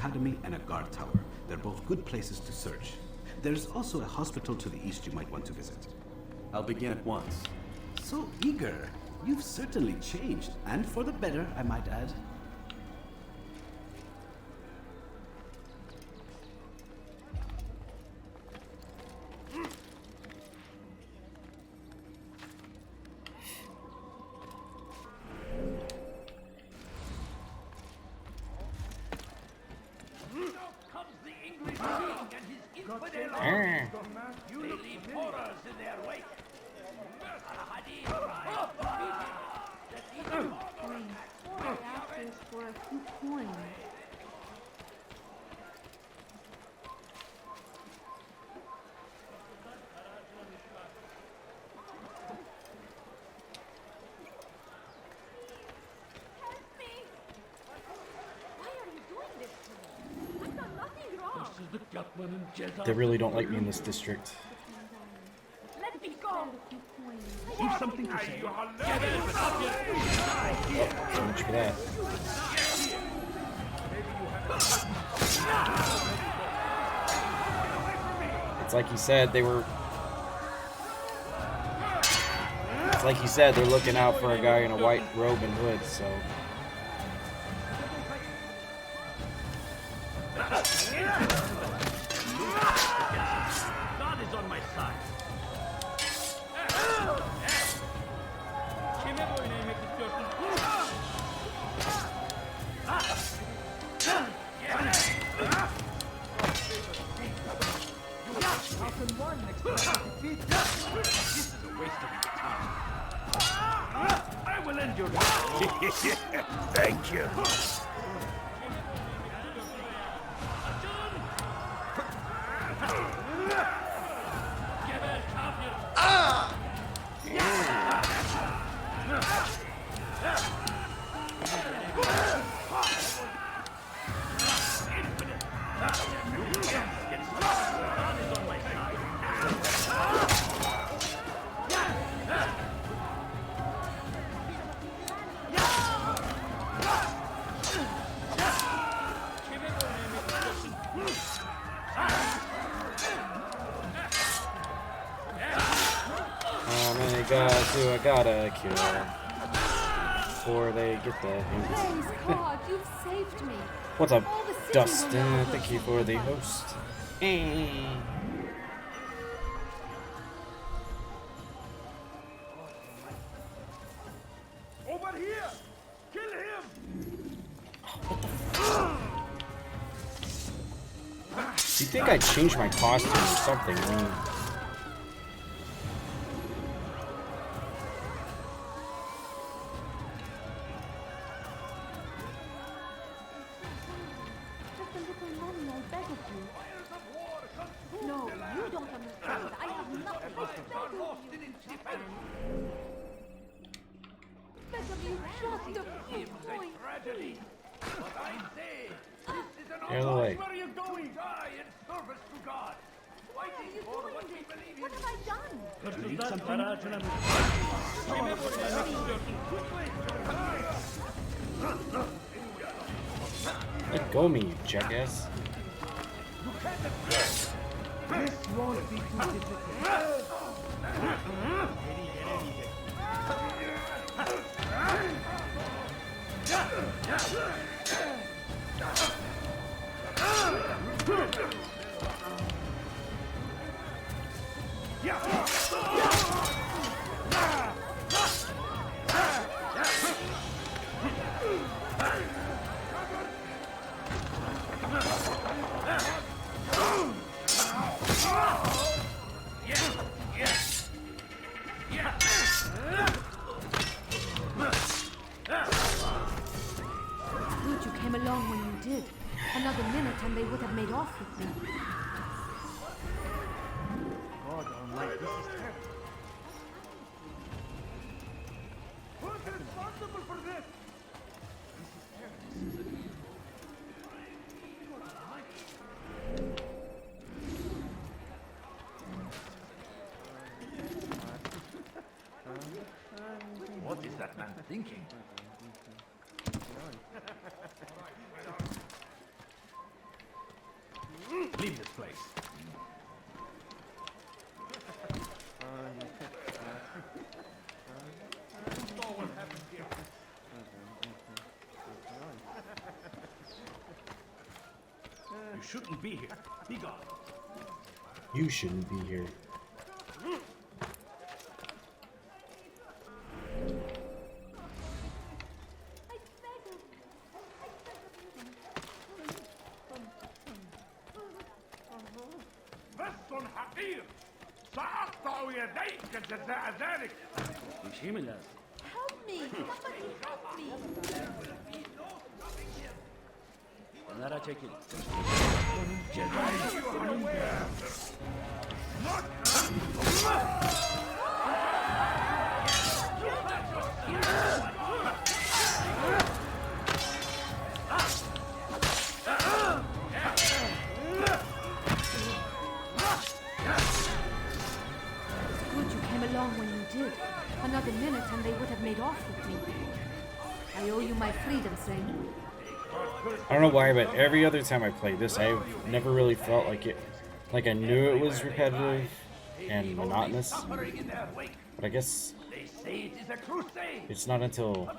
academy and a guard tower. They're both good places to search. There's also a hospital to the east you might want to visit. I'll begin at once. So eager. You've certainly changed, and for the better, I might add. They really don't like me in this district. Let me go. You've something to say? So much for that. It's like he said, they were... It's like he said, they're looking out for a guy in a white robe and hood, so... God is on my side. Kime boyun eğmek istiyorsun? This is a waste of your time. I will end your Thank you. Geber kafir. How many guys do I gotta kill before they get the hint? Praise God, you've saved me. What's up, All the city will Dustin? know Thank you for the host. Hey. Over here! Kill him! Do you think I changed my costume or something? I mean, Just a little money, I beg of you. No, you don't understand. I have nothing. I beg of you. Beg of you, just a few coins. Tragedy! But I say, this is an Get out of the way. Where are you going? Die in service to God! Why are you for doing what we this? believe in. What have I done? Hırsızlar para harcına Kime boyun eğmek istiyorsun? let go of me, you jackass. Good you came along when you did. Another minute and they would have made off with me. God almighty, this is terrible. Who's responsible for this? What is that man thinking? Leave this place. You shouldn't be here. Be gone. You shouldn't be here. I beg of you. I beg of you. بس حقير سأقطع يديك جزاء ذلك. مش هي من لازم. Help me! Somebody help me! Onlara çekil. Good you came along when you did. Another minute and they would have made off with me. I owe you my freedom, Singh. I don't know why, but every other time I play this, I've never really felt like it. Like I knew it was repetitive and monotonous, but I guess They say it is a crusade. it's not until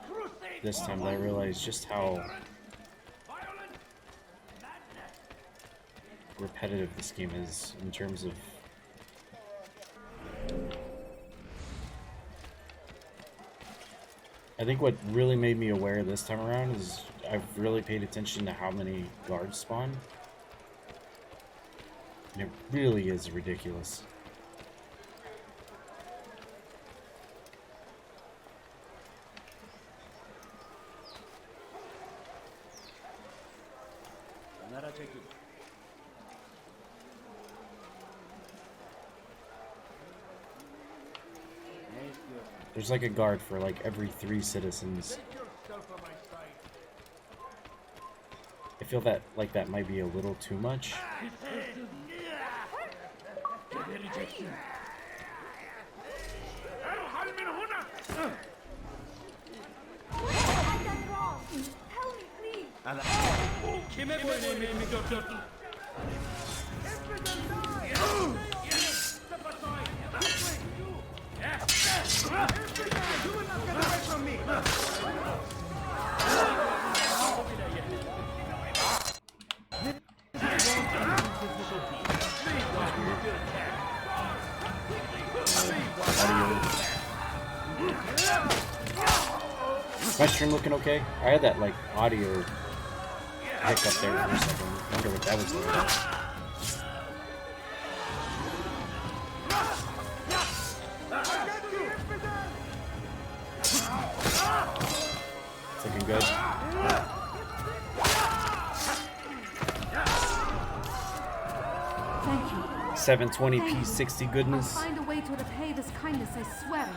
this time that I realized just how Violence, madness. repetitive this game is in terms of I think what really made me aware this time around is I've really paid attention to how many guards spawn. And it really is ridiculous. Onlara çekil. Ne istiyorsun? There's like a guard for like every 3 citizens. Yourself on my side. I feel that like that might be a little too much. ارحل من هنا. I've done wrong. Help me, please. Kime bu emeğimi götürdün? Step aside. This way. Yes. You will not get away from me. My stream looking okay? I had that like audio hiccup there for a second. Wonder what that was about. It's looking good. Thank you. 720p 60 I'll goodness. find a way to repay this kindness, I swear it.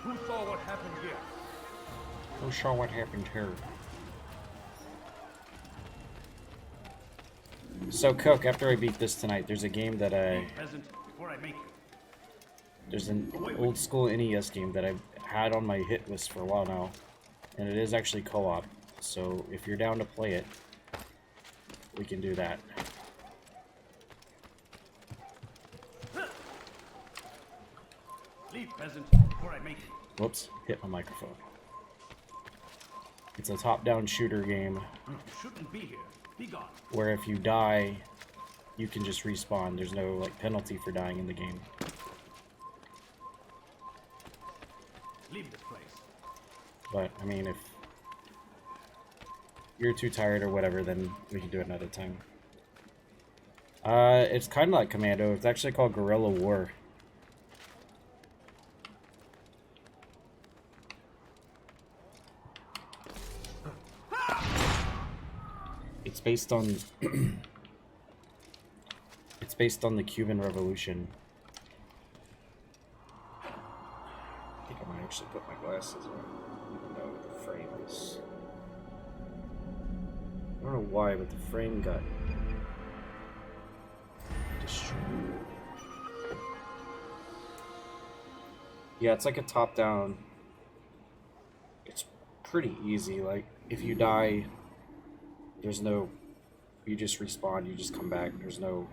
Who saw what happened here? I'm sure what happened here. So Cook, after I beat this tonight, there's a game that Peasant, before I make you. there's an old school NES game that I've had on my hit list for a while now, and it is actually co-op. So if you're down to play it, we can do that. Leave, peasant, before I make you. Whoops, hit my microphone. It's a top-down shooter game You shouldn't be here. Be gone. where if you die, you can just respawn. There's no like penalty for dying in the game. Leave this place. But I mean, if you're too tired or whatever, then we can do it another time. It's kind of like Commando. It's actually called Guerrilla War. It's based on it's based on the Cuban Revolution. I think I might actually put my glasses on. No, the frame is. I don't know why, but the frame got destroyed. Yeah, it's like a top-down. It's pretty easy. Like, if you die, there's no You just respawn, you just come back. There's no...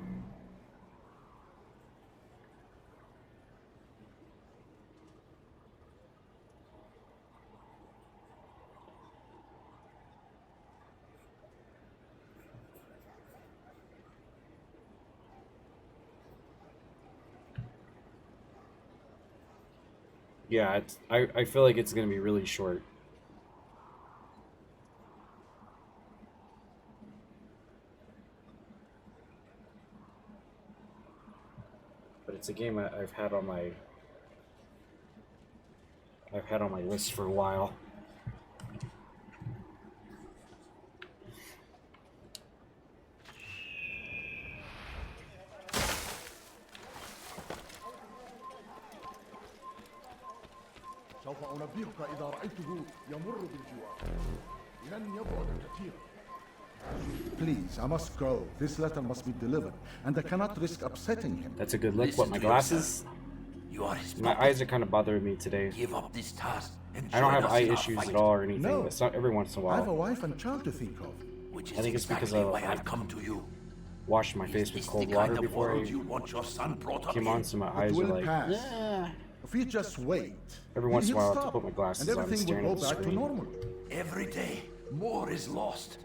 Yeah, I feel like it's going to be really short. But it's a game I've had on my list for a while. سوف أنبهك إذا رأيته يمر بالجوار. لن يبعد كثيرا. Please, I must go. This letter must be delivered, and I cannot risk upsetting him. That's a good look. What, my Listen to yourself. glasses? You are his My puppet. eyes are kind of bothering me today. Give up this task and I don't join have us eye in our issues fight, at all or anything. No. It's not every once in a I have a while. wife and child to think of. which I is think it's because exactly of, why like, I've come to you. Washed my Is face with this cold the water kind of before world I you want your son brought up came in? on, so my It eyes are will like... pass. "Yeah." If you just wait, Every once in a he'll while I have to stop, put my glasses and on and everything stare will at go the back to screen. normal. Every day, more is lost,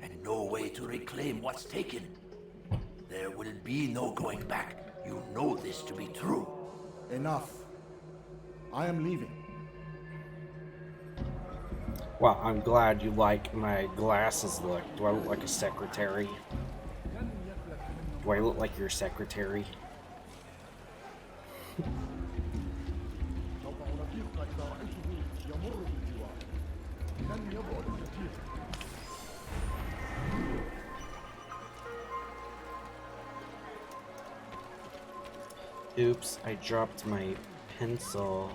and no way to reclaim what's taken. There will be no going back. You know this to be true. Enough. I am leaving. Well, I'm glad you like my glasses look. Do I look like a secretary? Do I look like your secretary? سوف أنبهك إذا رأيته يمر بالجوار. لن يبعد كثيرا. Oops, I dropped my pencil.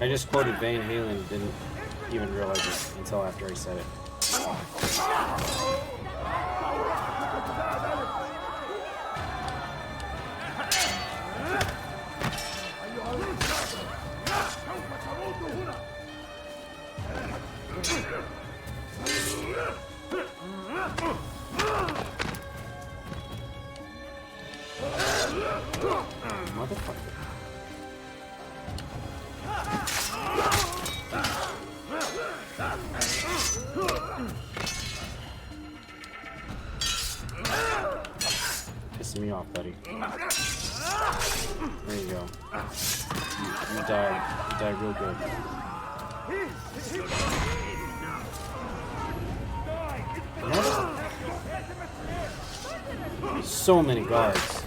I just quoted Van Halen and didn't even realize it until after I said it. Motherfucker. Pissing me off, buddy. There you go. You died. You died real good. So many guards.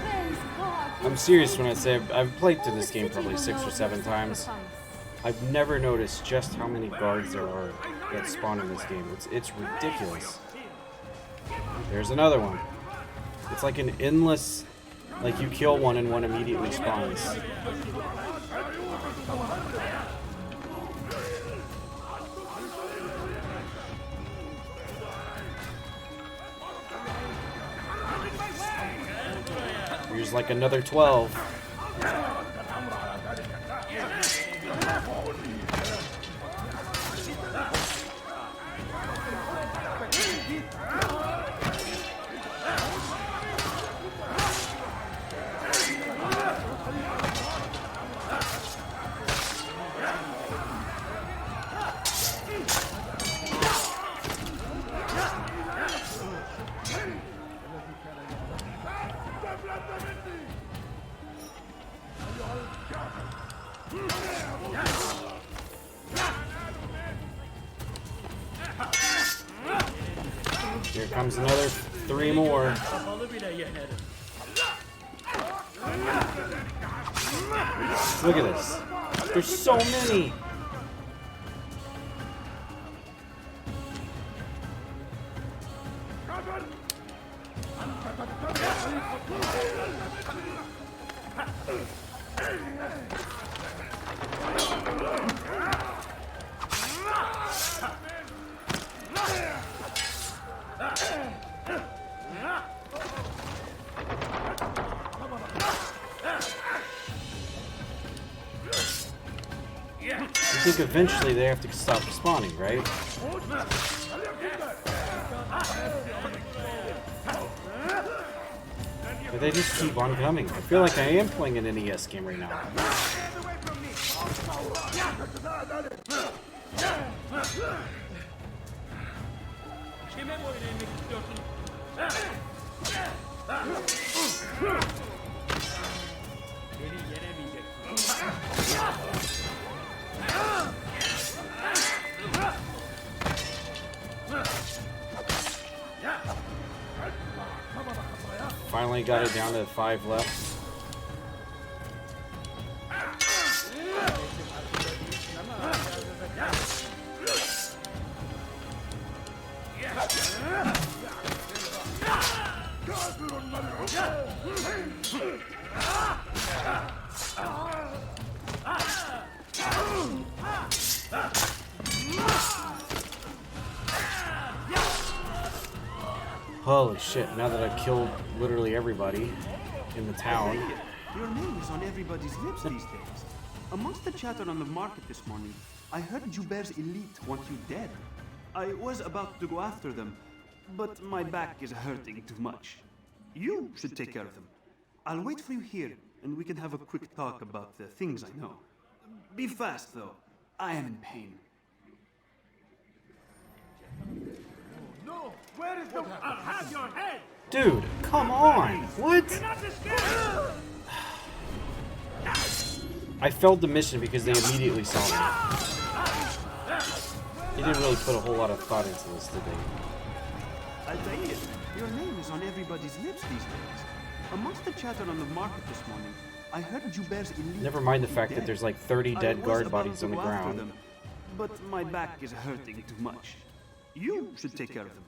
Praise God. I'm serious when I say I've played through this game probably 6 or 7 times. I've never noticed just how many guards there are that spawn in this game. It's ridiculous. There's another one. It's like an endless, like you kill one and one immediately spawns. Here's like another 12. Here comes another 3 more. Kapalı bile yenerim. Look at this. There's so many. I think eventually they have to stop spawning, right? But they just keep on coming. I feel like I am playing an NES game right now. Finally got it down to 5 left. Holy shit, now that I've killed literally everybody in the town. Your name is on everybody's lips these days. Amongst the chatter on the market this morning, I heard Joubert's elite want you dead. I was about to go after them, but my back is hurting too much. You should take care of them. I'll wait for you here, and we can have a quick talk about the things I know. Be fast, though. I am in pain. No! Where is the... I'll have your head! Dude, come on! What? Not this guy! I failed the mission because they immediately saw me. They didn't really put a whole lot of thought into this, did they? Altair, your name is on everybody's lips these days. Amongst the chatter on the market this morning, I heard Joubert's elite... Never mind the fact dead. that there's like 30 I dead was guard about bodies to on the go after ground. them, but my back is hurting too much. You should take care of them.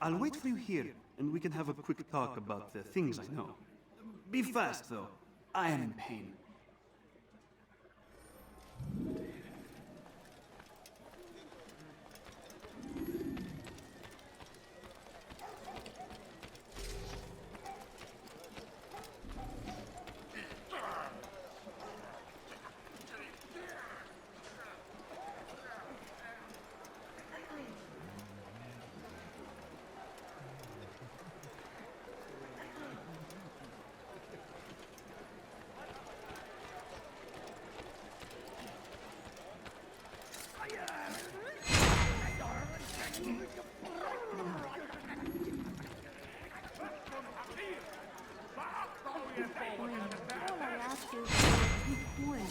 I'll wait for you here, and we can have a quick talk about the things I know. Be fast, though. I am in pain. All I ask you is to be quick.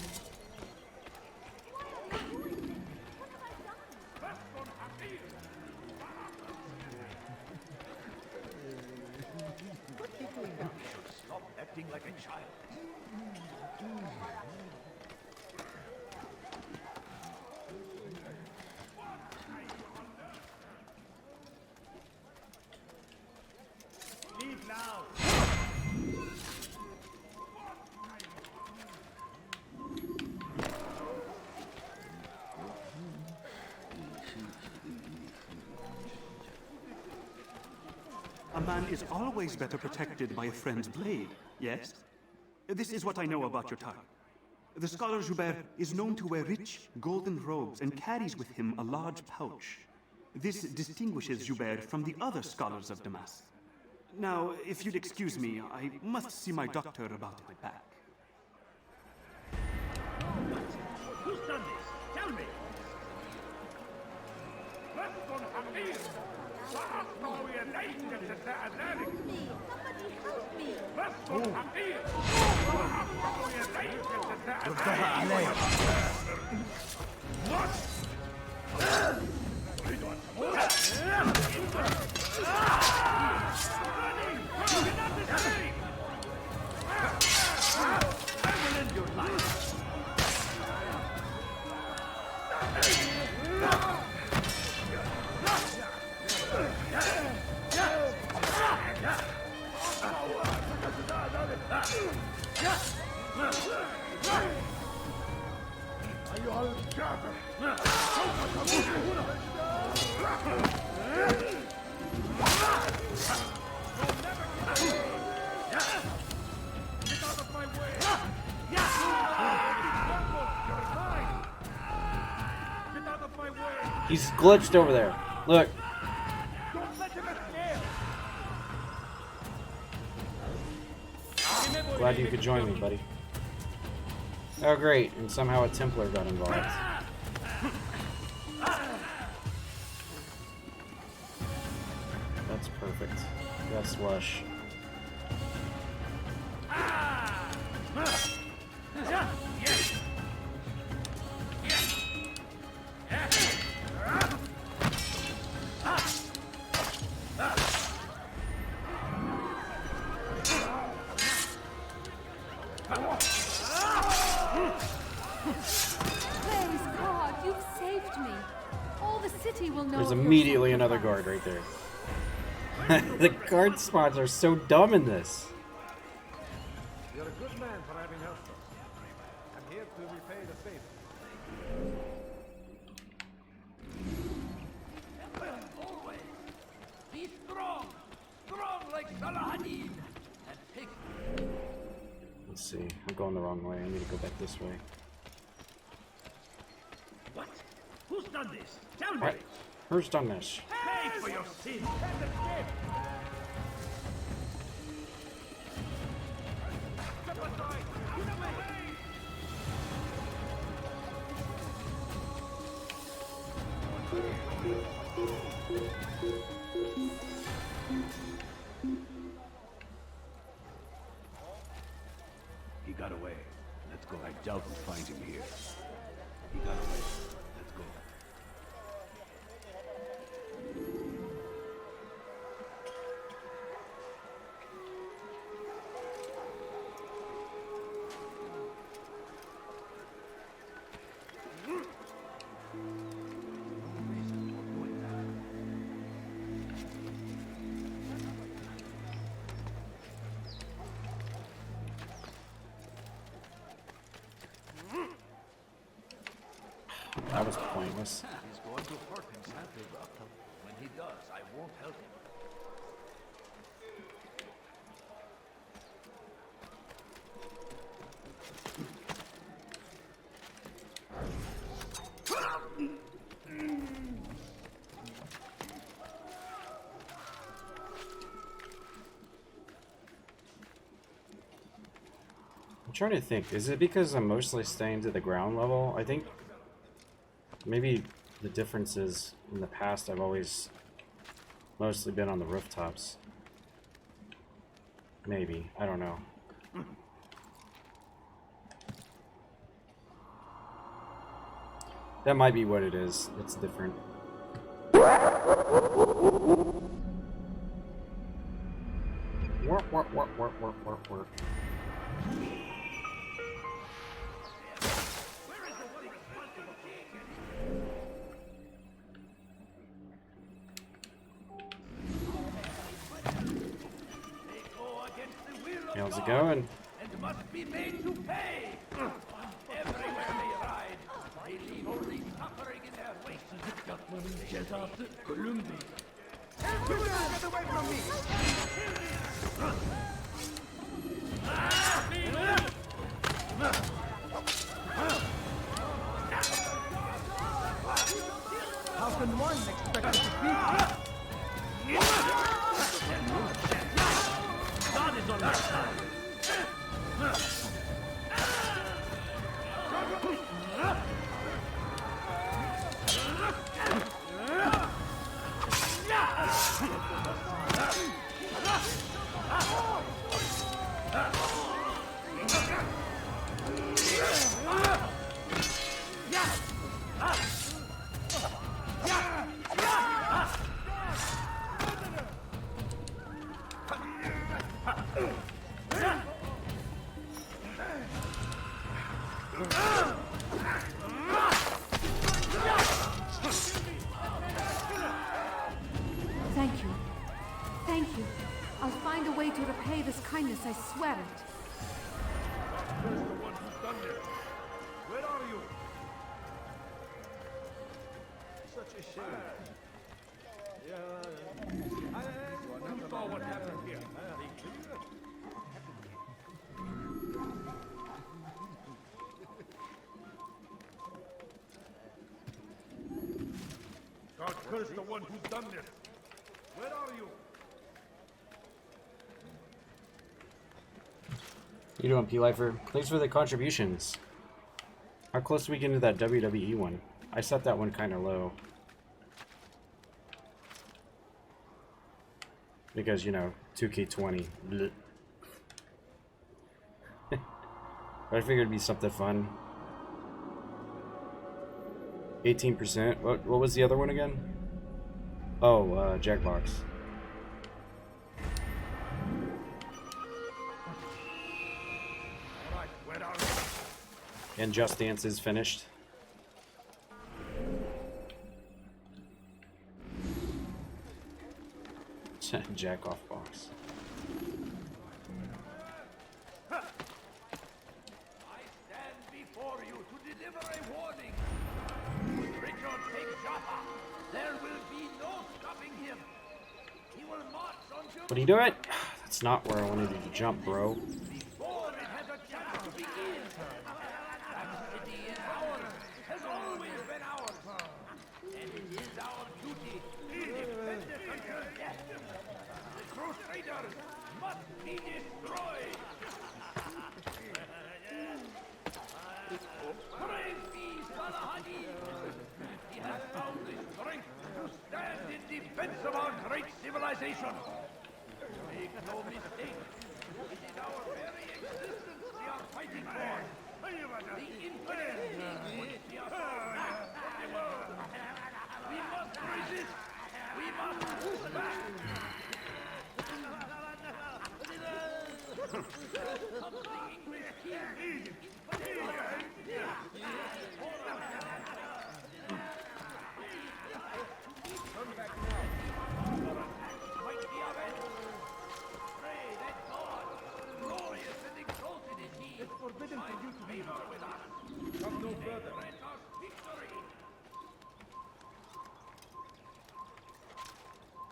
Stop acting like a child. Leave now! A man is always better protected by a friend's blade, yes? This is what I know about your target. The scholar Joubert is known to wear rich, golden robes and carries with him a large pouch. This distinguishes Joubert from the other scholars of Damas. Now, if you'd excuse me, I must see my doctor about my back. Who's done this? Tell me! أيها الكافر He's glitched over there. Look. Glad you could join me, buddy. Oh, great. And somehow a Templar got involved. That's perfect. That's lush. Praise God, you've saved me. All the city will know. There's of your immediately another sacrifice. guard right there. The guard spots are so dumb in this. You're a good man for having helped us. I'm here to repay the favor. Always be strong, strong like Saladin, and take. Let's see. I'm going the wrong way. I need to go back this way. What? Who's done this? Tell me! What? Who's done this? Pay for your sins! He got away. Let's go. I doubt we'll find him here. He got away. Let's go. That was pointless. He's going to hurt himself, Doctor. When he does, I won't help him. I'm trying to think. Is it because I'm mostly staying to the ground level? I think maybe the difference is in the past I've always mostly been on the rooftops. Maybe. I don't know. That might be what it is. It's different. Work, work, work, work, work, work, work. How's it going? And must be made to pay. Everywhere they ride, they leave only suffering in their wake. Get after Columbia. Get away from me! How can one expect to defeat me? God is on our side. Thank you. Thank you. I'll find a way to repay this kindness, I swear it. curse the one who's done this. Where are you? Such a shame. You saw what happened here. God curse the one who's done this. Where are you? You doing, P-Lifer? Thanks for the contributions. How close do we get into that WWE one? I set that one kind of low. Because, you know, 2K20. Blech. But I figured it'd be something fun. 18%. What was the other one again? Oh, Jackbox. And Just Dance is finished. Jack off box. I stand before you to deliver a warning. When Richard takes Jaffa, there will be no stopping him. He will march on Jerusalem. What are you doing? That's not where I wanted you to jump, bro. Before it has a chance to begin. That city is ours, has always been ours. And it is our duty to defend it until death. The Crusaders must be destroyed. Praise be Saladin. He has found the strength to stand in defense of our great civilization. Make no mistake, it is our very existence we are fighting for. The infinite which we are back from the world. We must resist. We must move back. Of the English king. Turn back now. Might be our end. Pray that God, glorious and exalted is He, it's forbidden for you to be with us. Come no further. Grant us victory.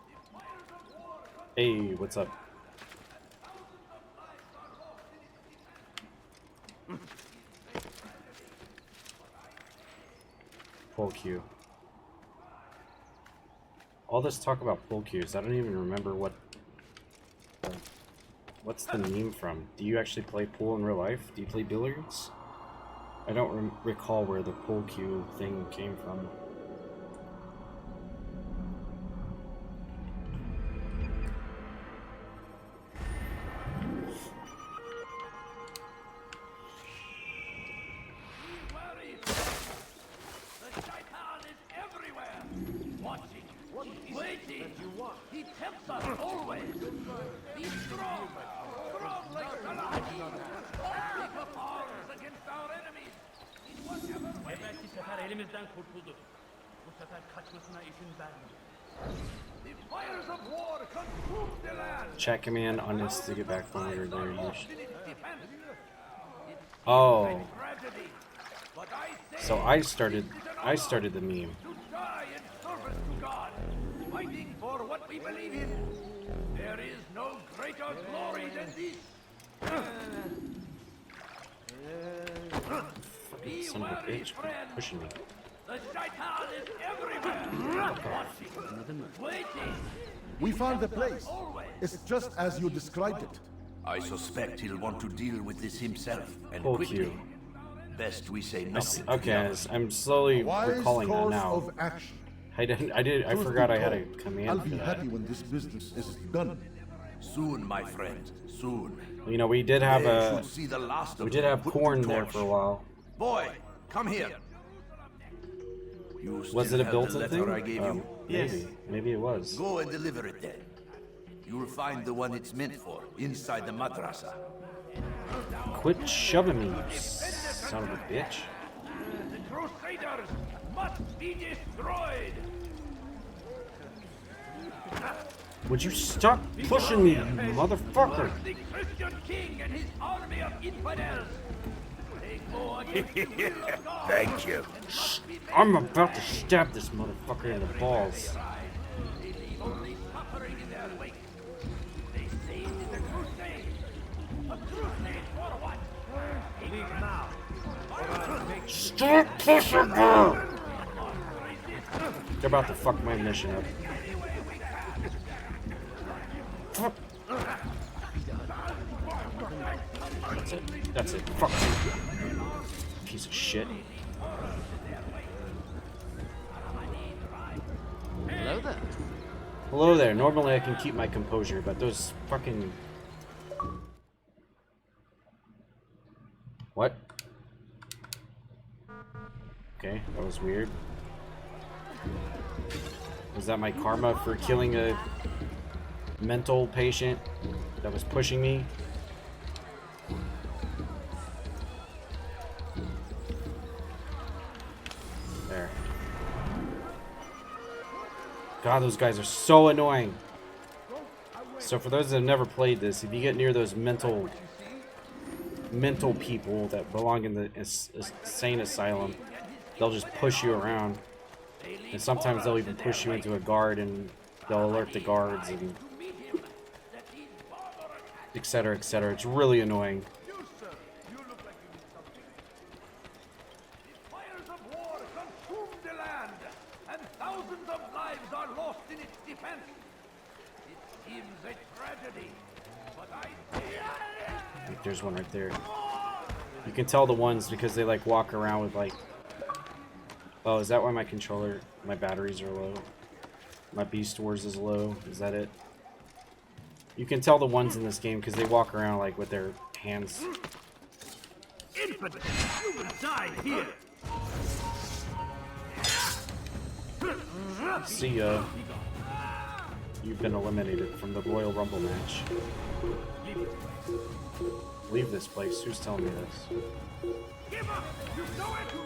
The fires of war come. Hey, what's up? Pull Q. All this talk about pull cues, I don't even remember what's the meme from. Do you actually play pool in real life? Do you play billiards? I don't recall where the pull cue thing came from. The shaitan is everywhere. Watching. Waiting. He tempts us always. Be strong. Strong like Saladin. Take up arms against our enemies. In whatever way. Belki sefer elimizden kurtuldu. Bu sefer kaçmasına izin vermeyin. The fires of war consume the land. Chat command on this to get back from where they're used. In its defense. Oh, Tragedy. But I say so I started the meme. to die in service to God, fighting for what we believe in. There is no greater glory than this. Be Son of a wary, bitch, friend. pushing me. The shaitan is everywhere. Watching, waiting. We found the place. It's just as you described it. I suspect he'll want to deal with this himself, and Pull quickly. Q. Best we say I see. nothing. to the Okay, others. I'm slowly Wise recalling that course now. of action. I Truth forgot be I had a told, command I'll for be that. happy when this business is done. Soon, my friend, soon. You know, we did have They a should see the last of we did you have put to corn there torch. for a while. Boy, come here. You Was still it a have built-in the letter thing? I gave you? Maybe it was. Go and deliver it then. You'll find the one it's meant for inside the madrasa. Quit shoving me, you son of a bitch. The Crusaders must be destroyed. Would you stop pushing me, you motherfucker? The Christian king and his army of infidels. They go against the will of God. Thank you. I'm about to stab this motherfucker in the balls. They leave only suffering in their wake. They say it is a crusade. A crusade for what? Leave now. Stop pushing her! They're about to fuck my mission up. Fuck. That's it. That's it. Fuck. Piece of shit. Hello there. Hello there. Normally I can keep my composure, but those fucking... What? Okay, that was weird. Was that my karma for killing a mental patient that was pushing me? There. God, those guys are so annoying. So for those that have never played this, if you get near those mental people that belong in the insane asylum, they'll just push you around. And sometimes they'll even push you into a guard and they'll alert the guards and etc, etc. It's really annoying. You, sir, you look like you need something. The fires of war consume the land, and thousands of lives are lost in its defense. It seems a tragedy, but I... Like, there's one right there. You can tell the ones because they like walk around with like... Oh, is that why my batteries are low? My Beast Wars is low, is that it? You can tell the ones in this game because they walk around like with their hands. Infidel, you will die here. See ya. You've been eliminated from the Royal Rumble match. Leave this place. Who's telling me this?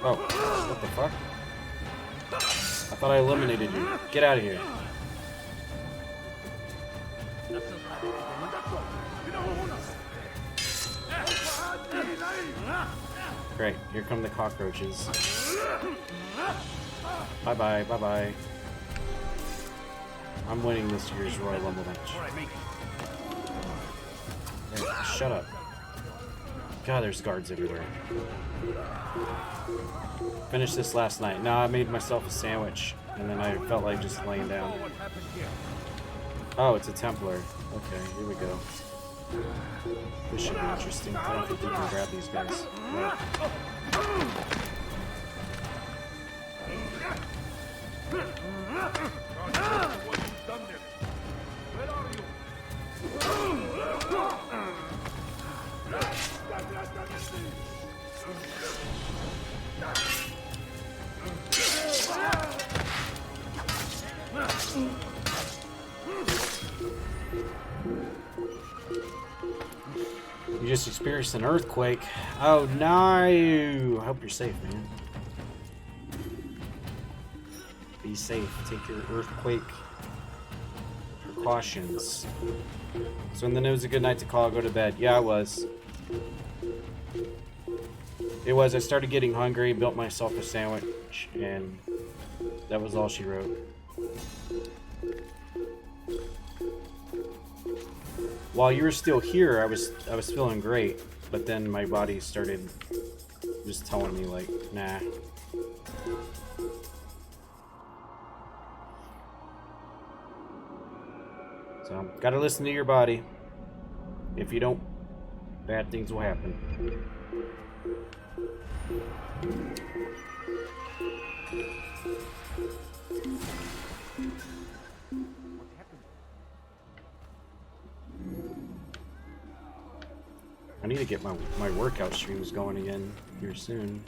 Oh, what the fuck? I thought I eliminated you. Get out of here. Great, here come the cockroaches. Bye-bye, bye-bye. I'm winning this year's Royal Rumble match. Hey, shut up. God, there's guards everywhere. Finished this last night. Now I made myself a sandwich, and then I felt like just laying down. Oh, it's a Templar. Okay, here we go. This should be interesting. I don't think you can grab these guys. No. You just experienced an earthquake. Oh no! I hope you're safe, man. Be safe. Take your earthquake precautions. So and then it was a good night to call. Go to bed. Yeah, it was. It was. I started getting hungry, built myself a sandwich, and that was all she wrote. While you were still here, I was feeling great, but then my body started just telling me like, nah. So, gotta listen to your body. If you don't, bad things will happen. I need to get my workout streams going again here soon.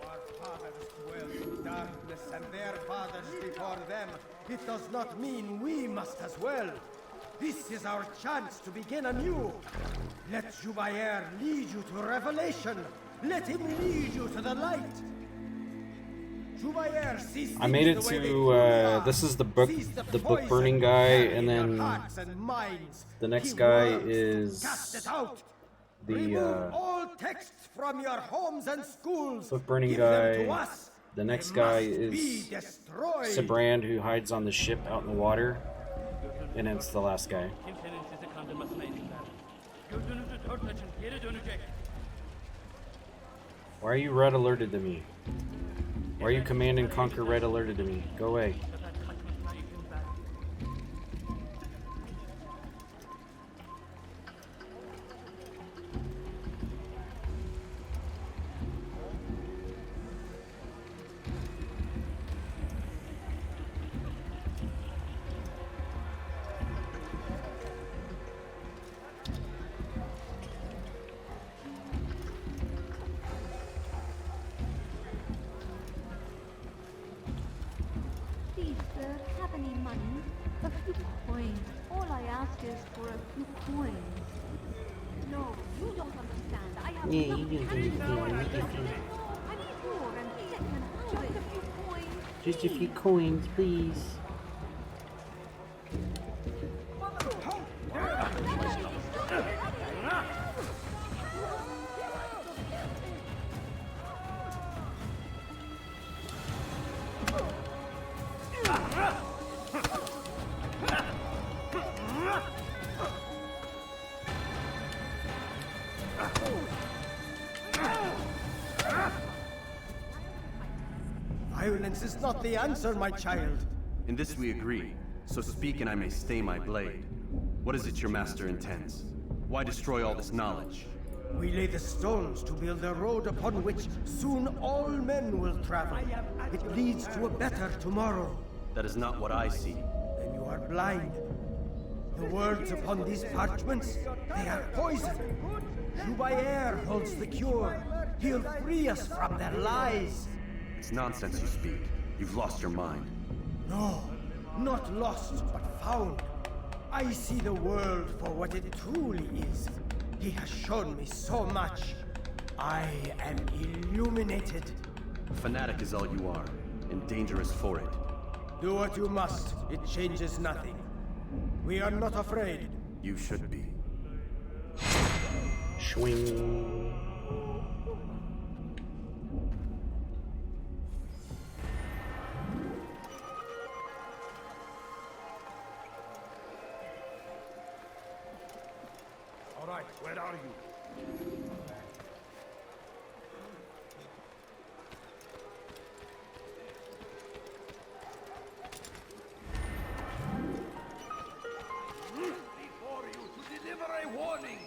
Our fathers dwelled in darkness and their fathers before them. It does not mean we must as well. This is our chance to begin anew. Let Jubair lead you to revelation. Let him lead you to the light. Jubair sees I made it things the way they to truly are. this is the book Sees book burning poison guy, carried and in their then hearts and minds. the next He guy works to is cast it out. the Remove all texts from your homes and schools. book burning Give them to guy. us. The next They guy must be is destroyed. Sabrand, who hides on the ship out in the water, and it's the last guy. Kimsenin sizi kandırmasına izin vermeyin. Gözünüzü dört açın, geri dönecek. Why are you red alerted to me? Why are you Command and Conquer red alerted to me? Go away. Bu sefer kaçmasına izin vermeyin. Please, sir, have any money? A few coins. All I ask is for a few coins. No, you don't understand. I have Yeah, nothing. you don't I need understand. more. You I just- need more, and second, just a few coins. Just a few coins, please. Violence is not the answer, my child. In this we agree, so speak and I may stay my blade. What is it your master intends? Why destroy all this knowledge? We lay the stones to build a road upon which soon all men will travel. It leads to a better tomorrow. That is not what I see. Then you are blind. The words upon these parchments, they are poison. Jubair holds the cure. He'll free us from their lies. It's nonsense you speak. You've lost your mind. No, not lost, but found. I see the world for what it truly is. He has shown me so much. I am illuminated. A fanatic is all you are, and dangerous for it. Do what you must. It changes nothing. We are not afraid. You should be. Swing. All right, where are you? Before you to deliver a warning.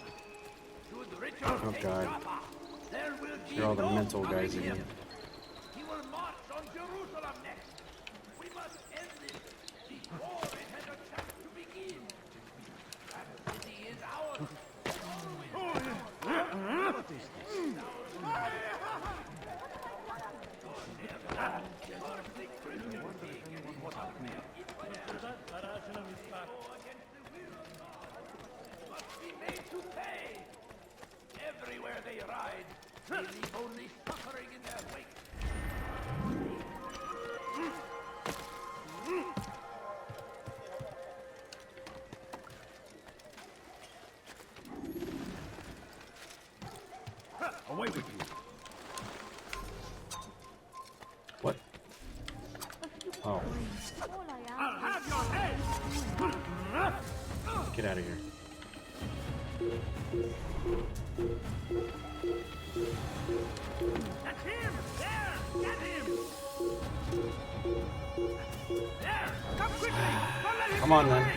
Should Richard Oh, take God. Jaffa, there will be They're all the no mental coming guys him. again. He will march on Jerusalem next. We must end this before it has a chance to begin. That city is ours. Garajına misbah. Must be made to pay. Everywhere they ride, they leave only suffering in their wake. Away with you. What? Oh, All I ask Have your head! get out of here. That's him! There! Get him! There! Come quickly! Don't let him Come on, get then. away!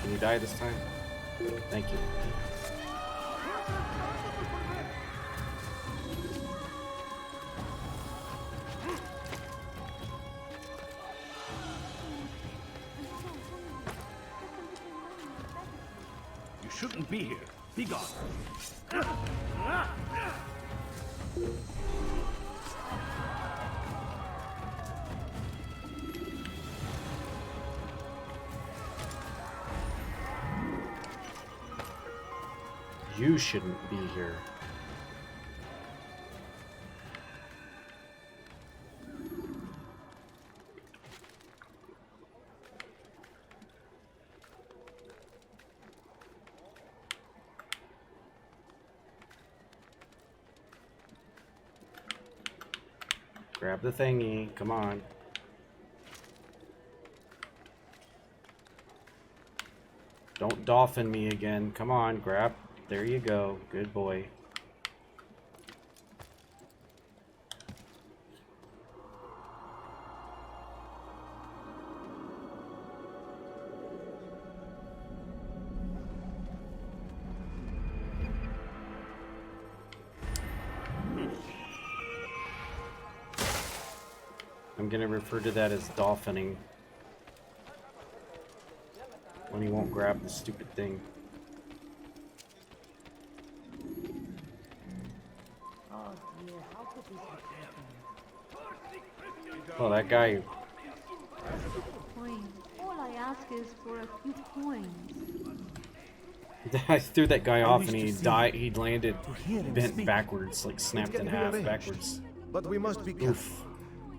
Can you die this time? Thank you. You shouldn't be here. Be gone. You shouldn't be here. Grab the thingy. Come on. Don't dolphin me again. Come on, grab. There you go. Good boy. I'm gonna refer to that as dolphining. When he won't grab the stupid thing. Well, that guy. Coins. All I ask is for a few coins. I threw that guy off and he died. He landed bent backwards, like snapped in half backwards. But we must be careful. Oof.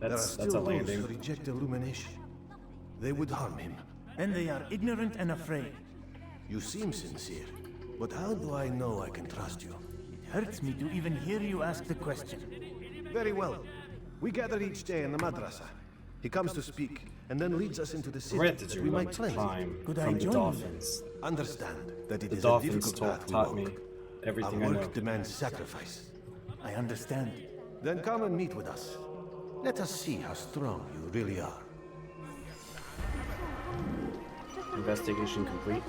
That's a landing. Who reject illumination. They would harm him. And they are ignorant and afraid. You seem sincere, but how do I know I can trust you? It hurts me to even hear you ask the question. Very well. We gather each day in the madrasa. He comes to speak, and then leads us into the city Red that to we might limit train. time Could I from the join you? dolphins. Understand that it The is a dolphins difficult path we taught me walk. everything I Our know. work demands sacrifice. I understand. Then come and meet with us. Let us see how strong you really are. Investigation complete.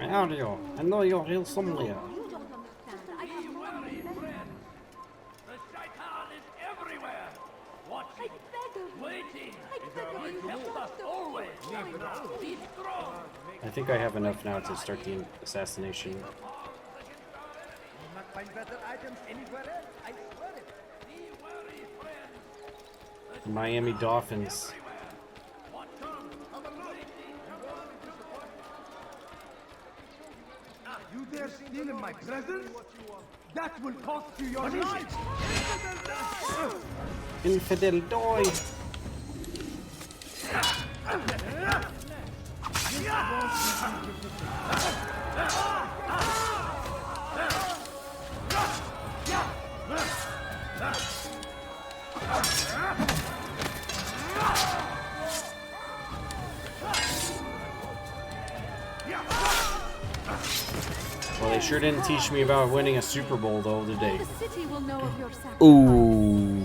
How do you? I know you're here somewhere. You don't understand. I have no friends. The shaitan is everywhere. Watching, waiting. You Help us always. Be strong. I think I have enough now to start the assassination. You not find better items anywhere else. I swear it. Be wary, friends. Miami Dolphins. You dare steal in my presence? That will cost you your life! Infidel die! Well, they sure didn't teach me about winning a Super Bowl, though, today. The city will know of your sacrifice. Ooh.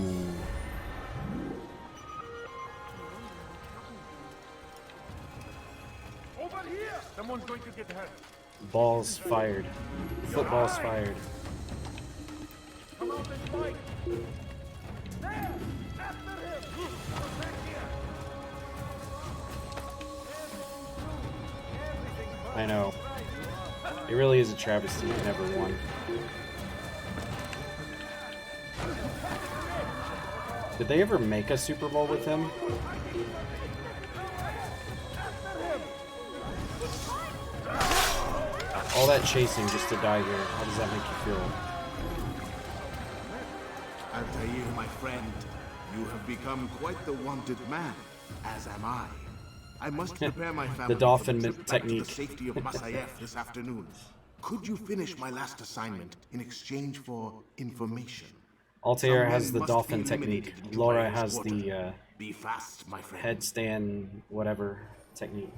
Over here! Someone's going to get hurt. Balls fired. Footballs fired. Come out and fight! There! After him! Go back here! I know. It really is a travesty he never won. Did they ever make a Super Bowl with him? All that chasing just to die here. How does that make you feel? Altair, my friend, you have become quite the wanted man, as am I. I must prepare my family dolphin for the trip technique. back to the safety of Masayef this afternoon. Could you finish my last assignment in exchange for information? Altair Some has men the must dolphin be technique. eliminated in Laura Jubair's has quarter. the Be fast, my friend. headstand whatever technique.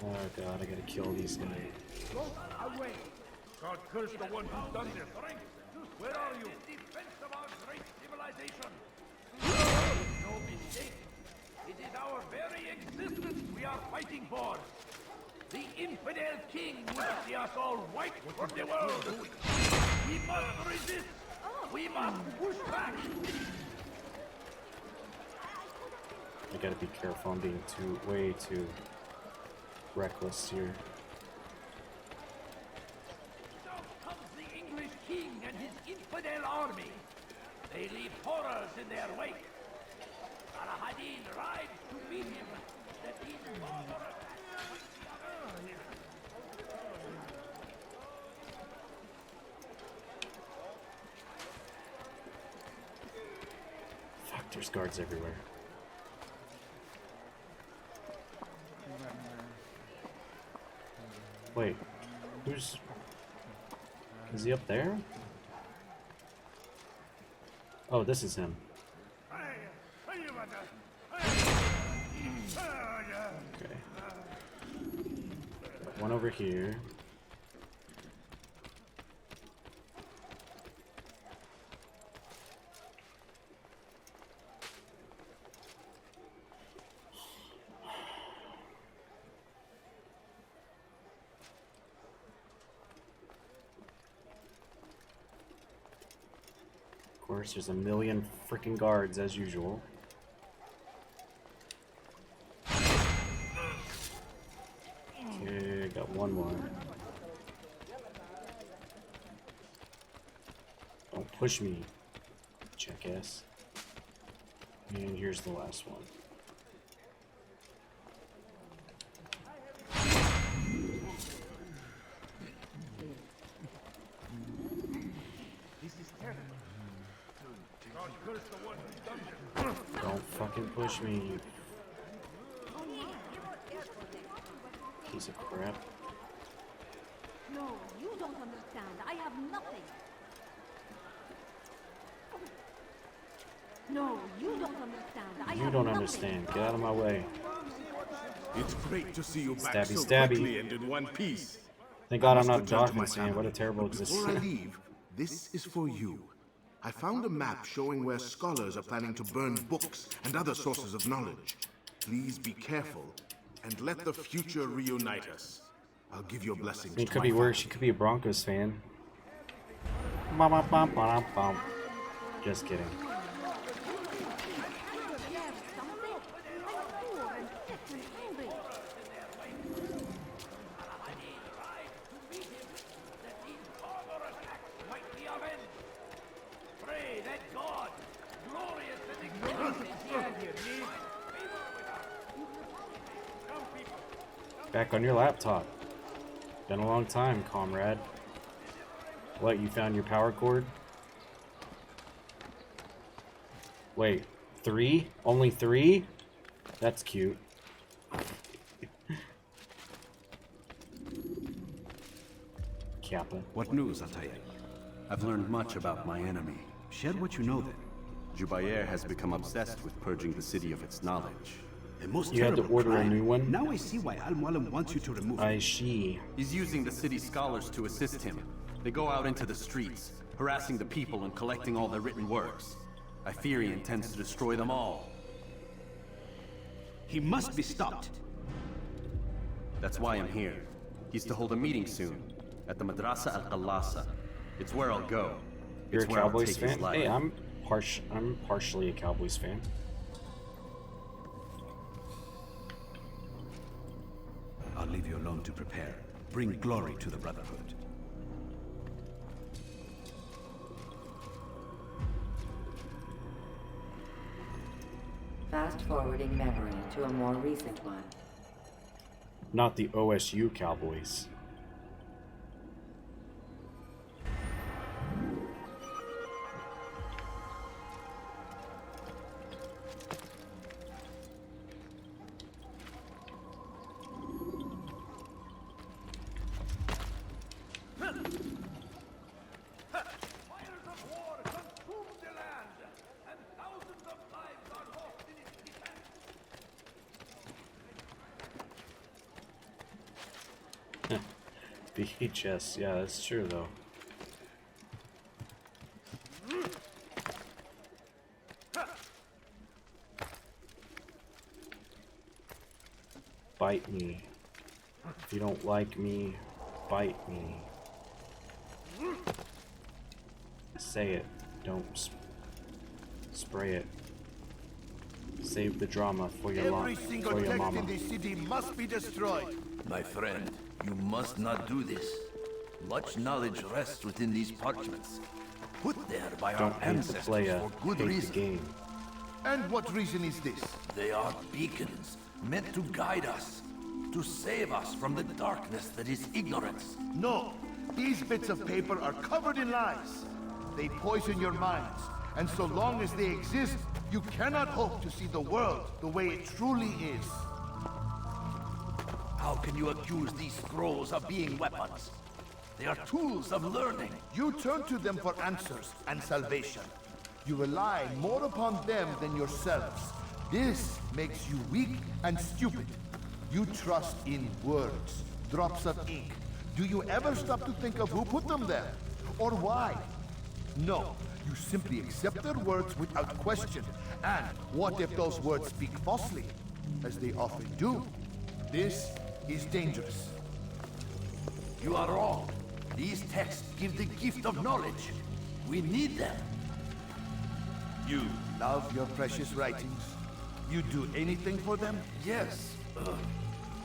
Oh god, I gotta kill these guys. Away! God curse the one who's done this. Where are you? In defense of our great civilization. No mistake. It is our very existence we are fighting for. The infidel king would see us all wiped from the world. We must resist. We must push back. I gotta be careful. I'm being way too reckless here. Now comes the English king and his infidel army. They leave horrors in their wake. Salah-ad-Din rides to meet him. That his father Fuck, there's guards everywhere. Wait, who's... Is he up there? Oh, this is him. Okay. One over here. Of course, there's a million freaking guards as usual. Okay, got one more. Don't push me, jackass. And here's the last one. Don't fucking push me, you piece of crap. No, you don't understand. I have nothing. No, you don't understand. I You have don't nothing. understand. Get out of my way. It's great to see you back Stabby, so stabby. quickly and in one piece. Thank God I I'm must not a return to my Dawkins fan. What a family. terrible But before I existence. leave, this is for you. I found a map showing where scholars are planning to burn books and other sources of knowledge. Please be careful and let the future reunite us. I'll give your blessings. It to could my be worse. family. She could be a Broncos fan. Bum, bum, bum, bum, bum. Just kidding. Pray that God, glorious and ignorant, Back on your laptop. Been a long time, comrade. What, you found your power cord? Wait, 3? Only 3? That's cute. Kappa. What news, Altair? I've learned much about my enemy. Share what you know then. Jubair has become obsessed with purging the city of its knowledge. A most You had to terrible order a crime. new one? Now I see why Al-Mualim wants you to remove it. I see. He's using the city scholars to assist him. They go out into the streets, harassing the people and collecting all their written works. I fear he intends to destroy them all. He must be stopped. That's why I'm here. He's to hold a meeting soon, at the Madrasa Al-Qallasa. It's where I'll go. You're a It's where I'll Cowboys take his fan? life. Hey, I'm partially a Cowboys fan. I'll leave you alone to prepare. Bring glory to the Brotherhood. Fast-forwarding memory to a more recent one. Not the OSU Cowboys. fires of war consume the land, and thousands of lives are lost in its defense. VHS, yeah, that's true though. Bite me. If you don't like me, bite me. Say it. Don't spray it. Save the drama for your Every single for your text mama. in this city must be destroyed. My friend, you must not do this. Much knowledge rests within these parchments, put there by Don't our hate the ancestors player, for good hate reason. the game. And what reason is this? They are beacons, meant to guide us, to save us from the darkness that is ignorance. No, these bits of paper are covered in lies. They poison your minds, and so long as they exist, you cannot hope to see the world the way it truly is. How can you accuse these scrolls of being weapons? They are tools of learning. You turn to them for answers and salvation. You rely more upon them than yourselves. This makes you weak and stupid. You trust in words, drops of ink. Do you ever stop to think of who put them there? Or why? No, you simply accept their words without question. And what if those words speak falsely? As they often do. This is dangerous. You are wrong. These texts give the gift of knowledge. We need them. You love your precious writings? You do anything for them? Yes.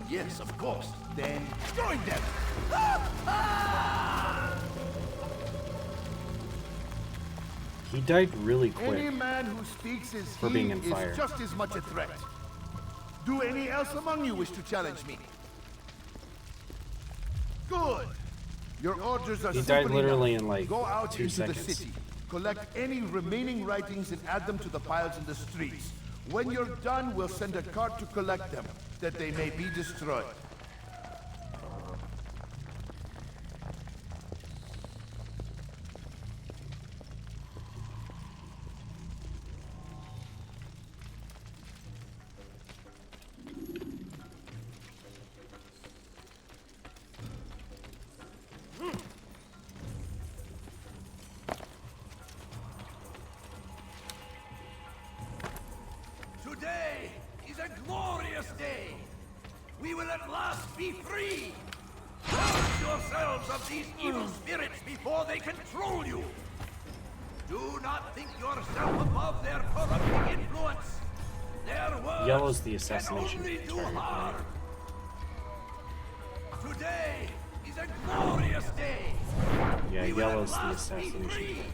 Yes, of course. Then join them! He died really quick. Any man who speaks as for he being in is fire. just as much a threat. Do any else among you wish to challenge me? Good. Your orders are He died simple literally enough. in like Go out 2 into seconds. the city. Collect any remaining writings and add them to the piles in the streets. When you're done, we'll send a cart to collect them, that they may be destroyed. Today is a glorious day. We will at last be free. Purge yourselves of these evil spirits before they control you. Do not think yourself above their corrupting influence. Their words Yellow's the can assassination only do target, harm. Today is a glorious day. Yeah, We will at Yellow's the last be assassination free. target.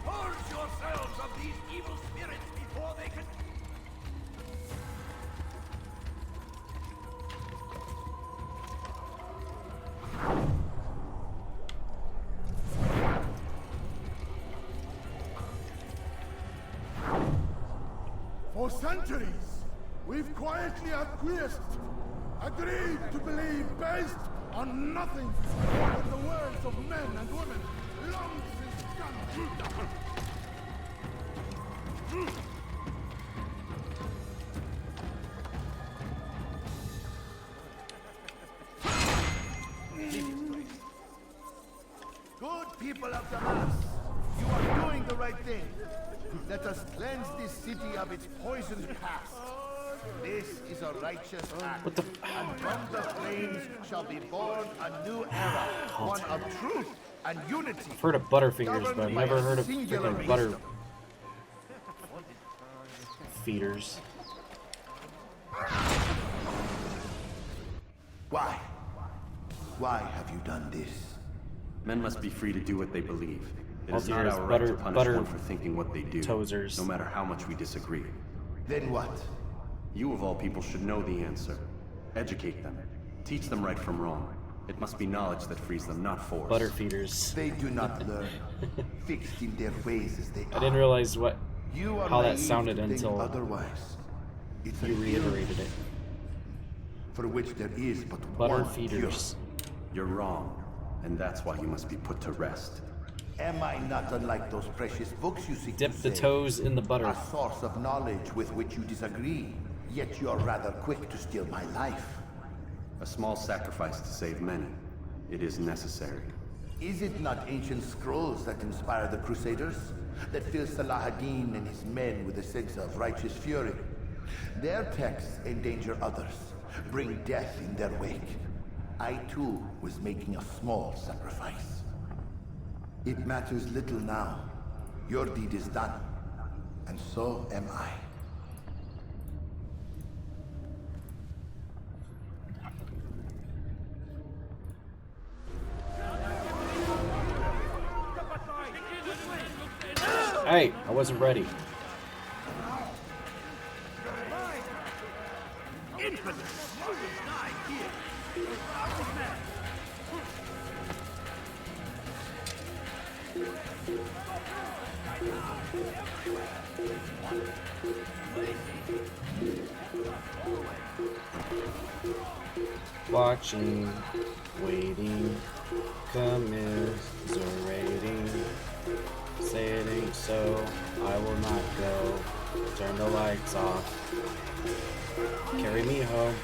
Purge yourselves of these evil spirits before they can... For centuries, we've quietly acquiesced, agreed to believe based on nothing but the words of men and women long since done. Good people of Damas, you are doing the right thing. Let us cleanse this city of its poisoned past. This is a righteous act. What the and from the flames shall be born a new era, one of truth and unity. I've heard of Butterfingers, but I've governed by never a heard of singular freaking butter wisdom. feeders. Why? Why have you done this? Men must be free to do what they believe. It All is not yours, our right butter- to punish butter one for thinking what they do, toesers. no matter how much we disagree. Then what? You of all people should know the answer. Educate them. Teach them right from wrong. It must be knowledge that frees them, not force. Butterfeeders. They do not learn. Fixed in their ways as they are. I didn't realize what You are how that naive sounded to think until otherwise. It's you an reiterated it. for which there is but one cure. Butterfeeders. You're wrong, and that's why you must be put to rest. Am I not unlike those precious books you seek Dip to the save? toes in the butter. A source of knowledge with which you disagree, yet you're rather quick to steal my life. A small sacrifice to save many. It is necessary. Is it not ancient scrolls that inspire the Crusaders? That fill Salah ad-Din and his men with a sense of righteous fury? Their texts endanger others, bring death in their wake. I too was making a small sacrifice. It matters little now. Your deed is done, and so am I. Hey, I wasn't ready. Watching, waiting, commiserating, say it ain't so, I will not go. Turn the lights off. Carry me home.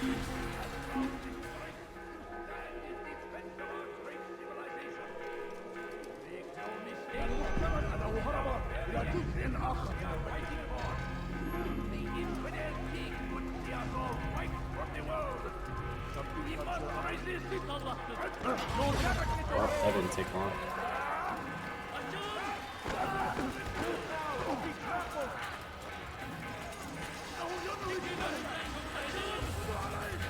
Well, that didn't take long.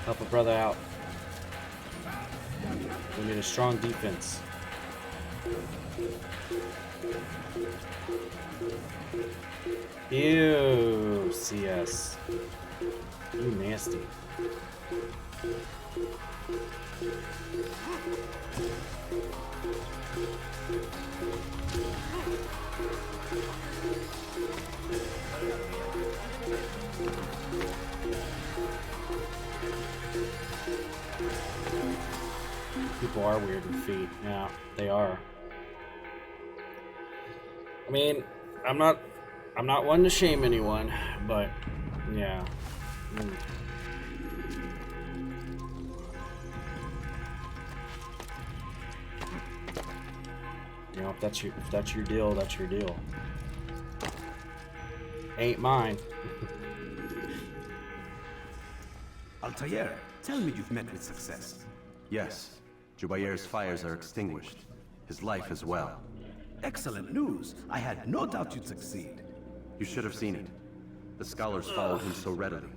Help a brother out. We need a strong defense. Ew, CS. You nasty. People are weird with feet. Yeah, they are. I mean, I'm not one to shame anyone, but yeah. You know, if that's your deal, that's your deal. Ain't mine. Altair, tell me you've met with success. Yes. Jubair's fires are extinguished. His life as well. Excellent news. I had no doubt you'd succeed. You should have seen it. The scholars followed him so readily.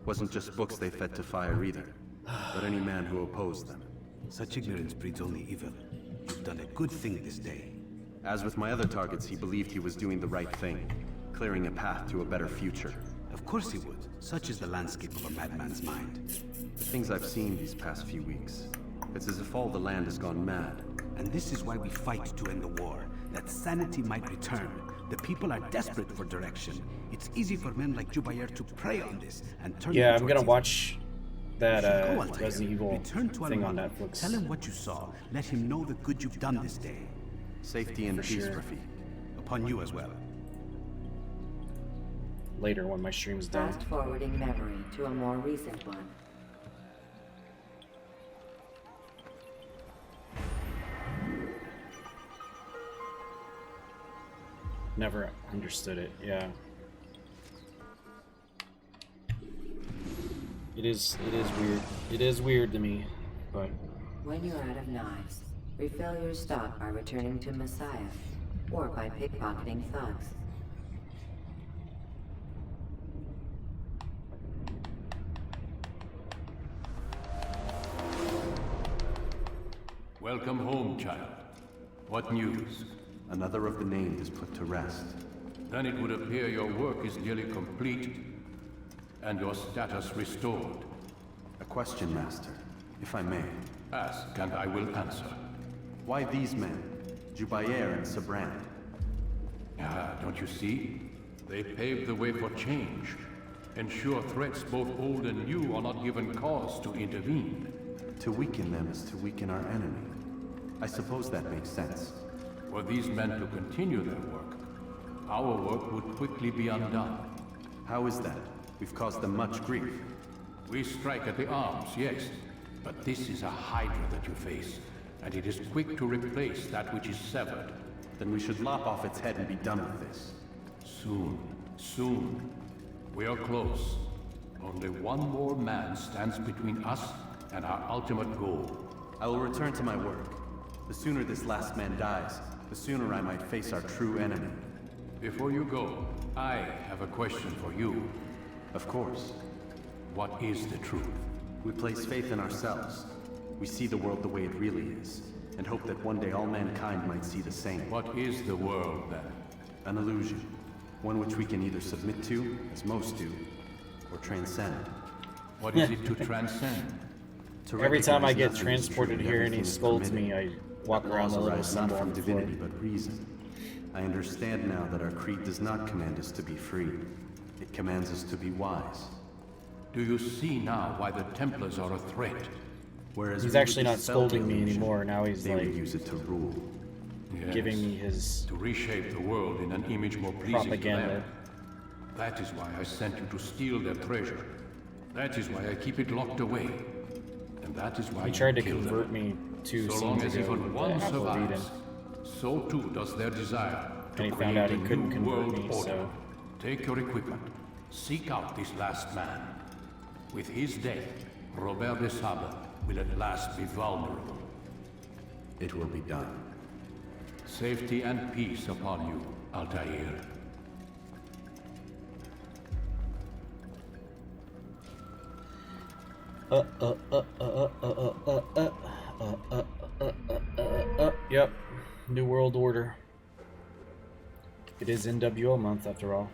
Wasn't just books they fed to fire either, but any man who opposed them. Such ignorance breeds only evil. You've done a good thing this day. As with my other targets, he believed he was doing the right thing, clearing a path to a better future. Of course he would. Such is the landscape of a madman's mind. The things I've seen these past few weeks, it's as if all the land has gone mad. And this is why we fight to end the war, that sanity might return. The people are desperate for direction. It's easy for men like Jubair to prey on this and turn. Yeah, I'm gonna watch that Resident Evil thing on Netflix. Tell him what you saw. Let him know the good you've done this day. Safety and peace, Rafiq. Upon you as well. Later when my stream's done. Fast forwarding memory to a more recent one. Never understood it, yeah. It is weird. It is weird to me, but... When you're out of knives, refill your stock by returning to Messiah, or by pickpocketing thugs. Welcome home, child. What news? Another of the named is put to rest. Then it would appear your work is nearly complete, and your status restored. A question, Master, if I may. Ask, and I will answer. Why these men? Jubair and Sabrand? Ah, don't you see? They paved the way for change. Ensure threats both old and new are not given cause to intervene. To weaken them is to weaken our enemy. I suppose that makes sense. Were these men to continue their work, our work would quickly be undone. How is that? We've caused them much grief. We strike at the arms, yes, but this is a hydra that you face, and it is quick to replace that which is severed. Then we should lop off its head and be done with this. Soon, soon. We are close. Only one more man stands between us and our ultimate goal. I will return to my work. The sooner this last man dies, the sooner I might face our true enemy. Before you go, I have a question for you. Of course. What is the truth? We place faith in ourselves. We see the world the way it really is, and hope that one day all mankind might see the same. What is the world, then? An illusion. One which we can either submit to, as most do, or transcend. What is it to transcend? Every time I get transported here and he scolds me, I walk around the little symbol from divinity, but reason. I understand now that our creed does not command us to be free. It commands us to be wise. Do you see now why the Templars are a threat? Whereas he's actually not scolding me anymore. Now he's they like, would use it to rule. giving me his to reshape the world in an image more pleasing propaganda. to them. That is why I sent you to steal their treasure. That is why I keep it locked away. And that is why He tried to you kill convert them. me 2 So long scenes as ago even with one the Apple of Eden. survives, so too does their desire to And he found out he create a couldn't new convert world me, order. so... Take your equipment. Seek out this last man. With his death, Robert de Sable will at last be vulnerable. It will be done. Safety and peace upon you, Altair. Yep. New World Order. It is NWO month after all.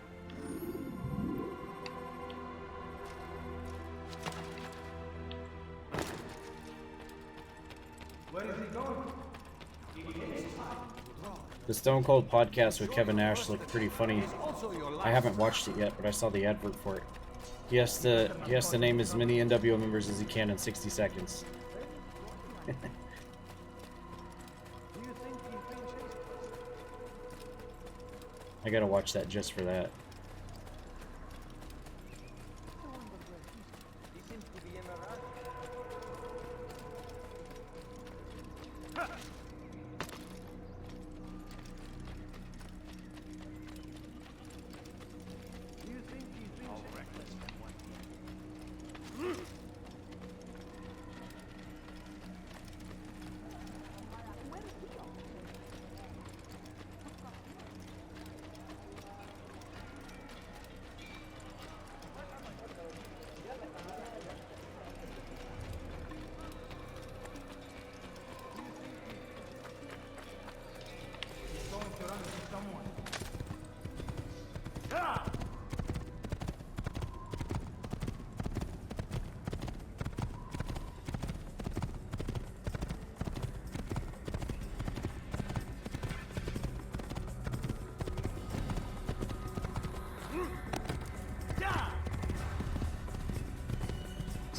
Where is he going? The Stone Cold podcast with Kevin Nash looked pretty funny. I haven't watched it yet, but I saw the advert for it. He has to name as many NWO members as he can in 60 seconds. I gotta watch that just for that.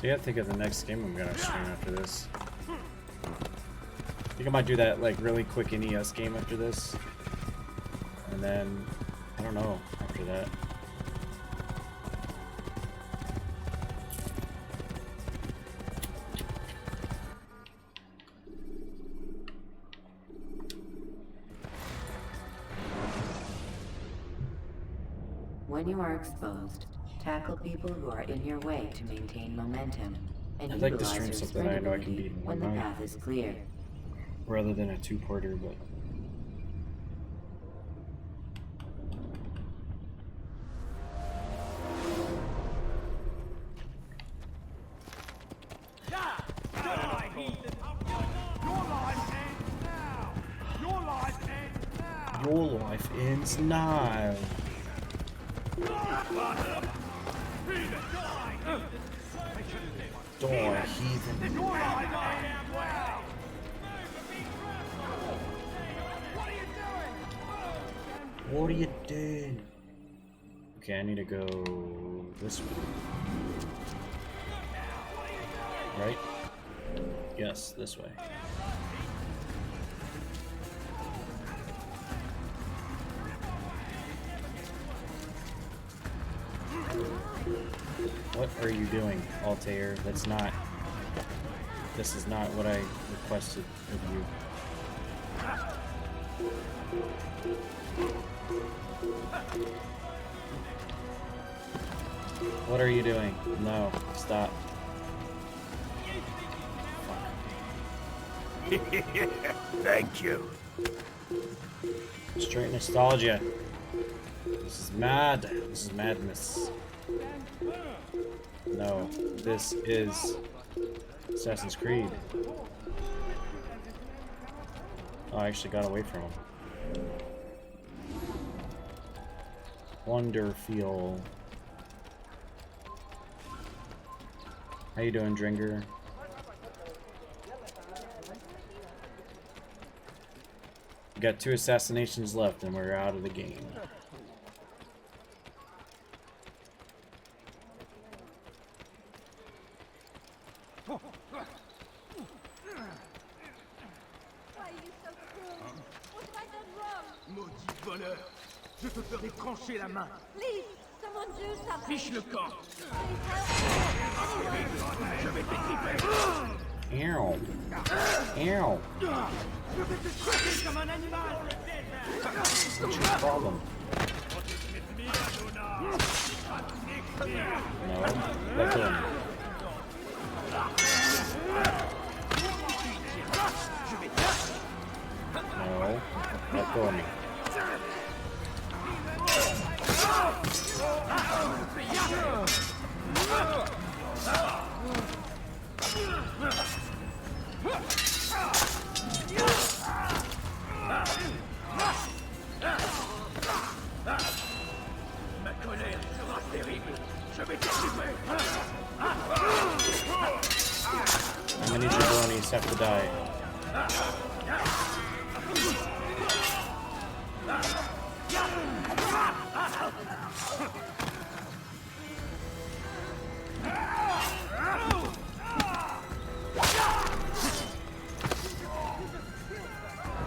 So yeah, think of the next game I'm gonna stream after this. I think I might do that like really quick NES game after this. And then, I don't know, after that. When you are exposed, tackle people who are in your way to maintain momentum, and I'd like to utilize stream your something I know I can sprint beat in when the one night. path is clear. Rather than a two-parter, but... Your life ends now. Die, heathen. What are you doing? Okay, I need to go this way. Right? Yes, this way. What are you doing, Altair? That's not... This is not what I requested of you. What are you doing? No, stop. Thank you. Straight nostalgia. This is mad. This is madness. No, this is Assassin's Creed. Oh, I actually got away from him. Wonderful. How you doing, Dringer? We got 2 assassinations left and we're out of the game. Why are you so cruel? What have I done wrong? Maudit voleur! Je te ferai trancher la main! Please, someone do something. Fiche le camp! Please help me. Je vais t'équiper! Ow. Ow. Je vais te traiter comme un animal! What's your problem? No, let go of me. No, let go of me. Ma colère sera terrible! Je vais t'équiper! How many jabronis have to die?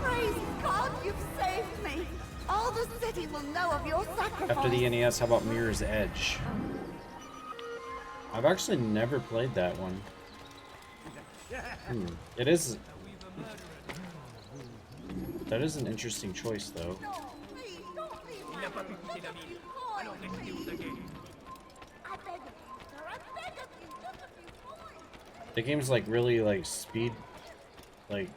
Praise God, you've saved me. All the city will know of your sacrifice. After the NES, how about Mirror's Edge? I've actually never played that one. It is... That is an interesting choice, though. Il n'a pas pu quitter la ville. Alors restez-vous à guet. I beg of you, sir. I beg of you. Just a few points. The game's like really like speed, like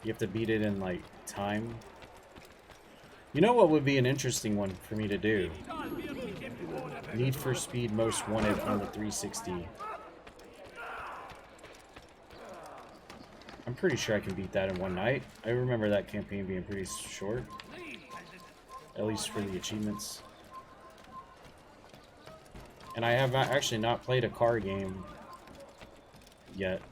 you have to beat it in like time. You know what would be an interesting one for me to do? Need for Speed Most Wanted on the 360. I'm pretty sure I can beat that in one night. I remember that campaign being pretty short, at least for the achievements. And I have actually not played a car game yet.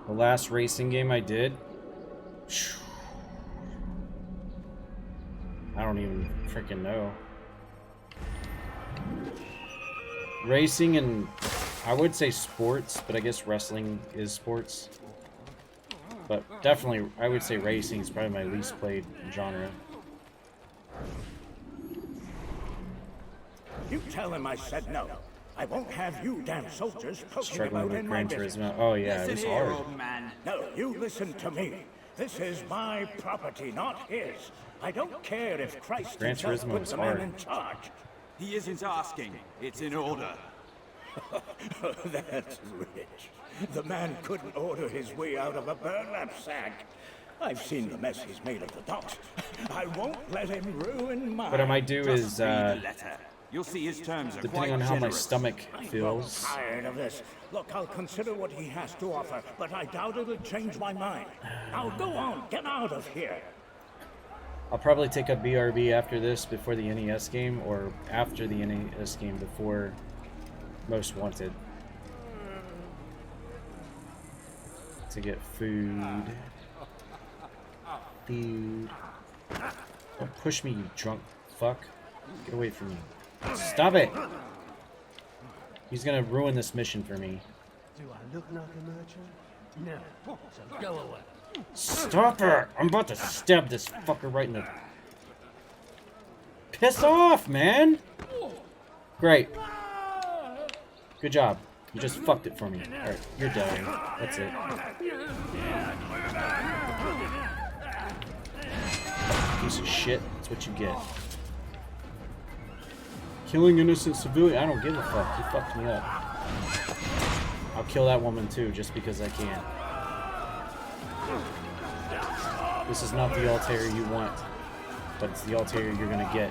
The last racing game I did, I don't even freaking know. Racing and I would say sports, but I guess wrestling is sports. But definitely, I would say racing is probably my least played genre. You tell him I said no. I won't have you damn soldiers poking Struggling about with in my Gran business. Turismo. Oh yeah, it was hard. Old man. No, you listen to me. This is my property, not his. I don't care if Christ Gran himself Turismo puts is a man hard. in charge. He isn't asking. It's in order. That's rich. The man couldn't order his way out of a burlap sack. I've seen the mess he's made of the docks. I won't let him ruin mine. What I might do is, You'll see his terms are depending quite on how my generous. stomach feels, I'm tired of this. Look, I'll consider what he has to offer, but I doubt it'll change my mind. Now go on, get out of here. I'll probably take up BRB after this before the NES game, or after the NES game before Most Wanted. To get food. Food. Don't push me, you drunk fuck. Get away from me. Stop it! He's gonna ruin this mission for me. Do I look like a merchant? No. So go away. Stop it! I'm about to stab this fucker right in the... Piss off, man! Great. Good job. You just fucked it for me. Alright, you're dying. That's it. Piece of shit. That's what you get. Killing innocent civilian. I don't give a fuck. You fucked me up. I'll kill that woman too, just because I can. This is not the Altair you want, but it's the Altair you're gonna get.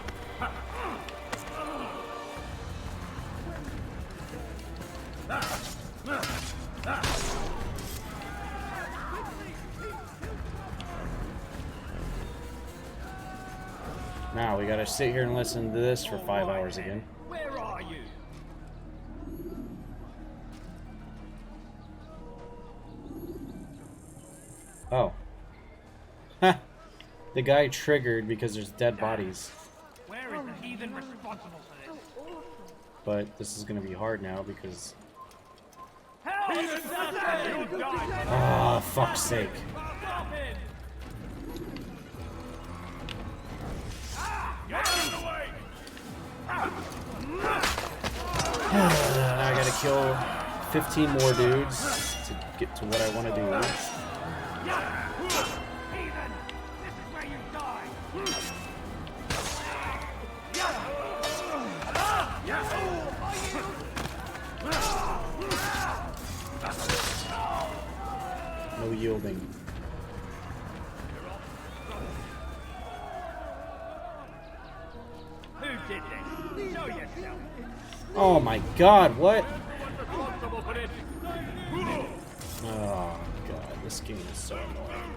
Now we gotta sit here and listen to this for 5 hours again. Where are you? Oh. Ha! The guy triggered because there's dead bodies. Where is the heathen responsible for this? But this is gonna be hard now because... Help! You die! Ah, fuck's sake. Stop him! Get out of the way! I gotta kill 15 more dudes to get to what I want to do. Heathen! This is where you die! No yielding. Who did this? Show yourself! Oh my god, what? Responsible for this? Oh god, this game is so annoying.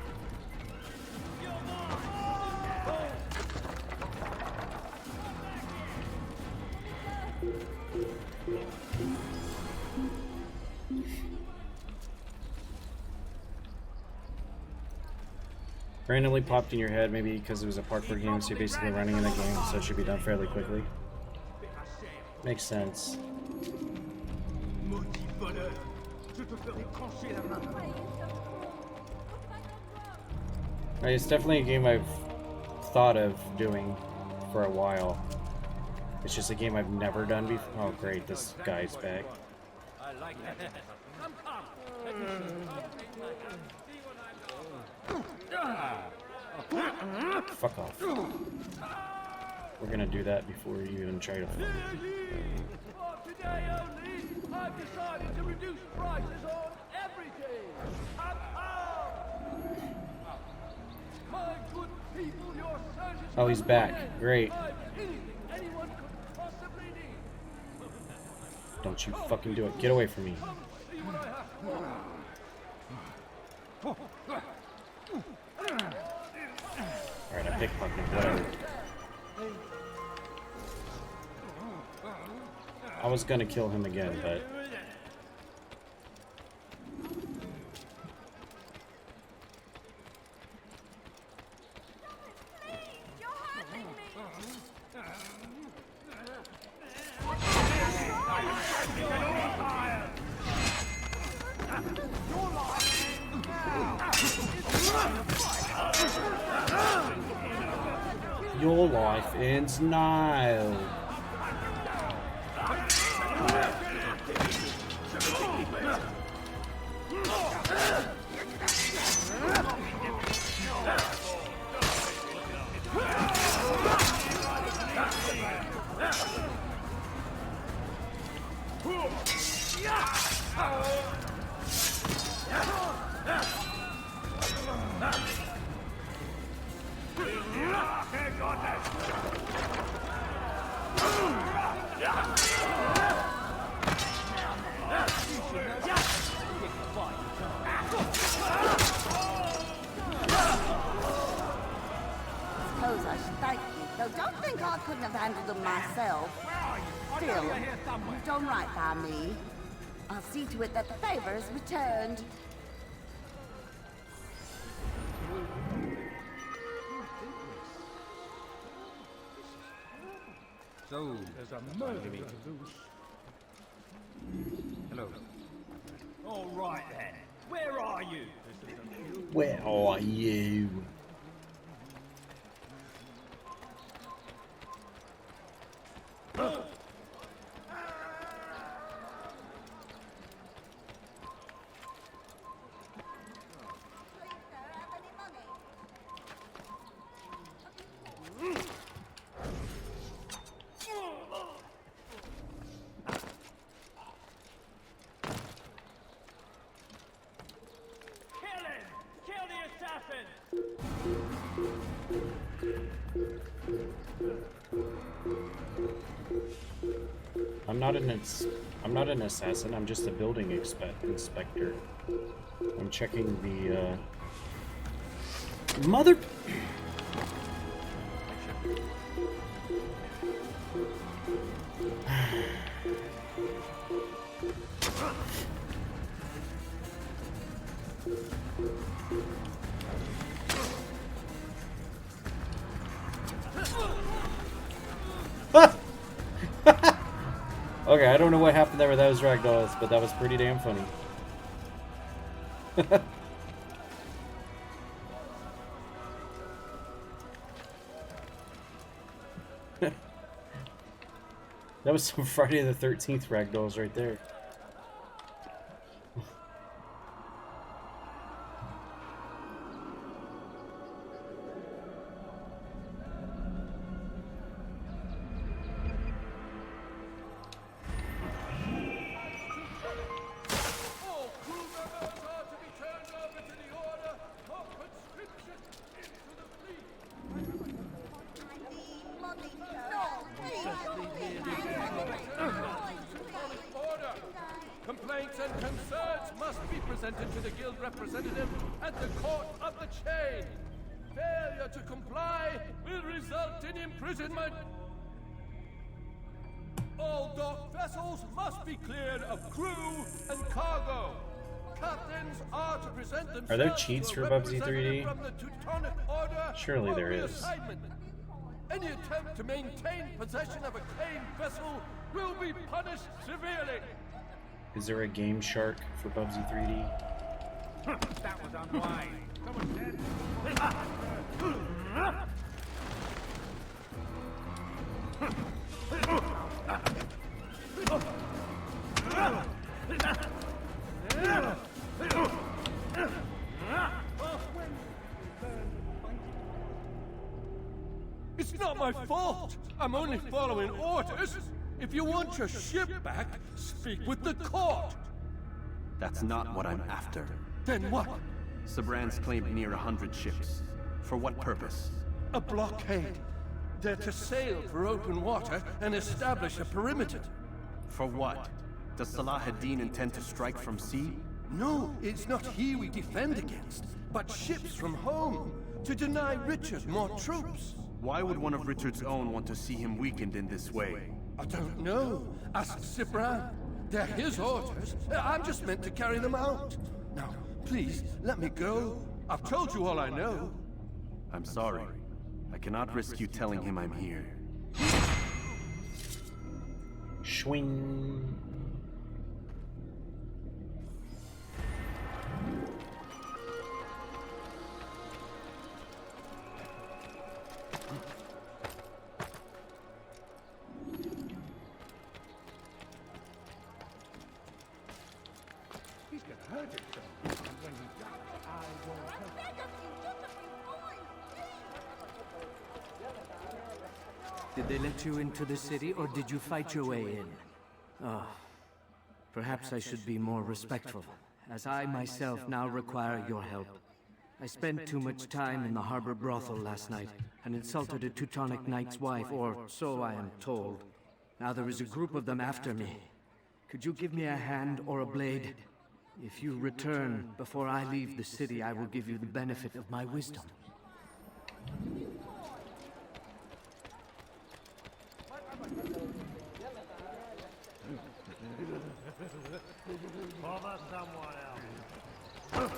Randomly popped in your head, maybe because it was a parkour game, so you're basically running in the game, so it should be done fairly quickly. Makes sense. Right, it's definitely a game I've thought of doing for a while. It's just a game I've never done before. Oh great, this guy's back. I like that. Fuck off. We're gonna do that before you even try to. Today only, I've decided to reduce prices on everything. My good people, your services. Oh, he's back. Great. Anyone could possibly need. Don't you fucking do it. Get away from me. See what I have. Alright, I pickpocketed. Whatever. I was gonna kill him again, but... Your life ends now. Suppose I should thank you, though don't think I couldn't have handled them myself. Still, you've done right by me. I'll see to it that the favor is returned. So, there's a murder loose. Hello. All right then. Where are you? Where are you? I'm not an assassin. I'm just a building inspector. I'm checking the mother. Okay, I don't know what happened there with those ragdolls, but that was pretty damn funny. That was some Friday the 13th ragdolls right there. Complaints and concerns must be presented to the guild representative at the court of the chain. Failure to comply will result in imprisonment. All dock vessels must be cleared of crew and cargo. Captains are to present themselves. Are there cheats for Bubsy 3D? From the Teutonic Order Surely there is. reassignment. Any attempt to maintain possession of a claimed vessel will be punished severely. Is there a Game Shark for Bubsy 3D? That was unwise. Someone said. It's not my fault. I'm only following orders. If you want your ship back, speak with the court. That's not what I'm after. Then what? Sabran's claimed near 100 ships. For what purpose? A blockade. They're to sail for open water and establish a perimeter. For what? Does Salah ad-Din intend to strike from sea? No, it's not he we defend against, but ships from home, to deny Richard more troops. Why would one of Richard's own want to see him weakened in this way? I don't know. Ask Sabran. They're his orders. I'm just meant to carry them out. Now, please, let me go. I've told you all I know. I'm sorry. I cannot risk you telling him I'm here. Schwing. He's gonna hurt himself. And when he does, I won't hurt him. Did they let you into the city, or did you fight your way in? Oh, perhaps I should be more respectful, as I myself now require your help. I spent too much time in the harbor brothel last night, and insulted a Teutonic knight's wife, or so I am told. Now there is a group of them after me. Could you give me a hand or a blade? If you return before I leave the city, I will give you the benefit of my wisdom. Bother someone else.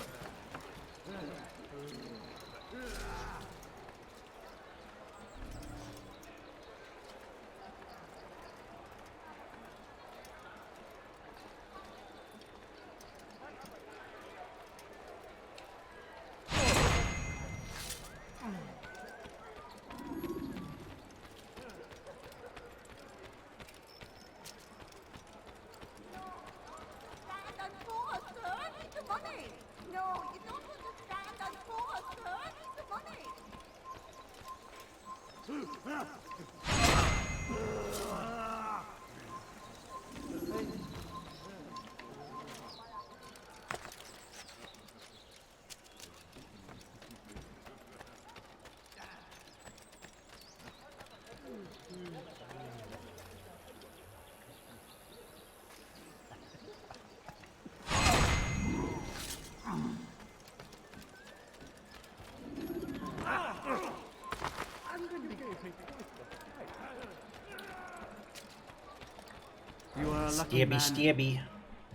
You are a lucky man. Stabby.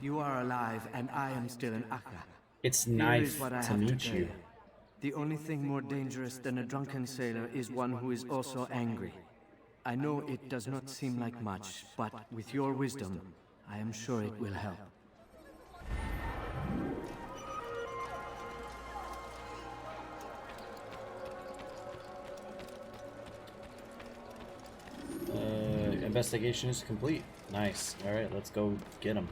You are alive, and I am still in Akka. It's Here nice is what I to have meet tell you. The only thing more dangerous than a drunken sailor is one who is also angry. I know it does not seem like much, but with your wisdom, I am sure it will help. Investigation is complete. Nice. Alright, let's go get him.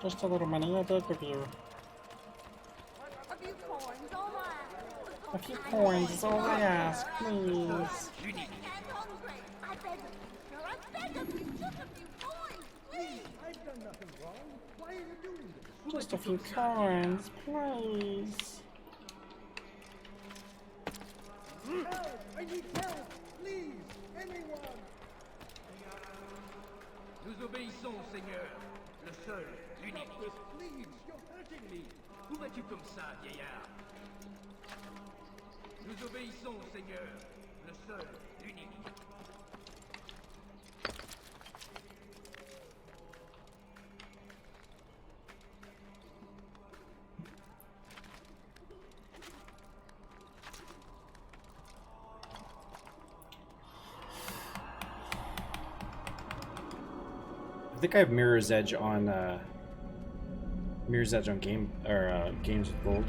Just a little money, I beg of you. A few coins is all I ask, please. Just a few coins, please. Help! I need help! Please! Anyone! Nous obéissons, Seigneur. Le seul, l'unique. Please! You're hurting me! Où vas-tu comme ça, vieillard? Nous obéissons, Seigneur. Le seul, l'unique. I think I have Mirror's Edge on Game or Games with Gold.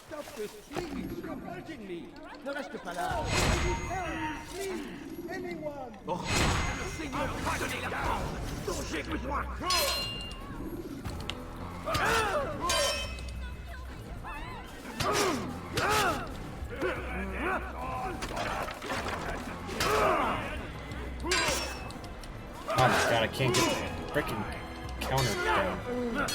Stop this, please! You're hurting me! Ne reste pas là! Help! Please! Anyone! Oh, le Seigneur va donner la mort dont j'ai besoin! Oh my god, I can't get the frickin' counter down.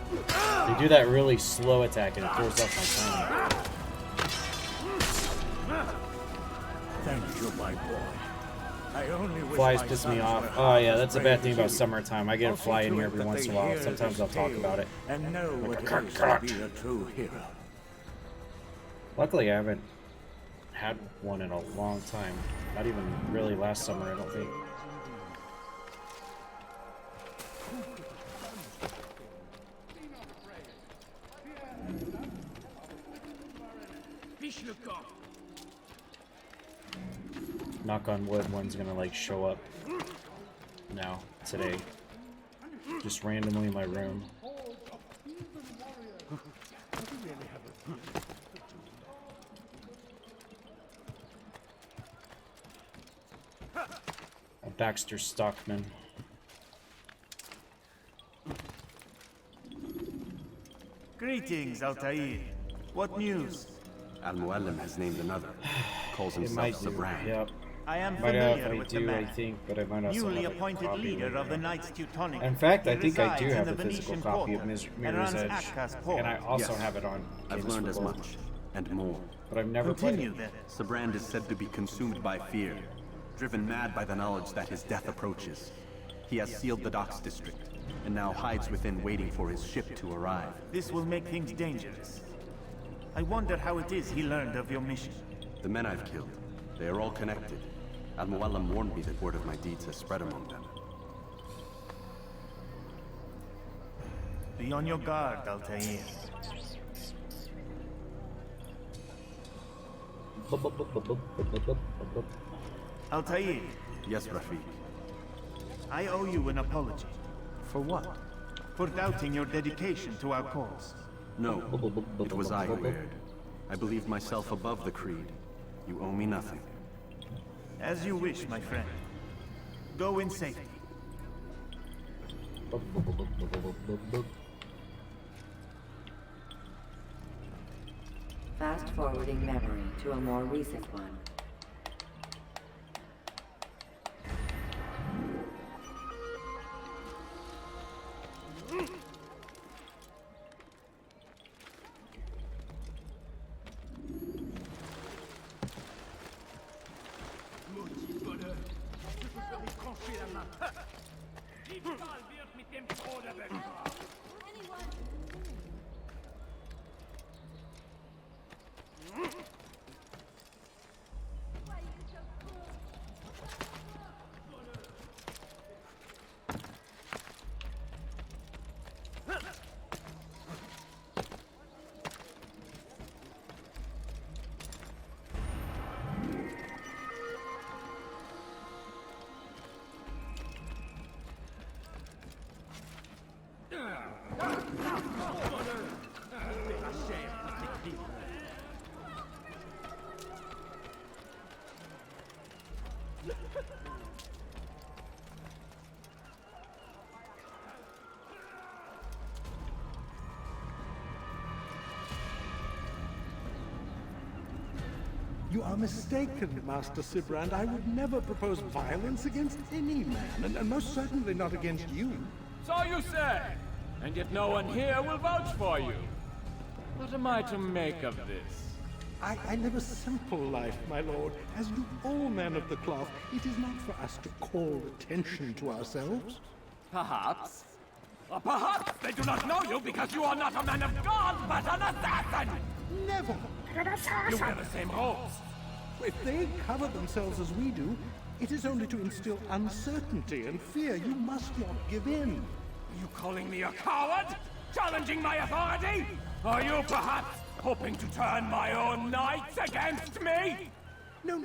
They do that really slow attack and it throws off my timing. Thank you, my boy. I only wish Flies my piss me sons off. were Oh yeah, half that's a as bad brave thing as about you. summertime. I get a I'll fly see in to here it every that once they in a while. hear Sometimes this I'll talk tale about it. And know what it Like, is to be a true hero. Luckily, I haven't had one in a long time. Not even really last summer, I don't think. Fiche le camp. Knock on wood, one's gonna like show up now, today. Just randomly in my room. A Baxter Stockman. Greetings, Altair. What news? Al-Mualim has named another. Calls It himself might do, Sabran. yep. I am Might have, familiar I with do, the man. I think, but I might also Newly have a appointed copy leader with of the me. Knights Teutonic. In fact, I He think I do resides have in the physical Venetian copy of quarter Mirror's and runs Edge, Akka's port. and I also Yes. have it on I've Games learned for as Gold. much, and more. But I've never played Continue it. then. Sabrand is said to be consumed by fear, driven mad by the knowledge that his death approaches. He has sealed the docks district, and now hides within waiting for his ship to arrive. This will make things dangerous. I wonder how it is he learned of your mission. The men I've killed, they are all connected. Al-Mualim warned me that word of my deeds has spread among them. Be on your guard, Altair. Altair, Yes, Rafiq. I owe you an apology. For what? For doubting your dedication to our cause. No, it was I who erred. I believed myself above the creed. You owe me nothing. As you wish, my friend. Go in safety. Fast-forwarding memory to a more recent one. You are mistaken, Master Sibrand. I would never propose violence against any man, and most certainly not against you. So you say, and yet no one here will vouch for you. What am I to make of this? I live a simple life, my lord. As do all men of the cloth, it is not for us to call attention to ourselves. Perhaps. Or perhaps they do not know you because you are not a man of God, but an assassin! Never! You wear the same robes. If they cover themselves as we do, it is only to instill uncertainty and fear. You must not give in. You calling me a coward? Challenging my authority? Are you perhaps hoping to turn my own knights against me? No.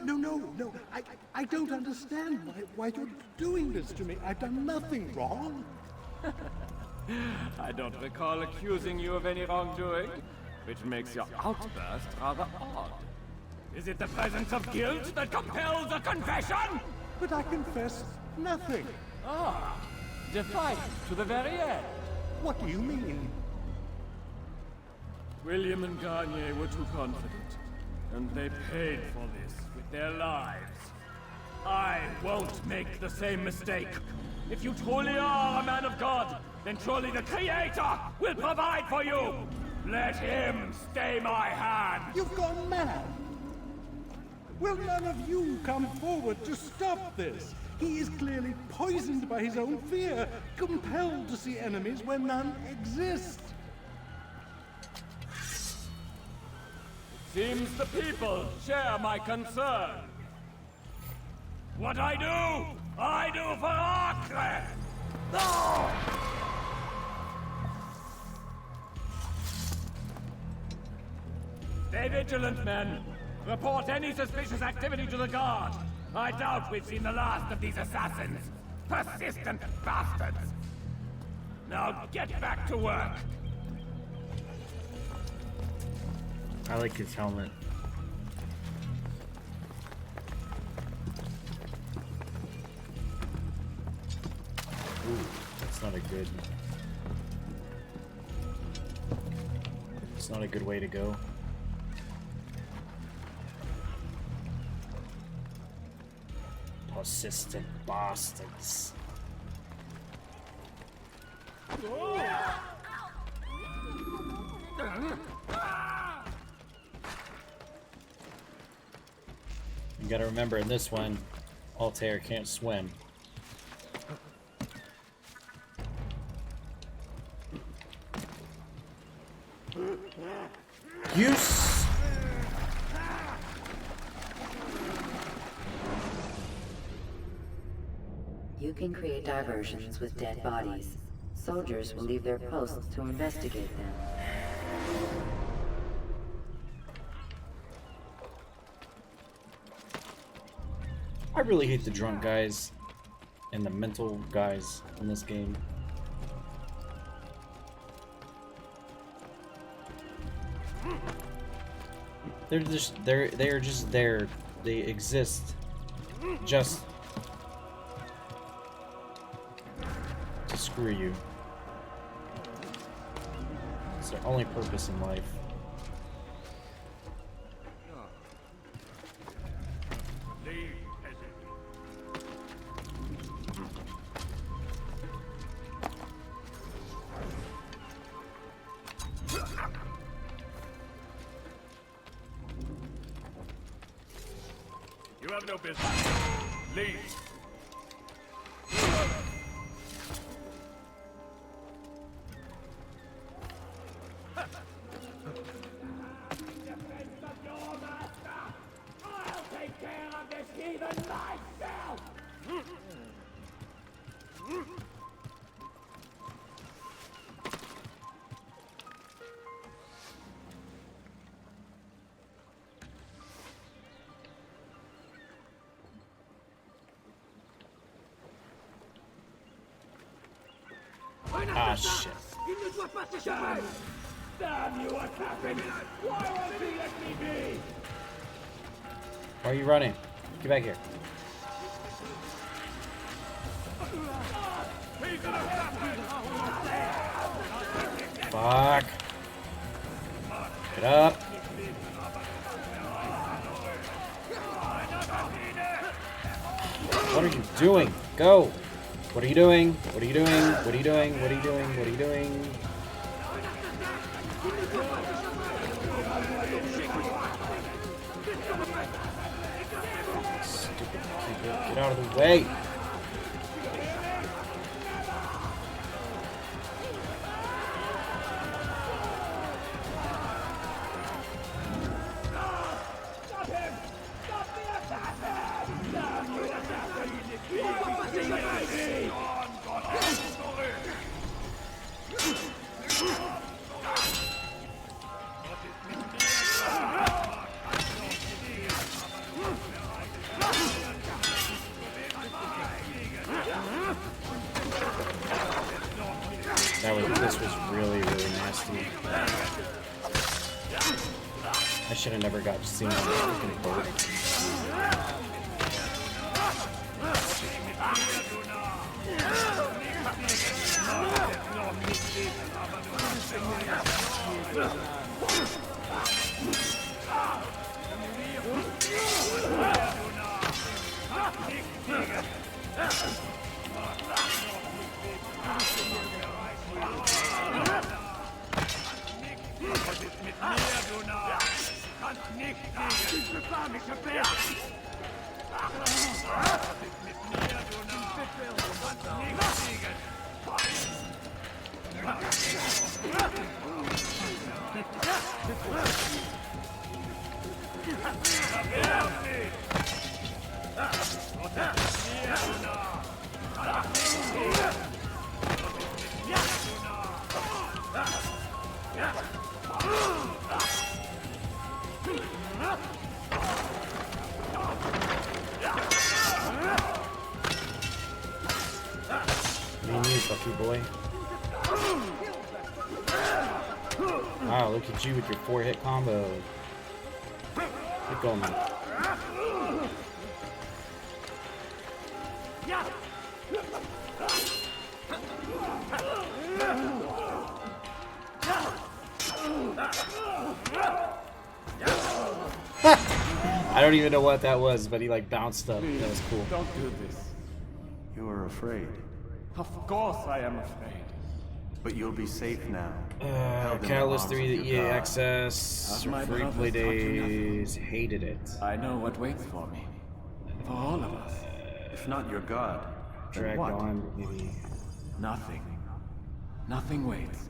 I don't understand why you're doing this to me. I've done nothing wrong. I don't recall accusing you of any wrongdoing, which makes your outburst rather odd. Is it the presence of guilt that compels a confession? But I confess nothing. Ah, defiant to the very end. What do you mean? William and Garnier were too confident, and they paid for this with their lives. I won't make the same mistake. If you truly are a man of God, then surely the Creator will provide for you! Let him stay my hand! You've gone mad! Will none of you come forward to stop this? He is clearly poisoned by his own fear, compelled to see enemies where none exist. Seems the people share my concern. What I do for Acre! No! Stay vigilant, men. Report any suspicious activity to the guard. I doubt we've seen the last of these assassins. Persistent bastards. Now get back to work. I like his helmet. Ooh, that's not a good... It's not a good way to go. Persistent bastards. You gotta remember, in this one, Altair can't swim. You can create diversions with dead bodies. Soldiers will leave their posts to investigate them. I really hate the drunk guys and the mental guys in this game. They're just there. They exist just to screw you. It's their only purpose in life. have no business. Leave. I'll take care of this heathen myself! Ah, shit. Il ne doit pas s'échapper! Damn you, what's happened? Why won't he let me be? Why are you running? Get back here. Fuck. Get up. What are you doing? Go. What are you doing? What are you doing? What are you doing? What are you doing? What are you doing? Stupid creeper. Get out of the way. This was really, really nasty. I should have never got seen on the freaking boat. Boy. Wow, look at you with your 4-hit combo. Keep going, man. I don't even know what that was, but he like bounced up. That was cool. Don't do this. You were afraid. Of course I am afraid. But you'll be safe now. Catalyst 3, the EA Access, free play days, hated it. I know what waits for me. For all of us. If not your god, then Dragged what? on, maybe. Nothing. Nothing waits.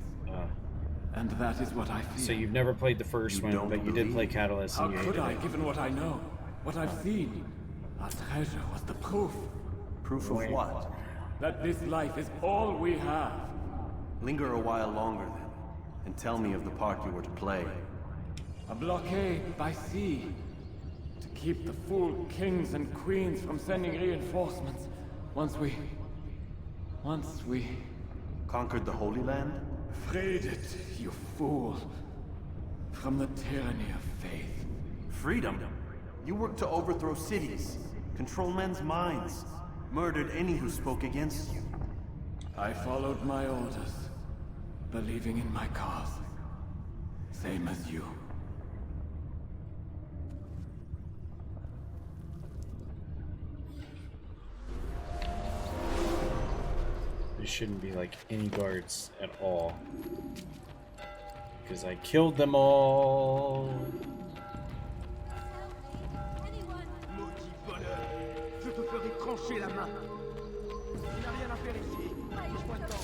And that is what I feel. So you've never played the first one, but you did play Catalyst How and you could hated I, it. given what I know, what I've seen? Our treasure was the proof. Proof of what? That this life is all we have. Linger a while longer then, and tell me of the part you were to play. A blockade by sea. To keep the fool kings and queens from sending reinforcements. Once we... Conquered the Holy Land? Freed it, you fool. From the tyranny of faith. Freedom? You worked to overthrow cities, control men's minds, murdered any who spoke against you. I followed my orders, believing in my cause. Same as you. There shouldn't be like any guards at all. Because I killed them all. toucher la main. Il n'a rien à faire ici. Laisse-moi-t'en.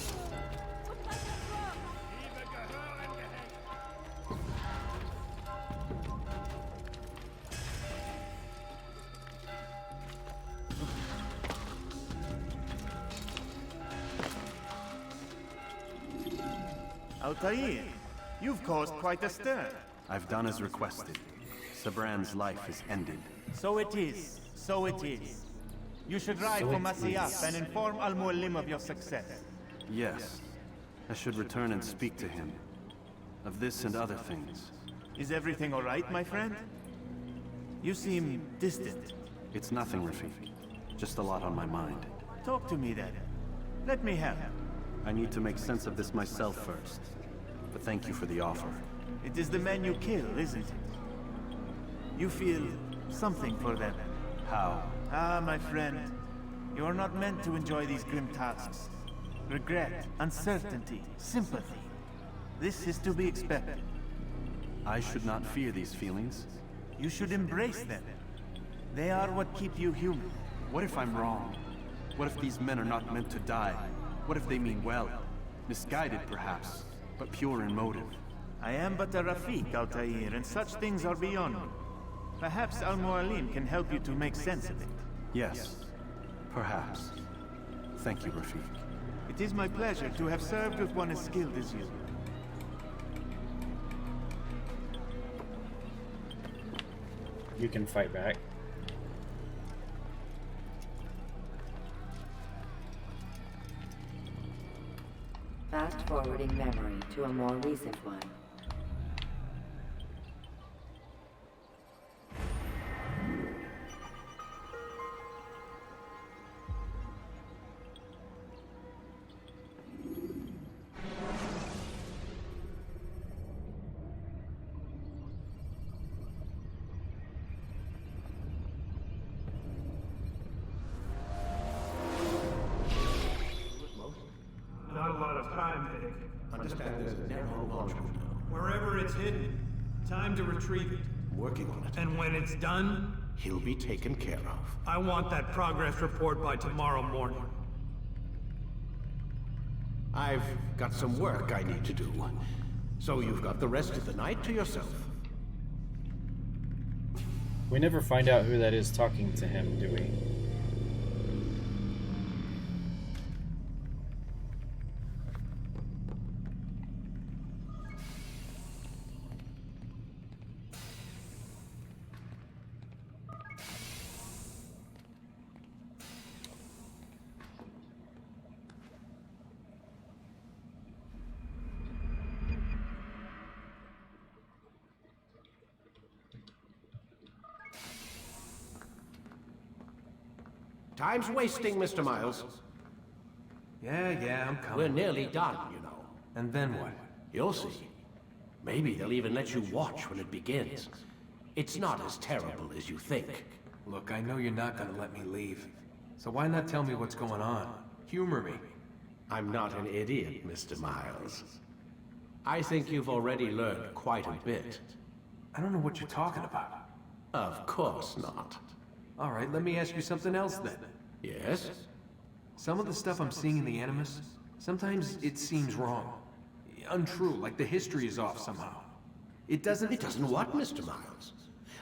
Altair, you've caused quite a stir. I've done as requested. Sabran's life is ended. So it is. So it is. You should ride for Masyaf and inform Al-Mualim of your success. Yes. I should return and speak to him. Of this and other things. Is everything all right, my friend? You seem distant. It's nothing, Rafiki. Just a lot on my mind. Talk to me then. Let me help. I need to make sense of this myself first. But thank you for the offer. It is the men you kill, isn't it? You feel something for them. How? Ah, my friend. You are not meant to enjoy these grim tasks. Regret, uncertainty, sympathy. This is to be expected. I should not fear these feelings. You should embrace them. They are what keep you human. What if I'm wrong? What if these men are not meant to die? What if they mean well? Misguided, perhaps, but pure in motive. I am but a Rafik, Altair, and such things are beyond me. Perhaps Al-Mualim can help you to make sense of it. Yes, perhaps. Thank you, Rafik. It is my pleasure to have served with one as skilled as you. You can fight back. Fast-forwarding memory to a more recent one. Not a lot of time, Vic. Understand there's a narrow launch window. Wherever it's hidden, time to retrieve it. Working on it. And when it's done, He'll be taken care of. I want that progress report by tomorrow morning. I've got some work I need to do. So you've got the rest of the night to yourself. We never find out who that is talking to him, do we? Time's wasting, Mr. Miles. Yeah, I'm coming. We're nearly done, you know. And then what? You'll see. Maybe they'll even let you watch when it begins. It's not as terrible as you think. Look, I know you're not gonna let me leave. So why not tell me what's going on? Humor me. I'm not an idiot, Mr. Miles. I think you've already learned quite a bit. I don't know what you're talking about. Of course not. All right, let me ask you something else then. Yes? Some of the stuff I'm seeing in the Animus, sometimes it seems wrong. Untrue, like the history is off somehow. It doesn't what, Mr. Miles?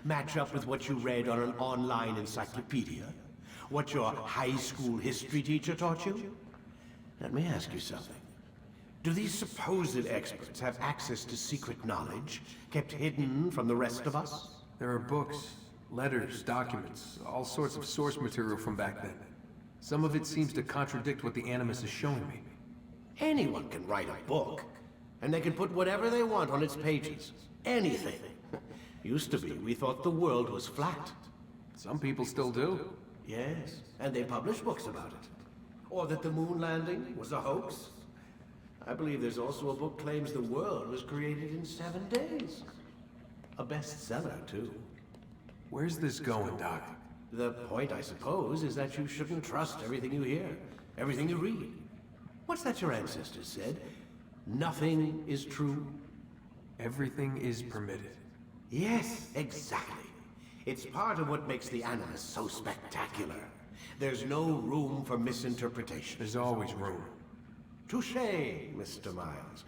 Match up with what you read on an online encyclopedia? What your high school history teacher taught you? Let me ask you something. Do these supposed experts have access to secret knowledge, kept hidden from the rest of us? There are books, letters, documents, all sorts of source material from back then. Some of it seems to contradict what the Animus is showing me. Anyone can write a book, and they can put whatever they want on its pages. Anything. Used to be, we thought the world was flat. Some people still do. Yes, and they publish books about it. Or that the moon landing was a hoax. I believe there's also a book claims the world was created in 7 days. A bestseller, too. Where's this going, Doc? The point, I suppose, is that you shouldn't trust everything you hear, everything you read. What's that your ancestors said? Nothing is true. Everything is permitted. Yes, exactly. It's part of what makes the Animus so spectacular. There's no room for misinterpretation. There's always room. Touché, Mr. Miles.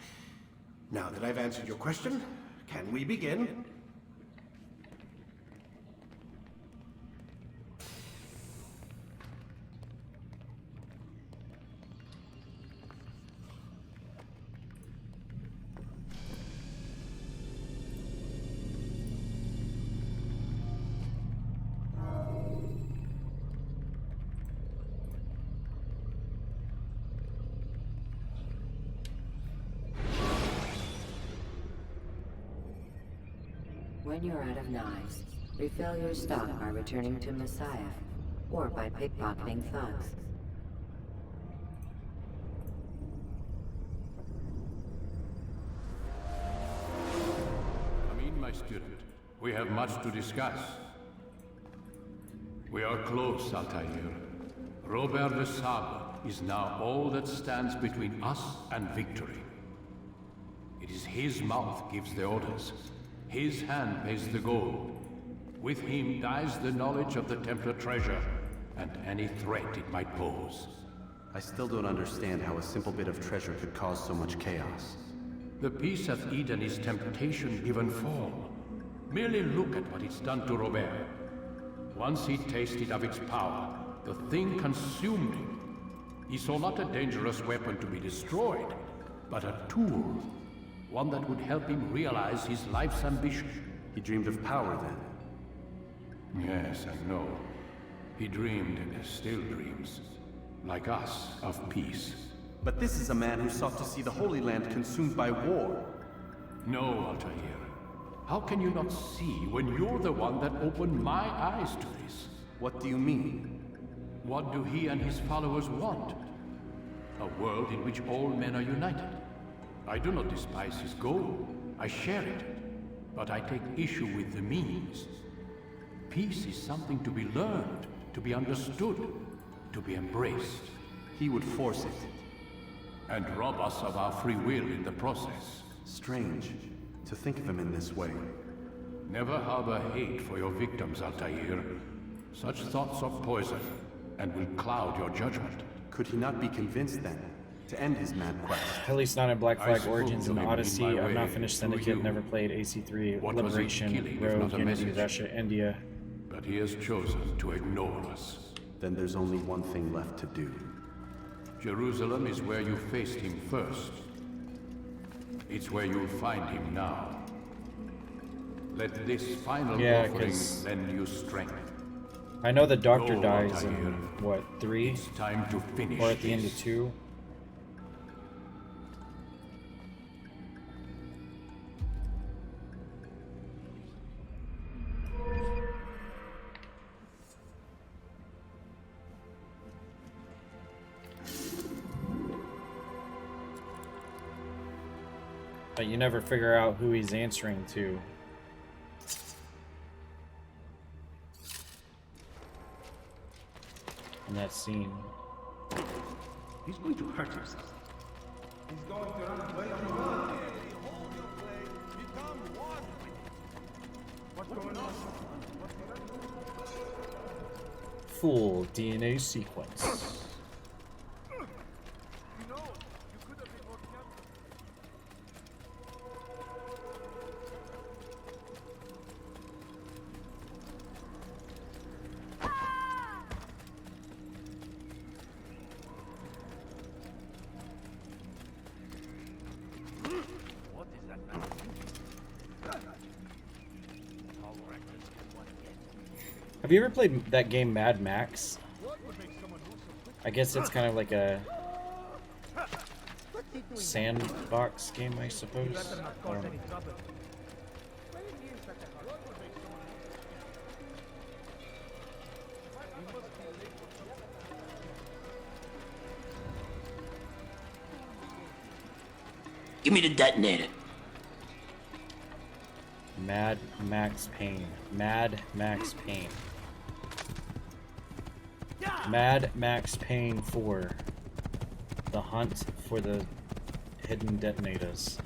Now that I've answered your question, can we begin? When you're out of knives, refill your stock by returning to Messiah, or by pickpocketing thugs. Amin, my student, we have much to discuss. We are close, Altair. Robert de Sable is now all that stands between us and victory. It is his mouth gives the orders. His hand pays the gold. With him dies the knowledge of the Templar treasure, and any threat it might pose. I still don't understand how a simple bit of treasure could cause so much chaos. The peace of Eden is temptation given form. Merely look at what it's done to Robert. Once he tasted of its power, the thing consumed him. He saw not a dangerous weapon to be destroyed, but a tool. One that would help him realize his life's ambition. He dreamed of power then? Yes and no. He dreamed and still dreams. Like us, of peace. But this is a man who sought to see the Holy Land consumed by war. No, Altair. How can you not see when you're the one that opened my eyes to this? What do you mean? What do he and his followers want? A world in which all men are united. I do not despise his goal. I share it. But I take issue with the means. Peace is something to be learned, to be understood, to be embraced. He would force it. And rob us of our free will in the process. Strange, to think of him in this way. Never harbor hate for your victims, Altair. Such thoughts are poison, and will cloud your judgment. Could he not be convinced then, to end his mad quest? At least not in Black Flag Origins and Odyssey. I've not finished Syndicate, never played AC3, Liberation, Rogue, Unity, Russia, India. But he has chosen to ignore us. Then there's only one thing left to do. Jerusalem is where you faced him first. It's where you'll find him now. Let this final offering lend you strength. I know the Doctor dies in, what, 3? It's time to finish or at the end of 2? But you never figure out who he's answering to. In that scene. He's going to hurt himself. He's going to run away from us. Hold your blade. Become one. What's going on? Full DNA sequence. Have you ever played that game Mad Max? I guess it's kind of like a sandbox game, I suppose. Give me the detonator. Mad Max Payne. Mad Max Payne. Mad Max Payne 4. The Hunt for the Hidden Detonators.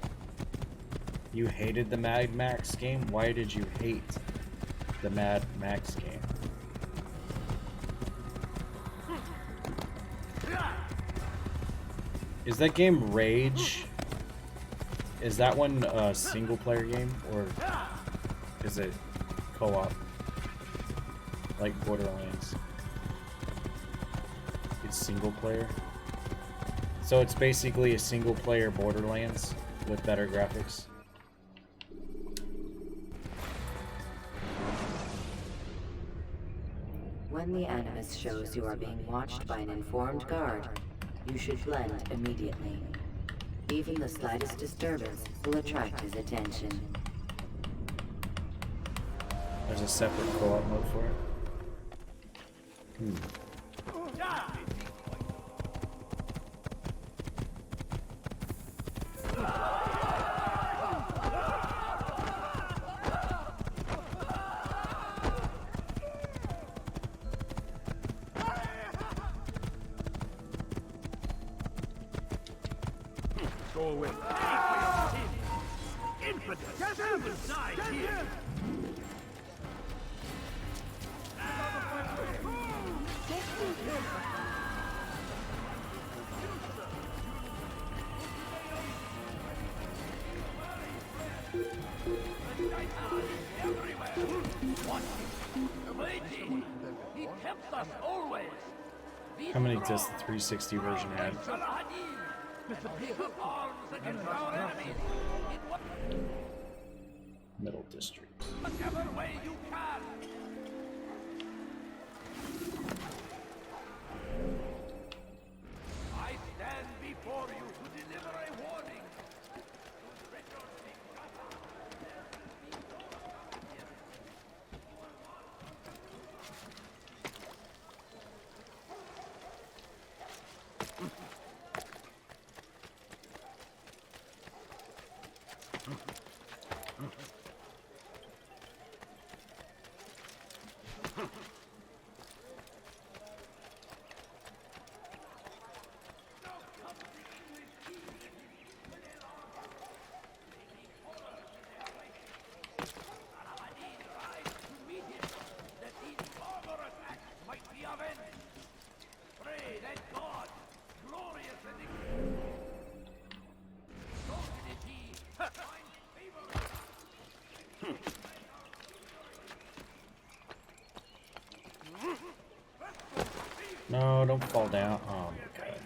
You hated the Mad Max game? Why did you hate the Mad Max game? Is that game Rage? Is that one a single player game or is it co-op? Like Borderlands. It's single player. So it's basically a single player Borderlands with better graphics. When the Animus shows you are being watched by an informed guard, you should blend immediately. Even the slightest disturbance will attract his attention. There's a separate co-op mode for it. Go away. Infidels! You will die here! He tempts us always. How many does the 360 version have? Middle District. Whichever way you can. I stand before you to deliver a warning. No, don't fall down. Oh my god.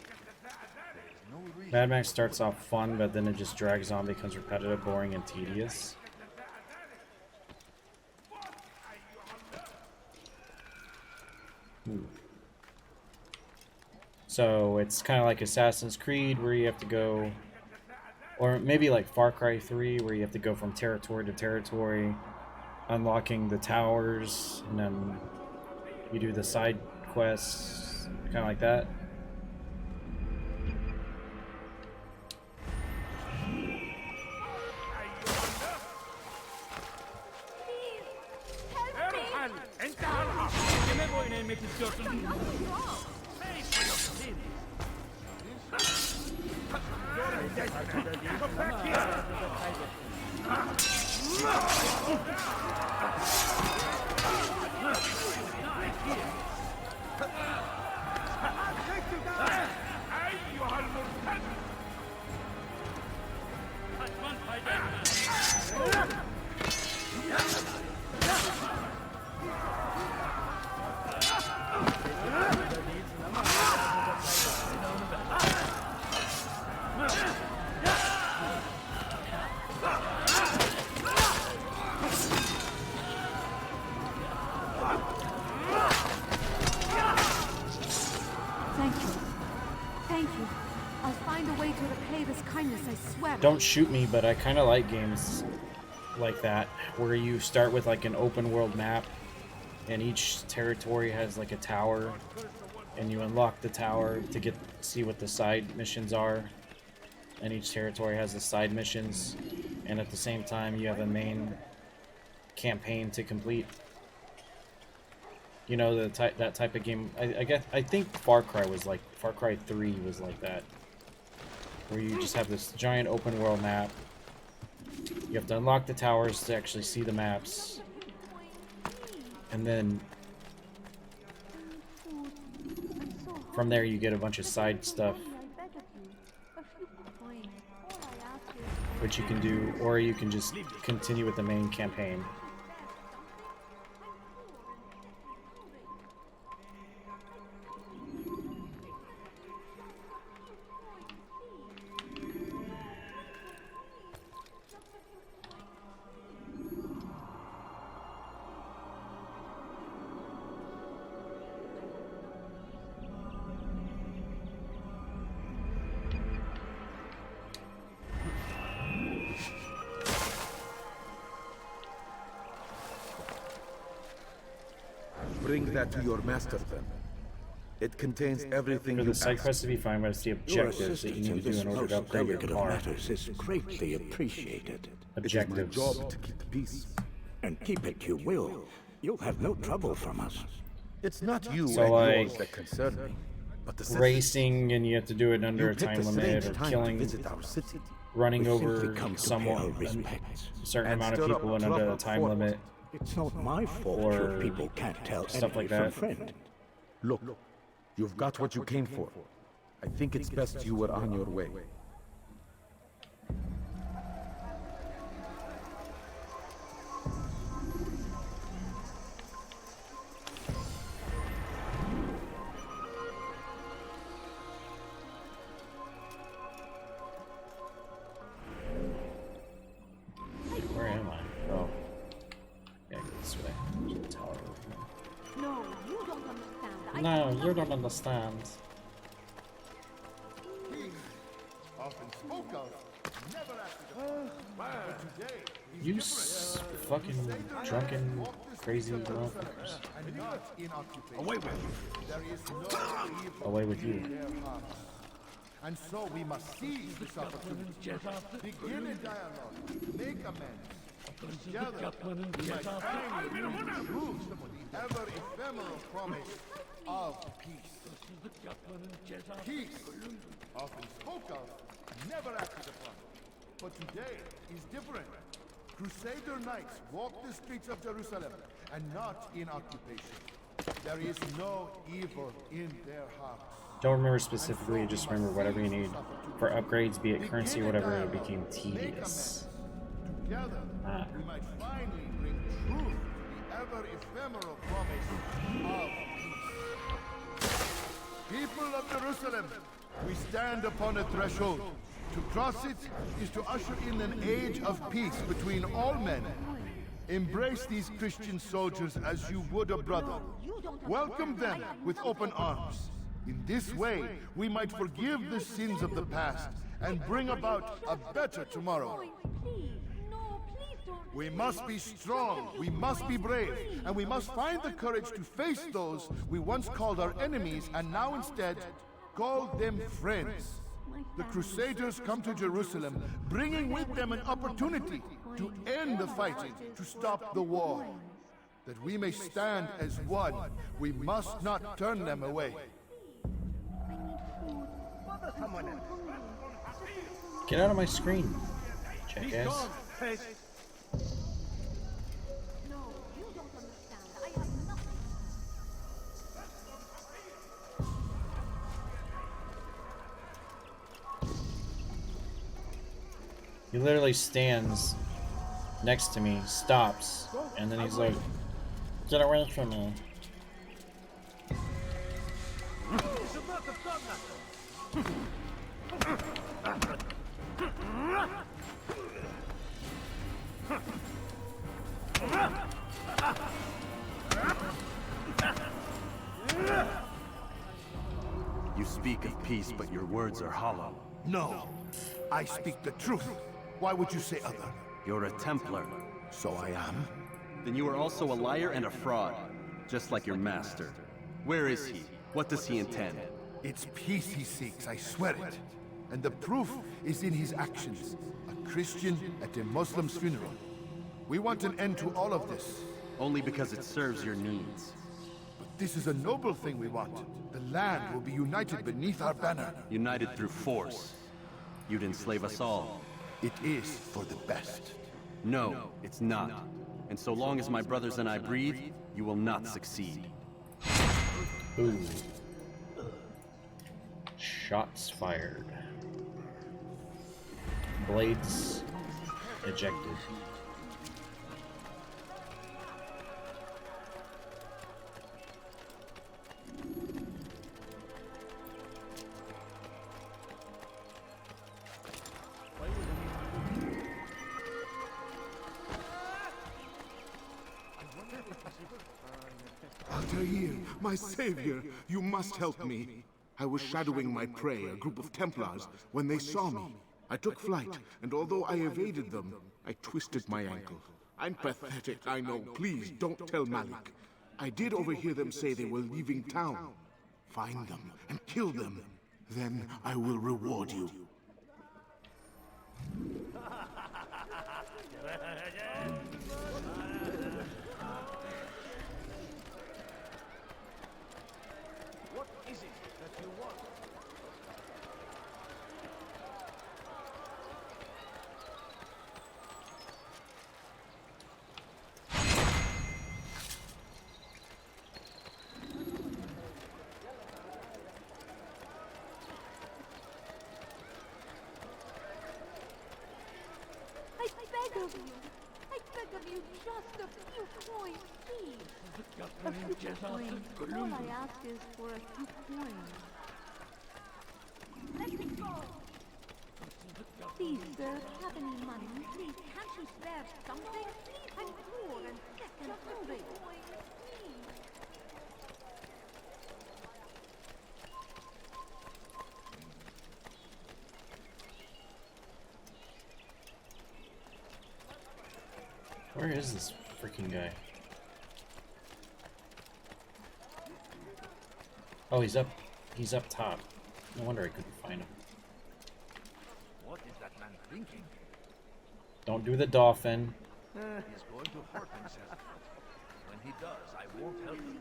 Mad Max starts off fun, but then it just drags on, becomes repetitive, boring, and tedious. So it's kind of like Assassin's Creed, where you have to go, or maybe like Far Cry 3, where you have to go from territory to territory, unlocking the towers, and then you do the side quests, kind of like that. Don't shoot me, but I kind of like games like that, where you start with like an open world map, and each territory has like a tower, and you unlock the tower to see what the side missions are, and each territory has the side missions, and at the same time you have a main campaign to complete. You know, that type of game. I think Far Cry 3 was like that, where you just have this giant open world map. You have to unlock the towers to actually see the maps. And then from there you get a bunch of side stuff. which you can do, or you can just continue with the main campaign. Bring that to your master, then. It contains everything For you the side asked. quest to be fine, but it's the Your objectives that you assistance need in to do this in order to most upgrade your delicate of car. matters is greatly appreciated. Objectives. It is my job to keep the peace. And keep it you will. You'll have no trouble from us. It's not you So, and like, yours that concern me, but the city. Racing, and you have to do it under You a picked time a limit, strange or time to killing, visit our city. running We over simply come to pay someone, our respects. a certain And amount of stir up people and under trouble a time for us. limit. It's not my fault Or your people can't tell stuff enemy like from that. friend. Look, you've got what you came for. I think it's best you were on your way. Where am I? Oh. Yeah, go this way. There's a tower over No, you don't understand. here. No, you don't understand. Often spoke of, never acted upon. You fucking drunken, crazy motherfuckers. And not in occupation. Away with you. There is no evil Away with you. in their hearts. And so we must seize this opportunity. Begin a dialogue. Make amends. Together, we might finally prove the ever-ephemeral promise of peace. Peace, often spoke of, never acted upon. But today is different. Crusader knights walk the streets of Jerusalem, and not in occupation. There is no evil in their hearts. Don't remember specifically, just remember whatever you need. For upgrades, be it currency or whatever, it became tedious. Together, Ah. we might finally bring truth to the ever-ephemeral promise of peace. People of Jerusalem, we stand upon a threshold. To cross it is to usher in an age of peace between all men. Embrace these Christian soldiers as you would a brother. Welcome them with open arms. In this way, we might forgive the sins of the past and bring about a better tomorrow. We must be strong, we must be brave, and we must find the courage to face those we once called our enemies and now instead call them friends. The Crusaders come to Jerusalem, bringing with them an opportunity to end the fighting, to stop the war. That we may stand as one, we must not turn them away. Get out of my screen, jackass. He literally stands next to me, stops, and then he's like, "Get away from me." You speak of peace, but your words are hollow. No, I speak the truth. Why would you say other? You're a Templar. So I am? Then you are also a liar and a fraud, just like your master. Where is he? What does he intend? It's peace he seeks, I swear it. And the proof is in his actions. A Christian at a Muslim's funeral. We want an end to all of this. Only because it serves your needs. But this is a noble thing we want. The land will be united beneath our banner. United through force. You'd enslave us all. It is for the best. No, it's not. And so long as my brothers and I breathe, you will not succeed. Ooh. Shots fired. Blades ejected. Altair, my savior, you must help me. I was shadowing my prey, a group of Templars, when they saw me. I took flight, and although I evaded them, I twisted my ankle. I'm pathetic, I know. Please, don't tell Malik. I did overhear them say they were leaving town. Find them and kill them. Then I will reward you. What is it that you want? I beg of you, just a few coins, please. A few coins. All I ask is for a few coins. Let me go. Please, sir, have any money? Please, can't you spare something? Please, I'm poor and sick and hungry. Where is this freaking guy? Oh, he's up top. No wonder I couldn't find him. What is that man thinking? Don't do the dolphin. He's going to hurt himself. When he does, I won't help him.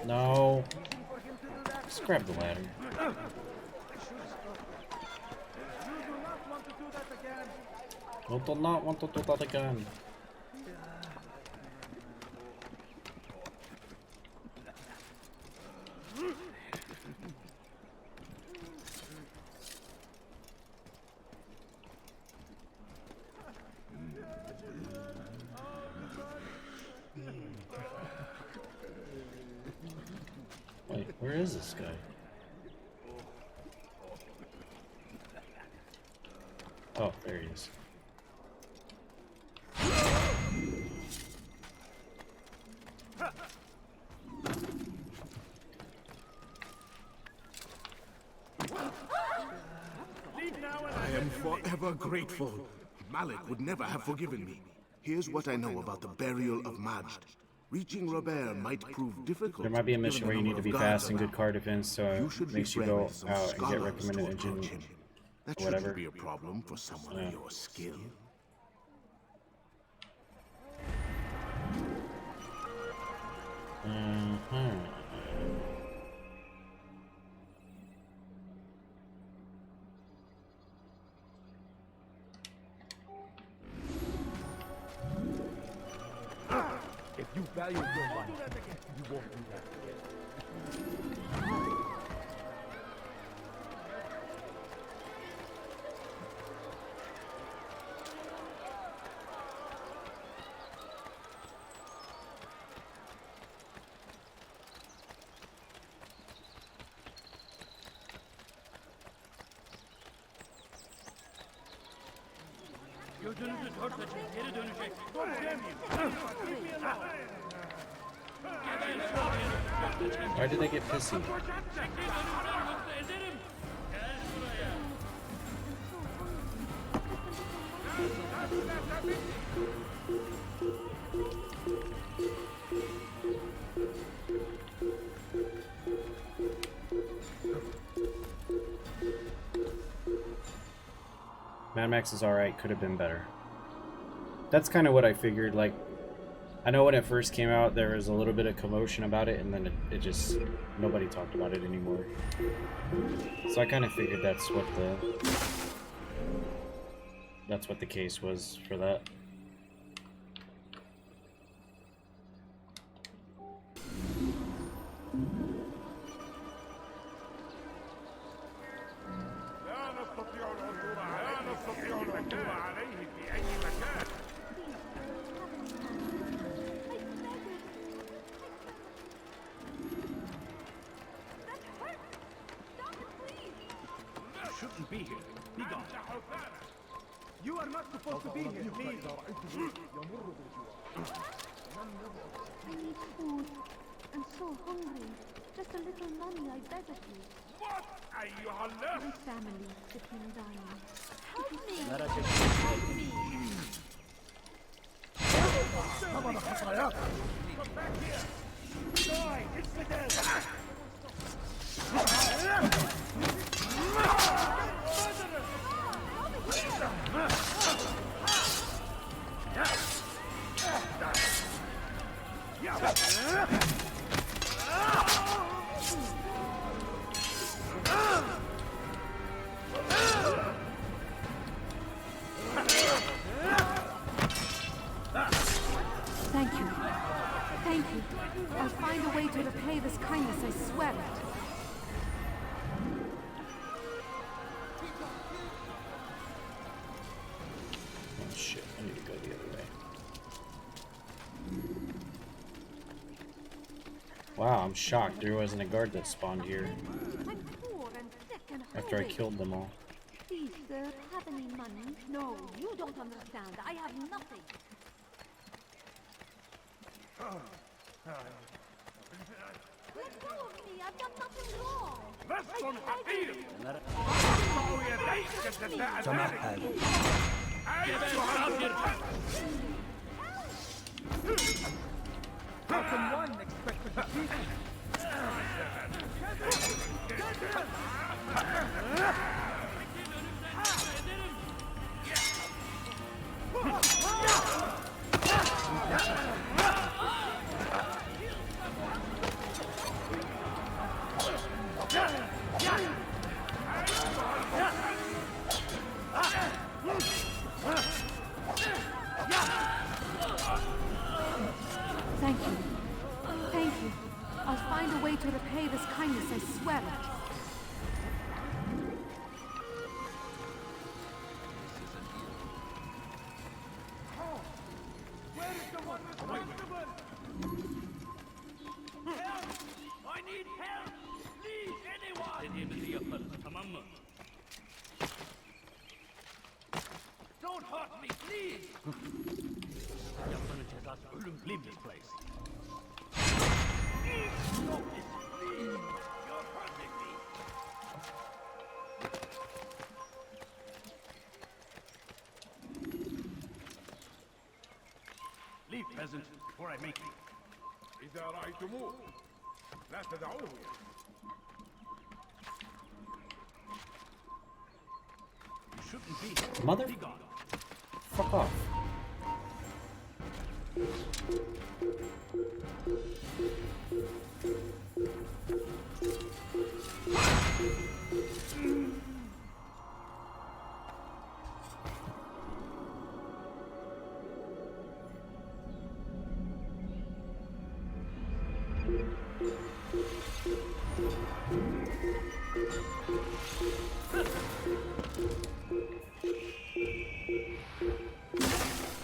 No. Just grab the ladder. I do not want to do that again. Wait, where is this guy? Oh, there he is. I am forever grateful. Malik would never have forgiven me. Here's what I know about the burial of Majd. Reaching Robert might prove difficult. There might be a mission given where the you need to be number of fast and guards good card defense, so You it should makes you befriend go some out and get scholars recommended to engine. approach him. That Whatever. shouldn't be a problem for someone of your skill. If you value your life, you won't do that again. Gözünüzü dört açın, geri dönecek. Döneceğim. Leave me alone. Why did they get pissy? Mad Max is alright, could have been better. That's kind of what I figured. Like, I know when it first came out, there was a little bit of commotion about it, and then it just, nobody talked about it anymore. So I kind of figured that's what the case was for that. None of Shouldn't be here. Be gone. You are not supposed to be here, please. I need food. I'm so hungry. Just a little money, I beg of you. What? My family, sick and dying. Help me! Help me! Come back here! Die! It's the dead! Thank you. Thank you. I'll find a way to repay this kindness, I swear it. Oh shit, I need to go the other way. Wow, I'm shocked. There wasn't a guard that spawned here I'm poor and sick and after I hungry. killed them all. Please, sir, have any money? No, you don't understand. I have nothing. Let go of me. I've done nothing wrong. بس حقير تمهل. How can one expect to defeat me? Thank you. Thank you. I'll find a way to repay this kindness, I swear it. I need help! Please, anyone! Don't hurt me, please! Leave this place. Stop this, please! You're hurting me! Leave, peasant, before I make you. إذا رأيتموه لا تدعوه. You shouldn't be here. Mother? Be gone. Fuck off.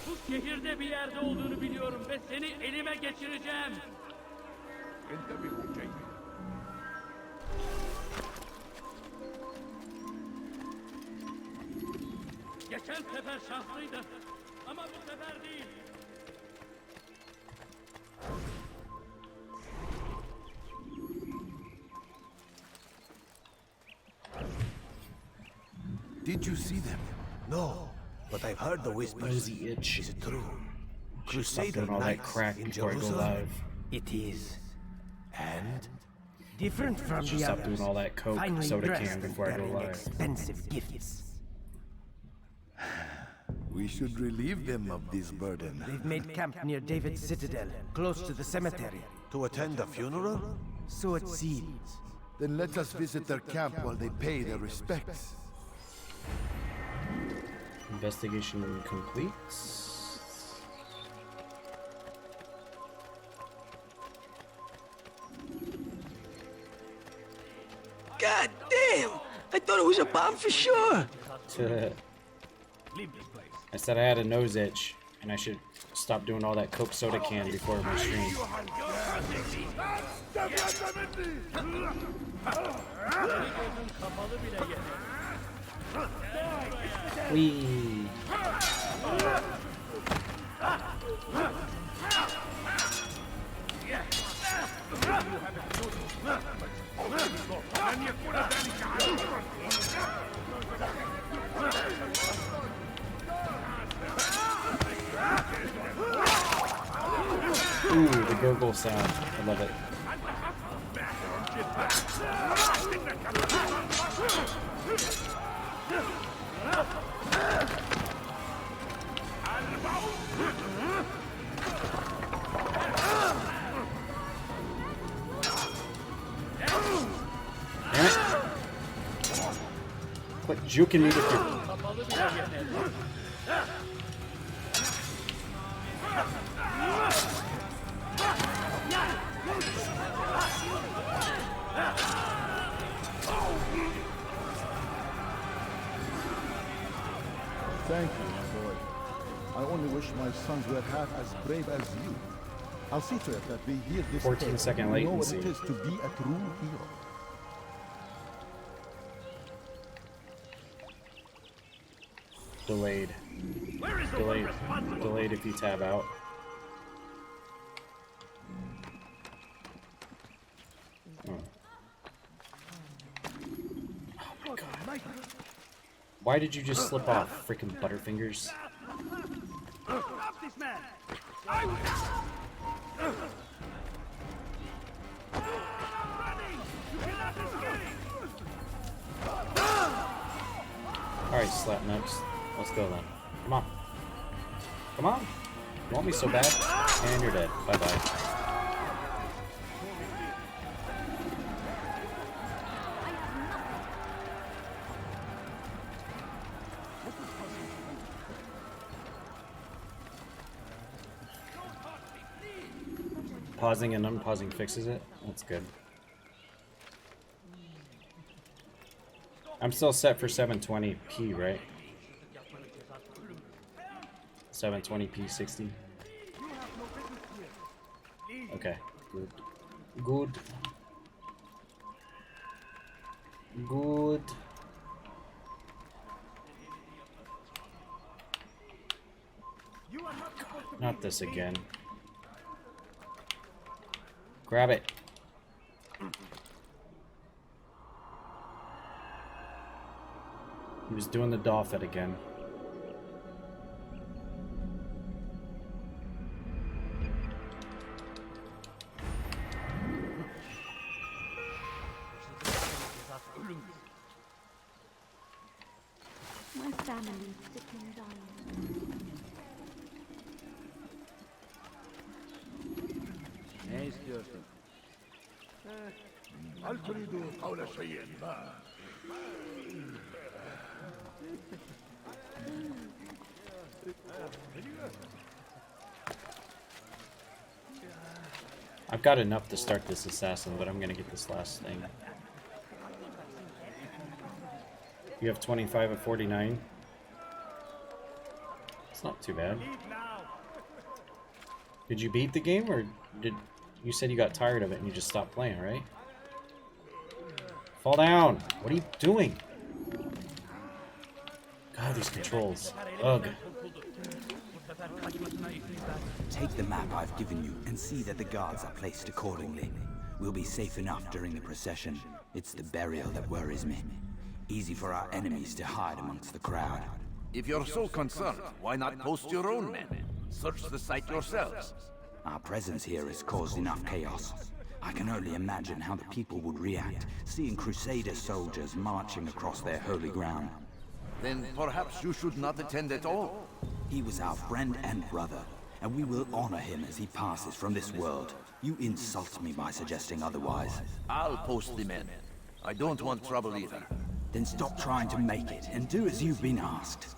Bu şehirde bir yerde olduğunu biliyorum ve seni elime geçireceğim. انتبهوا جيدا. Geçen sefer şanslıydı ama bu sefer değil. Did you see them? No, but I've heard the whispers. Nosy itch. Is it true? Should stop Crusader doing all that Knights crack in before I go Jerusalem? live. It is. And? Different from Should the stop others. doing all that Coke Finely soda dressed can and before I go carrying live. expensive gifts. We should relieve them of this burden. They've made camp near David's citadel, close to the cemetery. To attend a funeral? So it seems. Then let us visit their camp while they pay their respects. Investigation complete. God damn! I thought it was a bomb for sure! Leave this place. I said I had a nose itch, and I should stop doing all that Coke soda can before my stream. Whee! Ooh, the gurgle sound. I love it. Damn it. Quit juking me with your... Thank you, my boy. I only wish my sons were half as brave as you. I'll see to it that they hear this 14-second and know what latency. it is to be a true hero. Delayed. Delayed. Delayed if you tab out. Oh. Oh my god. Why did you just slip off, freaking Butterfingers? Stop this man! Alright, slap nuts. Let's go then. Come on. Come on. You want me so bad? And you're dead. Bye-bye. Pausing and unpausing fixes it? That's good. I'm still set for 720p, right? 720p 60. Okay, good. Good. Good. Not this again. Grab it. He was doing the Dolphin again. My family's sick and dying. Ne istiyorsun? هل تريد قول شيء ما؟ I've got enough to start this assassin, but I'm gonna get this last thing. You have 25 of 49. It's not too bad. Did you beat the game, or did you said you got tired of it and you just stopped playing, right? Fall down! What are you doing? God, these controls. Ugh. Take the map I've given you and see that the guards are placed accordingly. We'll be safe enough during the procession. It's the burial that worries me. Easy for our enemies to hide amongst the crowd. If you're so concerned, why not post your own men? Search the site yourselves. Our presence here has caused enough chaos. I can only imagine how the people would react, seeing Crusader soldiers marching across their holy ground. Then perhaps you should not attend at all. He was our friend and brother, and we will honor him as he passes from this world. You insult me by suggesting otherwise. I'll post the men. I don't want trouble either. Then stop trying to make it, and do as you've been asked.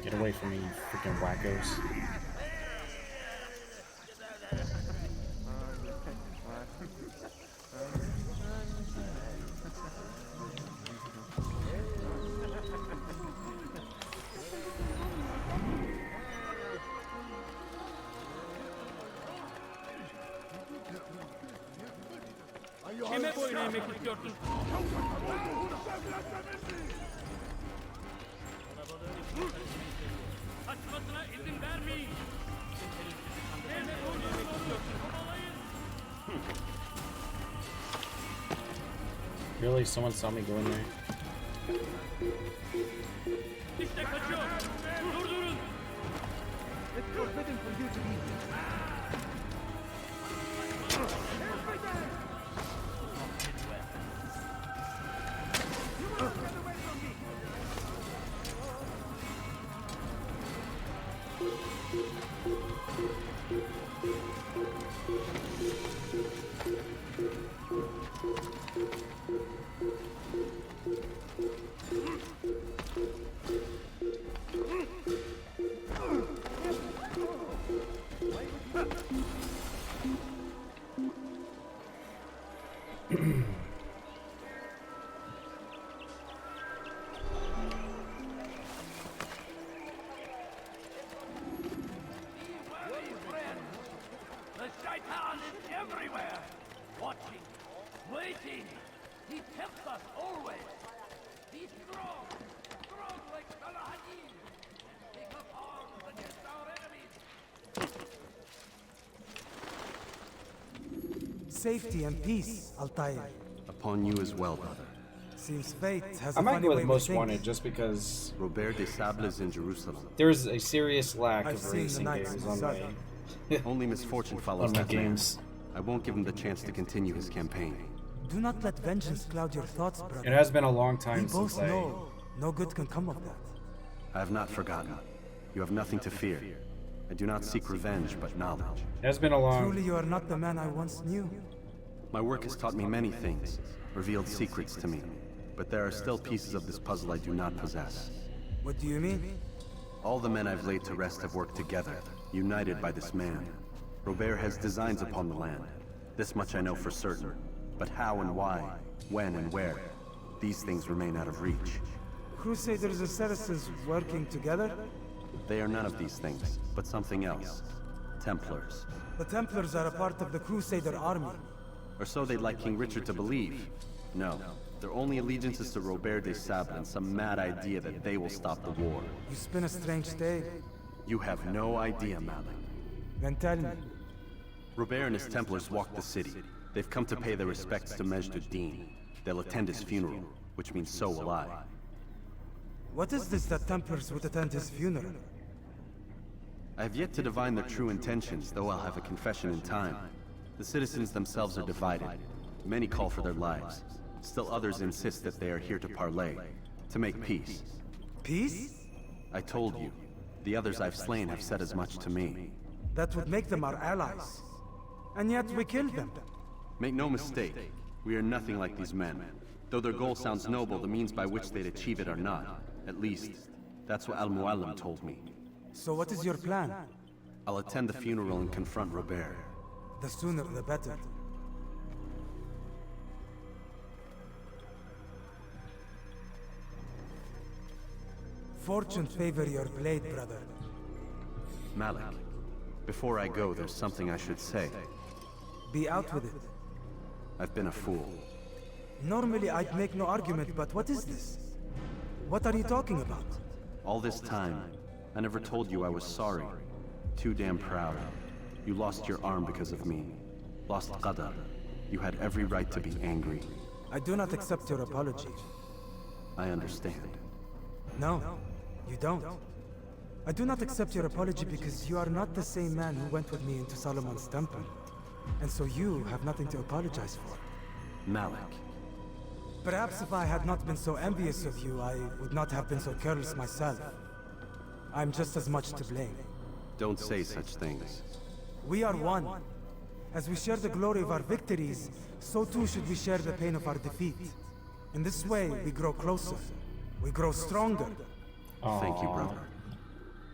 Get away from me, you freaking wackos. Kime boyun eğmek istiyordun? Kaçmasına izin vermeyin. Kime boyun eğmek istiyorsun? Kovalayın. Really? Someone saw me go in there? İşte kaçıyor. Durdurun. It's forbidden for you to be here. The Shaitan is everywhere, watching, waiting. He tempts us always. Be strong, strong like Salahadin. Take up arms against our enemies. Safety and peace, Altair. Upon you as well, brother. Seems fate has I a might funny go way with with Most things. Wanted just because Robert de Sable is in Jerusalem. there's a serious lack I've of seen the racing Knights games in on Sun. my Only misfortune follows on my that man. games. I won't give him the chance to continue his campaign. Do not let vengeance cloud your thoughts, brother. It has been a long We time both since I. know no good can come of that. I have not forgotten. You have nothing to fear. I do not seek revenge, but knowledge. It has been a long. Truly, you are not the man I once knew. My work has taught me many things, revealed secrets to me. But there are still pieces of this puzzle I do not possess. What do you mean? All the men I've laid to rest have worked together, united by this man. Robert has designs upon the land. This much I know for certain. But how and why, when and where, these things remain out of reach. Crusaders and Saracens working together? They are none of these things, but something else. Templars. The Templars are a part of the Crusader army. Or so they'd like King Richard to believe. No, their only allegiance is to Robert de Sable and some mad idea that they will stop the war. You spin a strange tale. You have no idea, Malik. Then tell me. Robert and his Templars walk the city. They've come to pay their respects to Majd ad-Din. They'll attend his funeral, which means so will I. What is this that Templars would attend his funeral? I have yet to divine their true intentions, though I'll have a confession in time. The citizens themselves are divided. Many call for their lives. Still others insist that they are here to parley, to make peace. Peace? I told you. The others I've slain have said as much to me. That would make them our allies. And yet we killed them. Make no mistake, we are nothing like these men. Though their goal sounds noble, the means by which they'd achieve it are not. At least, that's what Al-Mualim told me. So what is your plan? I'll attend the funeral and confront Robert. The sooner the better. Fortune favor your blade, brother. Malik, before I go, there's something I should say. Be out with it. I've been a fool. Normally I'd make no argument, but what is this? What are you talking about? All this time, I never told you I was sorry. Too damn proud. You lost your arm because of me. Lost Qadar. You had every right to be angry. I do not accept your apology. I understand. No, you don't. I do not accept your apology because you are not the same man who went with me into Solomon's temple. And so you have nothing to apologize for. Malik. Perhaps if I had not been so envious of you, I would not have been so careless myself. I'm just as much to blame. Don't say such things. We are one. As we share the glory of our victories, so too should we share the pain of our defeat. In this way, we grow closer. We grow stronger. Thank you, brother.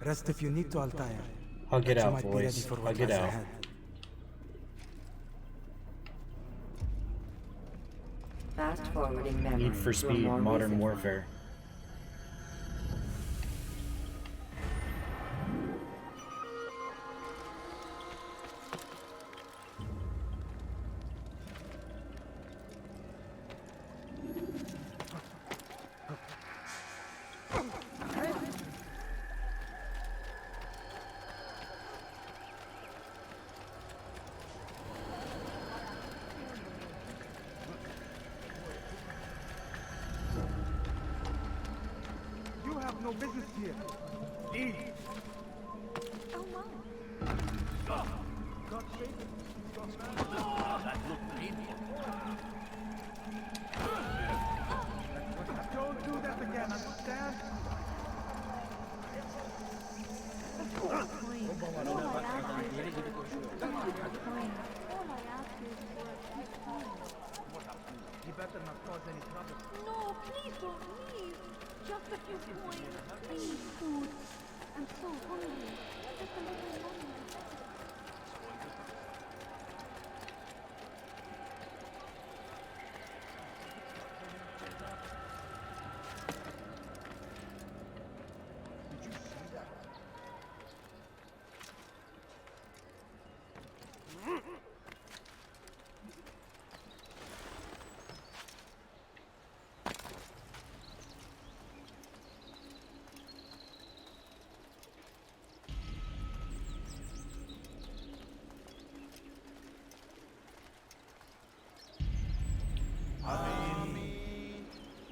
Rest if you need to, Altair. Hug it You out, might be ready boys. for what Hug it lies out. ahead. Fast forwarding memory. Need for to a Speed, more Modern recent Warfare. no business here. Leave. Oh my. God save it. That looked painful. Don't do that again, understand? All I ask is for a few coins. You better not cause any trouble. No, please don't leave. Just a few coins. I need food. I'm so hungry. Just a little money.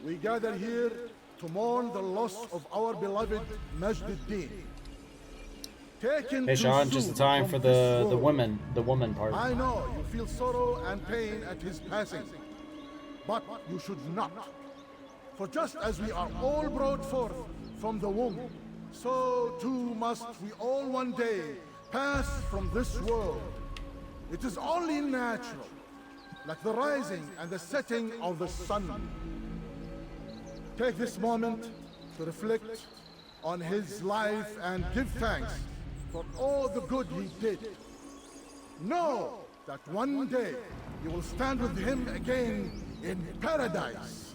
We gather here to mourn the loss of our beloved Majd-ud-Din. Taken Hey too Sean, just soon in time from for this the world. woman part. I know you feel sorrow and pain at his passing, but you should not. For just as we are all brought forth from the womb, so too must we all one day pass from this world. It is only natural, like the rising and the setting of the sun. Take this moment to reflect on his life and give thanks for all the good he did. Know that one day you will stand with him again in paradise.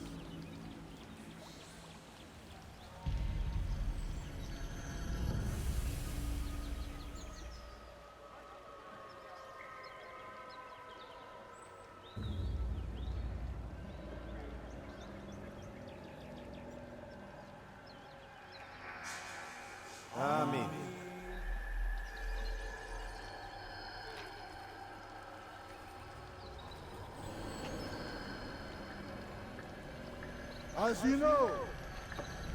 Amen. As you know,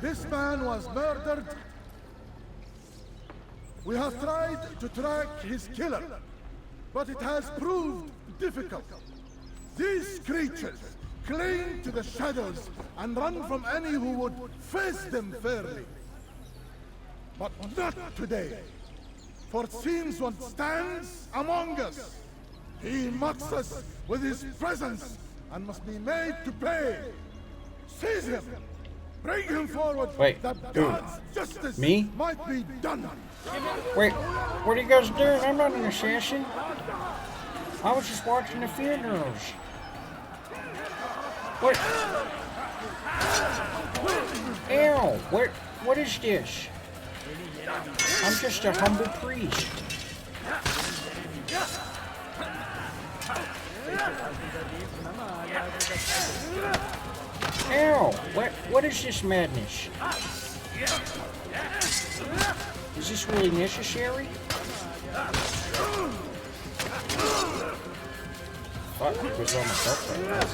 this man was murdered. We have tried to track his killer, but it has proved difficult. These creatures cling to the shadows and run from any who would face them fairly. But not today, for it seems one stands among us. He mocks us with his presence and must be made to pay. Seize him! Bring him forward that God's justice might be done. Wait, what are you guys doing? I'm not an assassin. I was just watching the funerals. What? Ew, what is this? I'm just a humble priest. Ew, what is this madness? Is this really necessary? Fuck, where's all my stuff right now?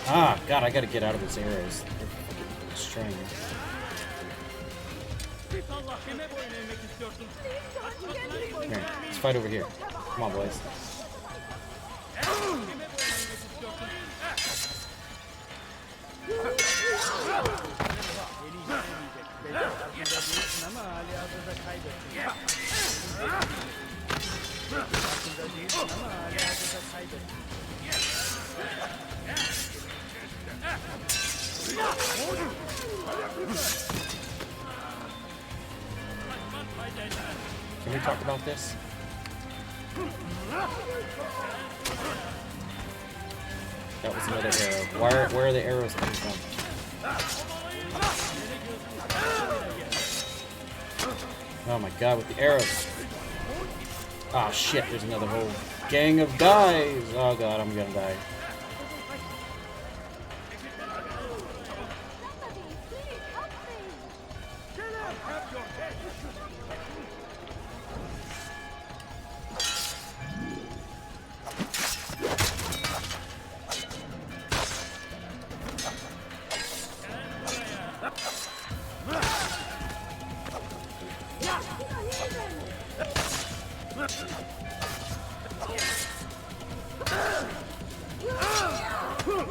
Ah, God, I gotta get out of his arrows. They're destroying me. Here, let's fight over here. Come on, boys. Can we talk about this? That was another arrow. Where are the arrows coming from? Oh my god, with the arrows. Ah shit, there's another whole gang of guys. Oh god, I'm gonna die.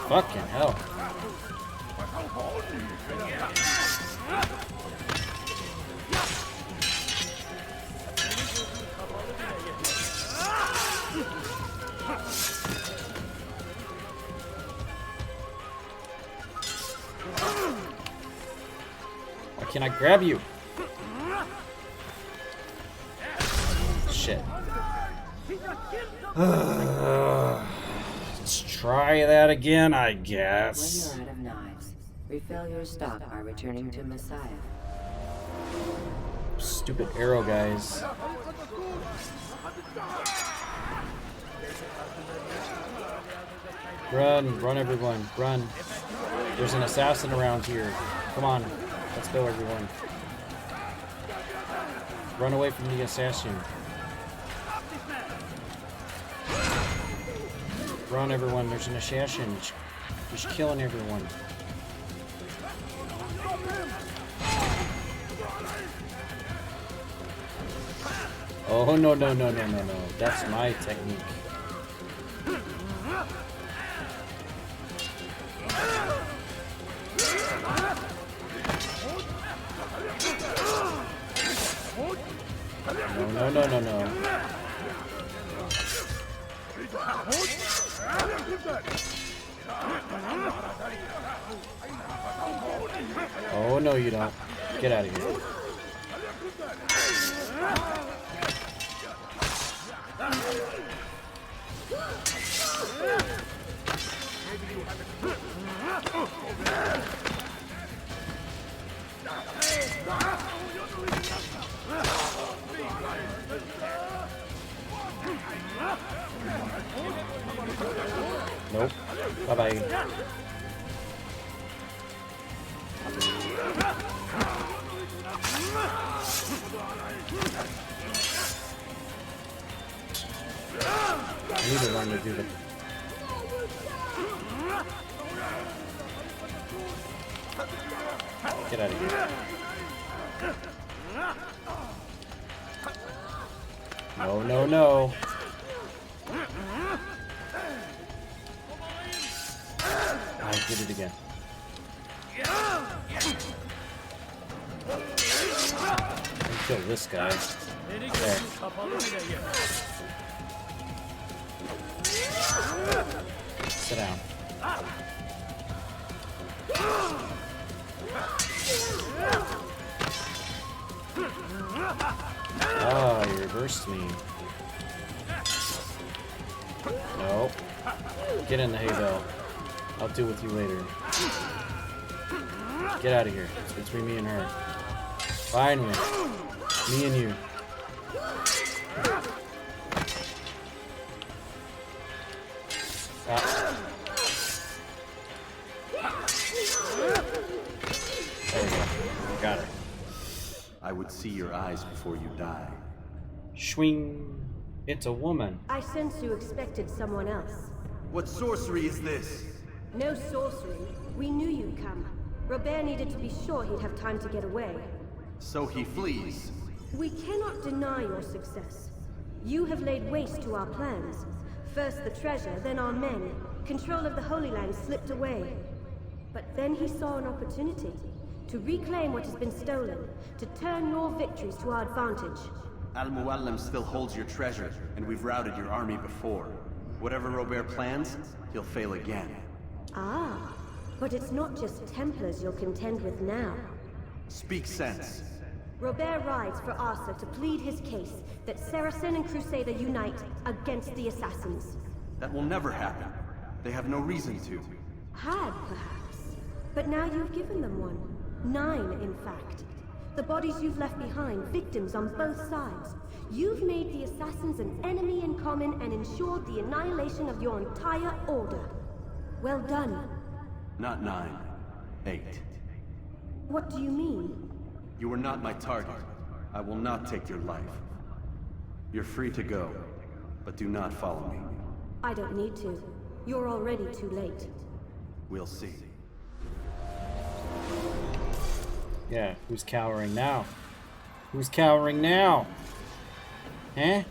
Fucking hell. Why can't I grab you? Shit. Let's try that again, I guess. When you're out of knives, refill your stock by returning to Messiah. Stupid arrow guys. Run, run everyone, run. There's an assassin around here. Come on, let's go everyone. Run away from the assassin. Run everyone, there's an assassin. He's killing everyone. Oh no no no no no no. That's my technique. No no no no no. Oh no you don't. Get out of here. Nope. Bye-bye. I need to learn to do the... Get out of here. No, no, no. I did it again. Let me kill this guy. There. Sit down. Oh, you reversed me. Nope. Get in the hay bale. I'll deal with you later. Get out of here. It's between me and her. Finally. Me and you. Ah. There we go. Got her. I would see your eyes before you die. Swing. It's a woman. I sense you expected someone else. What sorcery is this? No sorcery. We knew you'd come. Robert needed to be sure he'd have time to get away. So he flees. We cannot deny your success. You have laid waste to our plans. First the treasure, then our men. Control of the Holy Land slipped away. But then he saw an opportunity to reclaim what has been stolen, to turn your victories to our advantage. Al-Mualim still holds your treasure, and we've routed your army before. Whatever Robert plans, he'll fail again. Ah, but it's not just Templars you'll contend with now. Speak sense. Robert rides for Arsa to plead his case that Saracen and Crusader unite against the Assassins. That will never happen. They have no reason to. Had, perhaps. But now you've given them one. 9, in fact. The bodies you've left behind, victims on both sides. You've made the Assassins an enemy in common and ensured the annihilation of your entire order. Well done. Not 9. 8. What do you mean? You are not my target. I will not take your life. You're free to go, but do not follow me. I don't need to. You're already too late. We'll see. Yeah, who's cowering now? Who's cowering now? Huh?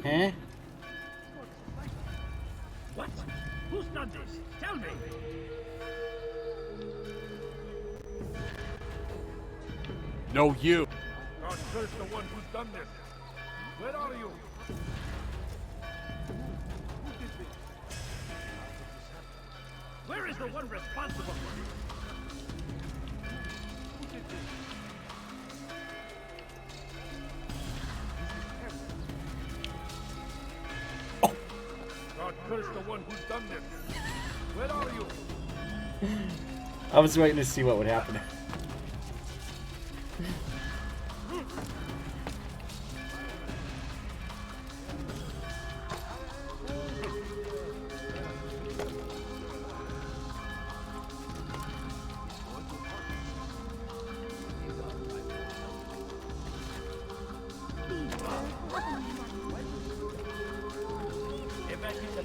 Huh? What? Who's done this? Tell me! No, you. God curse the one who's done this. Where are you? Who did this? Where is the one responsible for this? Who did this? God curse the one who's done this. Where are you? I was waiting to see what would happen.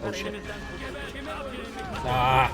Oh shit. Ah.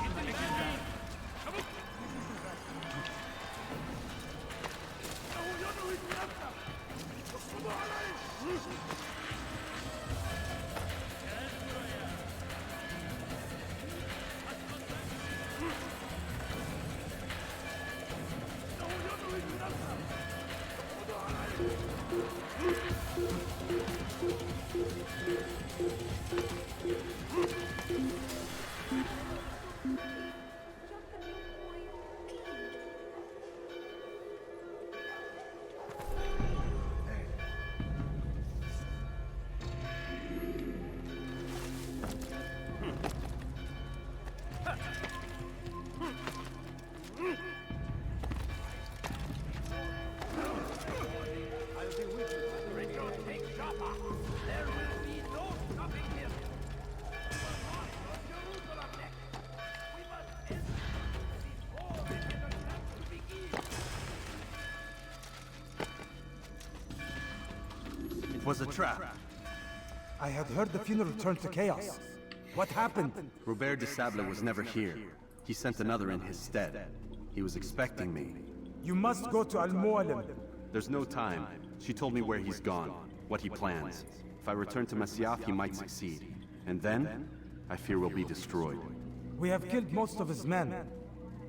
It was a trap. I had heard the funeral turned to chaos. What happened? Robert de Sable was never here. He sent another in his stead. He was expecting me. You must go to Al-Mualim. There's no time. She told me where he's gone, what he plans. If I return to Masyaf, he might succeed. And then, I fear we'll be destroyed. We have killed most of his men.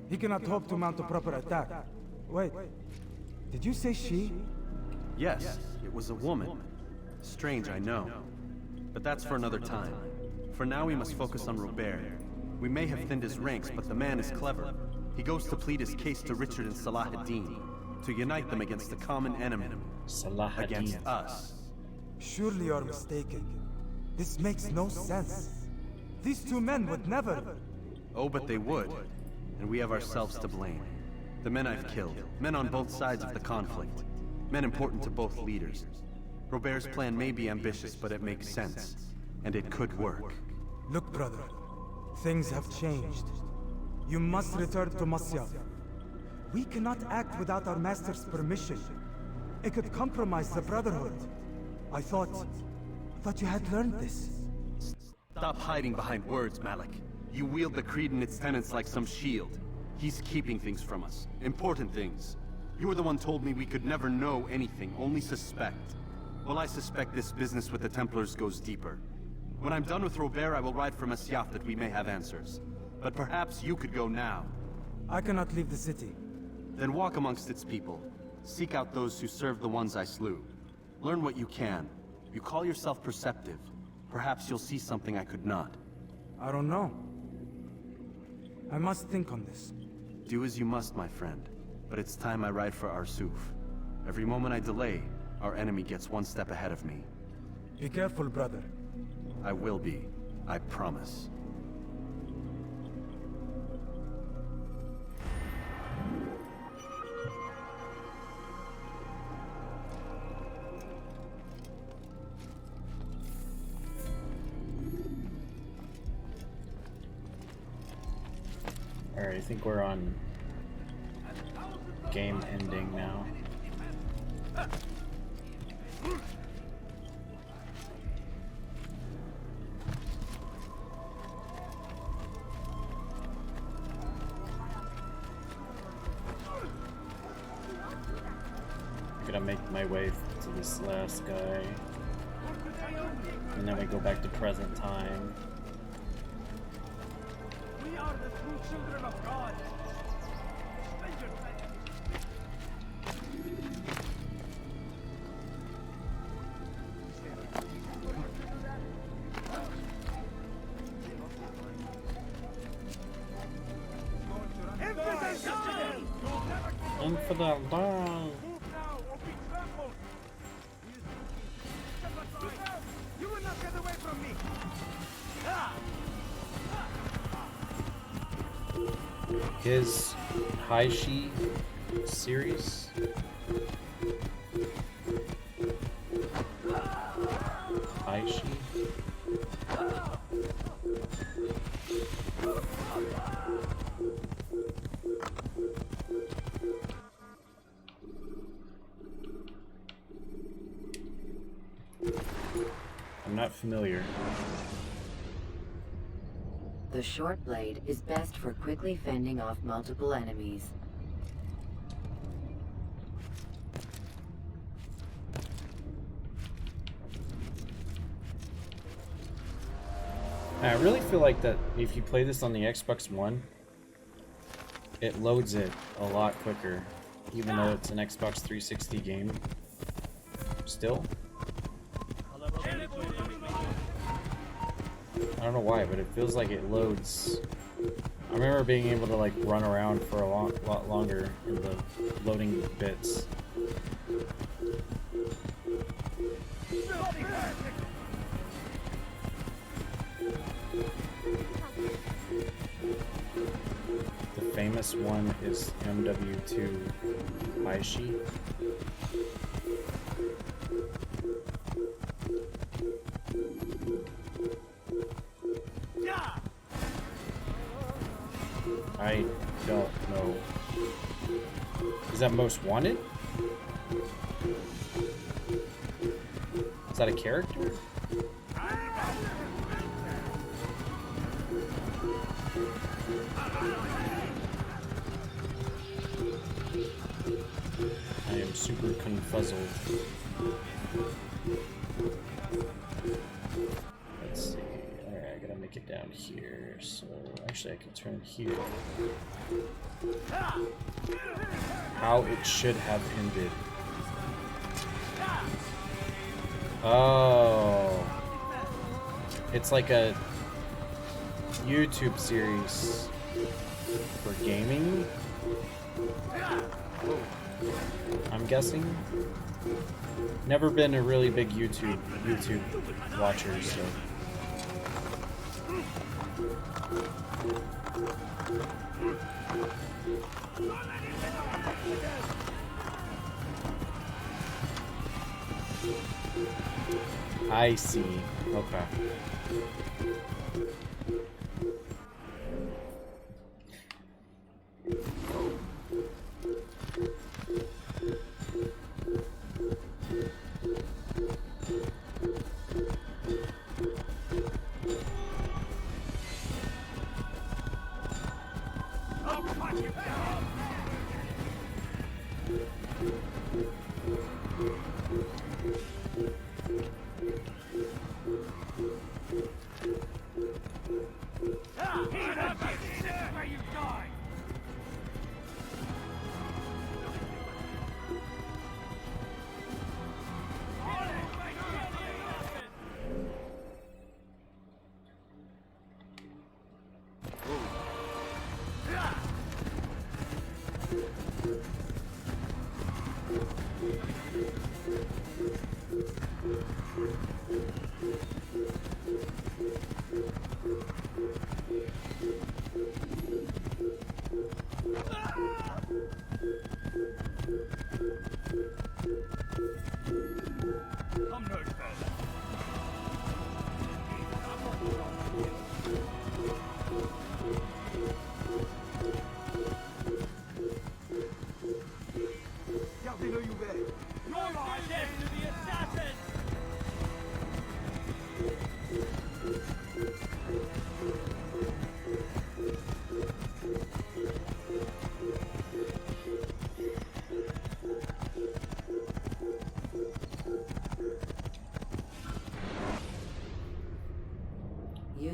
He cannot hope to mount a proper attack. Wait, did you say she? Yes, it was a woman. Strange, I know. But that's for another time. For now, we must focus on Robert. We may have thinned his ranks, but the man is clever. He goes to plead his case to Richard and Salah ad-Din, to unite them against the common enemy. Salah ad-Din. Against us. Surely you're mistaken. This makes no sense. These two men would never... Oh, but they would. And we have ourselves to blame. The men I've killed, men on both sides of the conflict. Men important to both leaders. Robert's plan may be ambitious, but it makes sense. And it could work. Look, brother. Things have changed. You must return to Masyaf. We cannot act without our master's permission. It could compromise the Brotherhood. I thought you had learned this. Stop hiding behind words, Malik. You wield the creed and its tenets like some shield. He's keeping things from us. Important things. You were the one told me we could never know anything, only suspect. Well, I suspect this business with the Templars goes deeper. When I'm done with Robert, I will ride for Masyaf that we may have answers. But perhaps you could go now. I cannot leave the city. Then walk amongst its people. Seek out those who served the ones I slew. Learn what you can. You call yourself perceptive. Perhaps you'll see something I could not. I don't know. I must think on this. Do as you must, my friend. But it's time I ride for Arsuf. Every moment I delay, our enemy gets one step ahead of me. Be careful, brother. I will be. I promise. Alright, I think we're on game ending now. I'm gonna make my way to this last guy. And then we go back to present time. We are the true children of God. Stranger Infidel down. You will not get away from me. His Haishi series. Haishi. I'm not familiar. The short blade is best for quickly fending off multiple enemies. I really feel like that if you play this on the Xbox One, it loads it a lot quicker, even though it's an Xbox 360 game. Still. I don't know why, but it feels like it loads. I remember being able to like run around for a lot longer in the loading bits. The famous one is MW2 Haishi. I don't know. Is that Most Wanted? Is that a character? I am super confuzzled. Let's see. Alright, I gotta make it down here. So actually I can turn here. How it should have ended. Oh. It's like a YouTube series for gaming, I'm guessing. Never been a really big YouTube watcher, so. I see. Okay.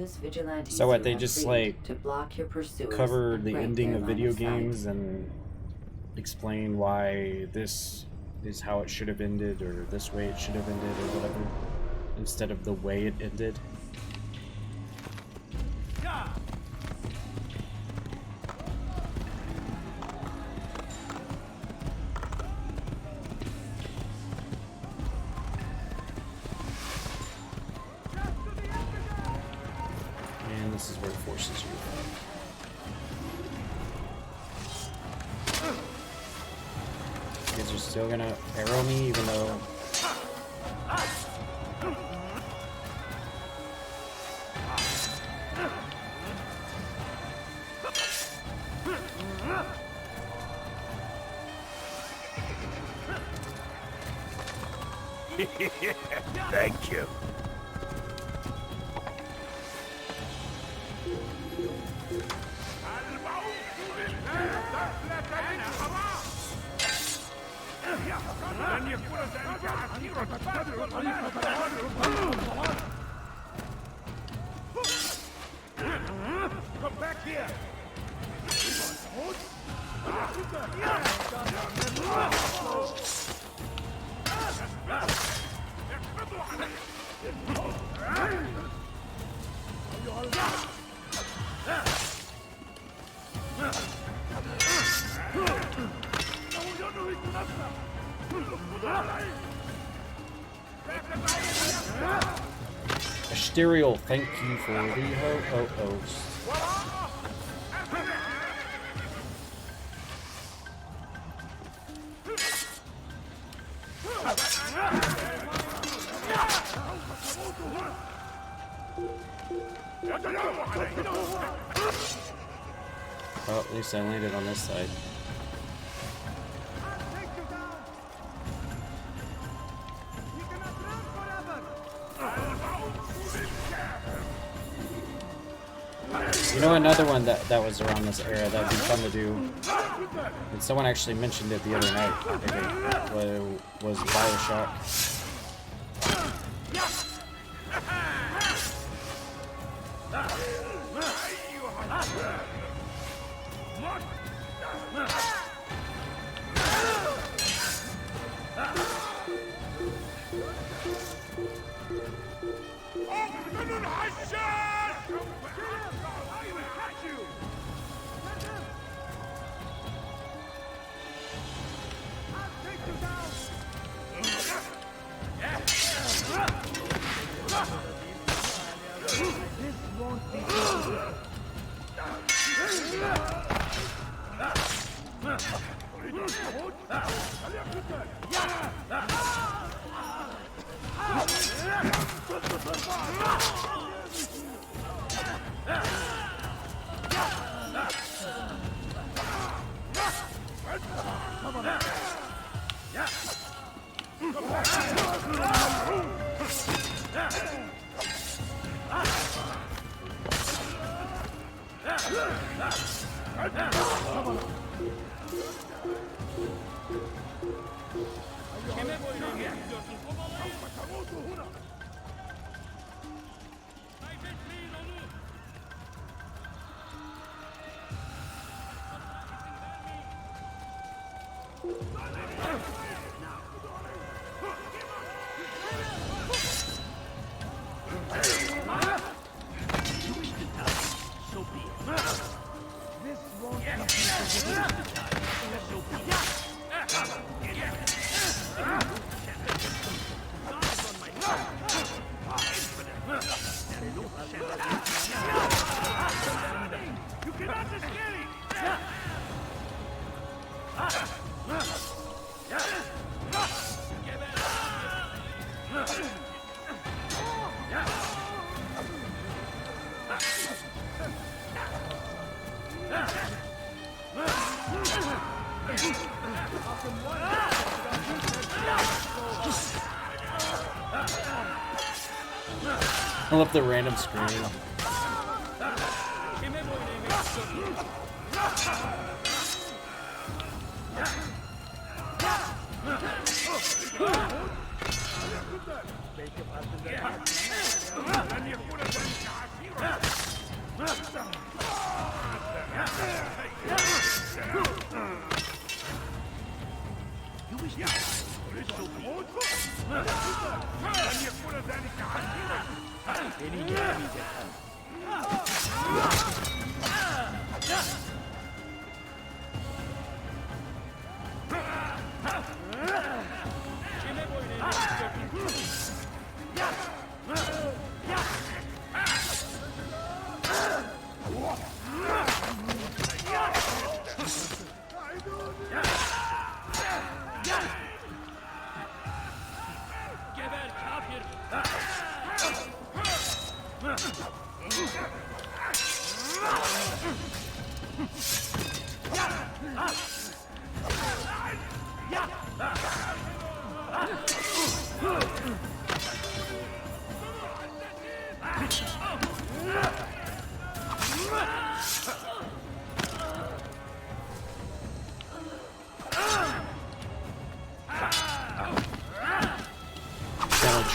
use vigilantes So what, you they have just, freed like, to block your pursuers cover and the break ending their of line video sight. games and explain why this is how it should have ended, or this way it should have ended, or whatever, instead of the way it ended. And this is where it forces you. You guys are still gonna arrow me, even though... Thank you. Come back here! Asterial, thank you for the ho-oh-ohs. Well, at least I landed on this side. You know, another one that was around this era that'd be fun to do, and someone actually mentioned it the other night, I think, was BioShock. I love the random screen.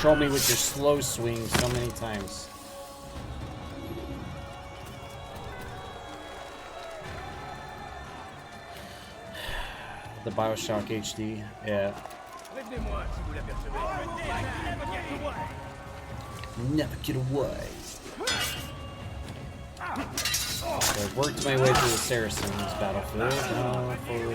Troll me with your slow swing so many times. The Bioshock HD, yeah. Never get away. So I worked my way through the Saracens battlefield. Now for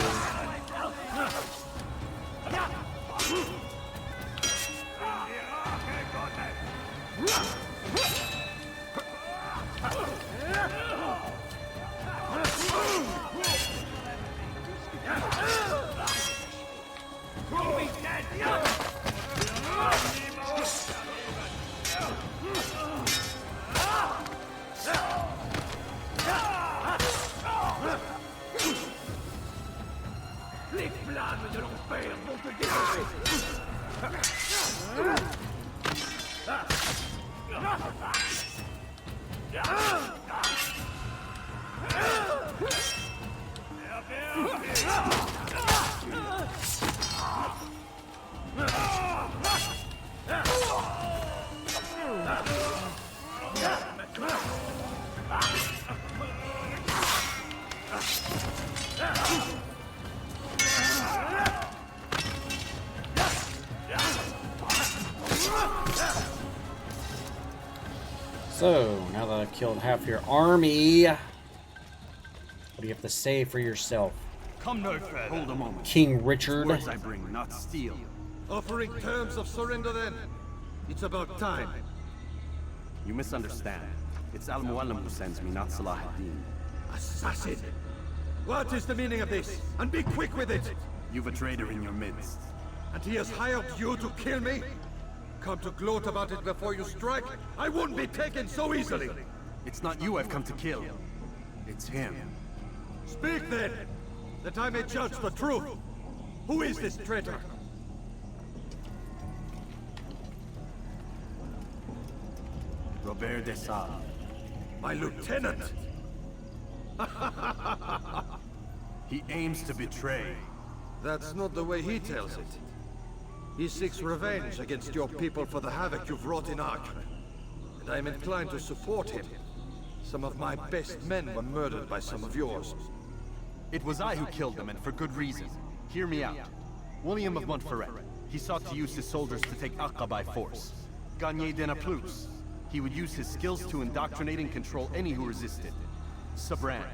Les flammes de l'enfer vont te dévorer. So, now that I've killed half your army, what do you have to say for yourself? Come no further. Hold a moment. King Richard. Words I bring, not steel. Offering terms of surrender then? It's about time. You misunderstand. It's Al-Mualim who sends me, not Salah ad-Din. Assassin! What is the meaning of this? And be quick with it! You've a traitor in your midst. And he has hired you to kill me? Come to gloat about it before you strike? I wouldn't be taken so easily! It's not you I've come to kill. It's him. Speak then, that I may judge the truth. Who is this traitor? Robert Dessalles. My lieutenant! He aims to betray. That's not the way he tells it. He seeks revenge against your people for the havoc you've wrought in Acre. And I am inclined to support him. Some of my best men were murdered by some of yours. It was I who killed them, and for good reason. Hear me out. William of Montferrat. He sought to use his soldiers to take Acre by force. Gagné de Naplouse. He would use his skills to indoctrinate and control any who resisted. Sabran.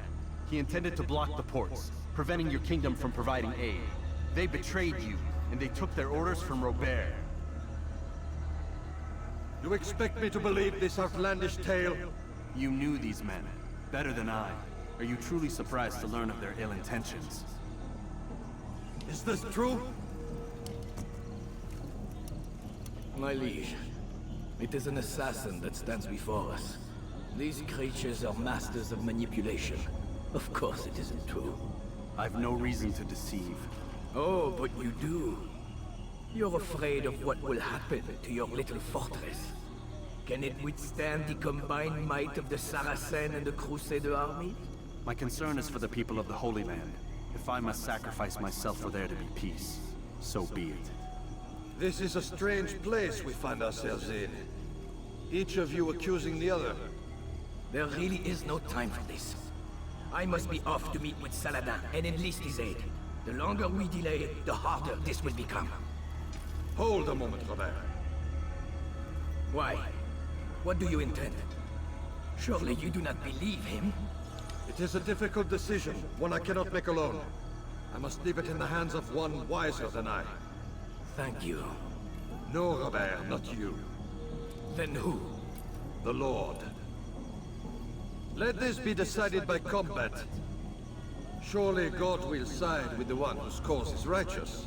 He intended to block the ports, preventing your kingdom from providing aid. They betrayed you, and they took their orders from Robert. You expect me to believe this outlandish tale? You knew these men, better than I. Are you truly surprised to learn of their ill intentions? Is this true? My liege, it is an assassin that stands before us. These creatures are masters of manipulation. Of course it isn't true. I've no reason to deceive. Oh, but you do. You're afraid of what will happen to your little fortress. Can it withstand the combined might of the Saracen and the Crusader army? My concern is for the people of the Holy Land. If I must sacrifice myself for there to be peace, so be it. This is a strange place we find ourselves in. Each of you accusing the other. There really is no time for this. I must be off to meet with Saladin and enlist his aid. The longer we delay, the harder this will become. Hold a moment, Robert. Why? What do you intend? Surely you do not believe him? It is a difficult decision, one I cannot make alone. I must leave it in the hands of one wiser than I. Thank you. No, Robert, not you. Then who? The Lord. Let this be decided by combat. Surely God will side with the one whose cause is righteous.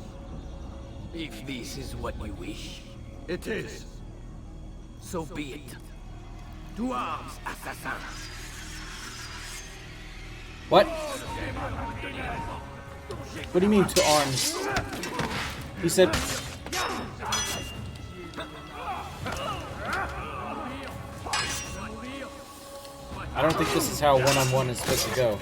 If this is what you wish. It is. So be it. To arms, assassin! What? What do you mean, to arms? He said... I don't think this is how one-on-one is supposed to go.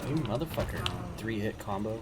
You motherfucker. 3-hit combo.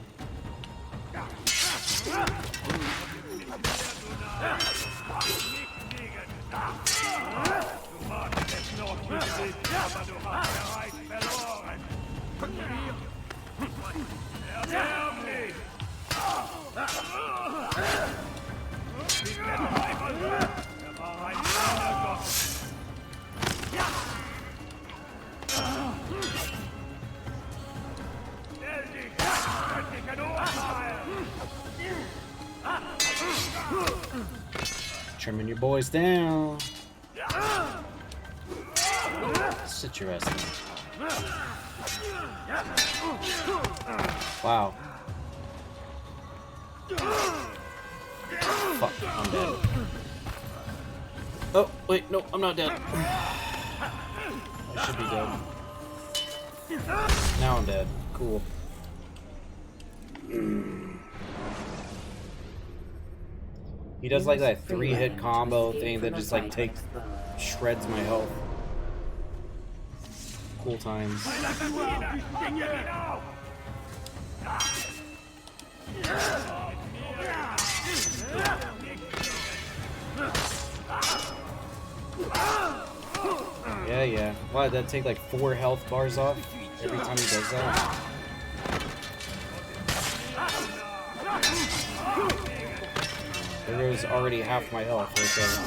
Trimming your boys down. Sit your ass down. Wow. Fuck, I'm dead. Oh, wait, no, I'm not dead. I should be dead. Now I'm dead. Cool. He does like that 3-hit combo thing that just like shreds my health. Cool times. Yeah. Why did that take like 4 health bars off every time he does that? There goes already half my health right there.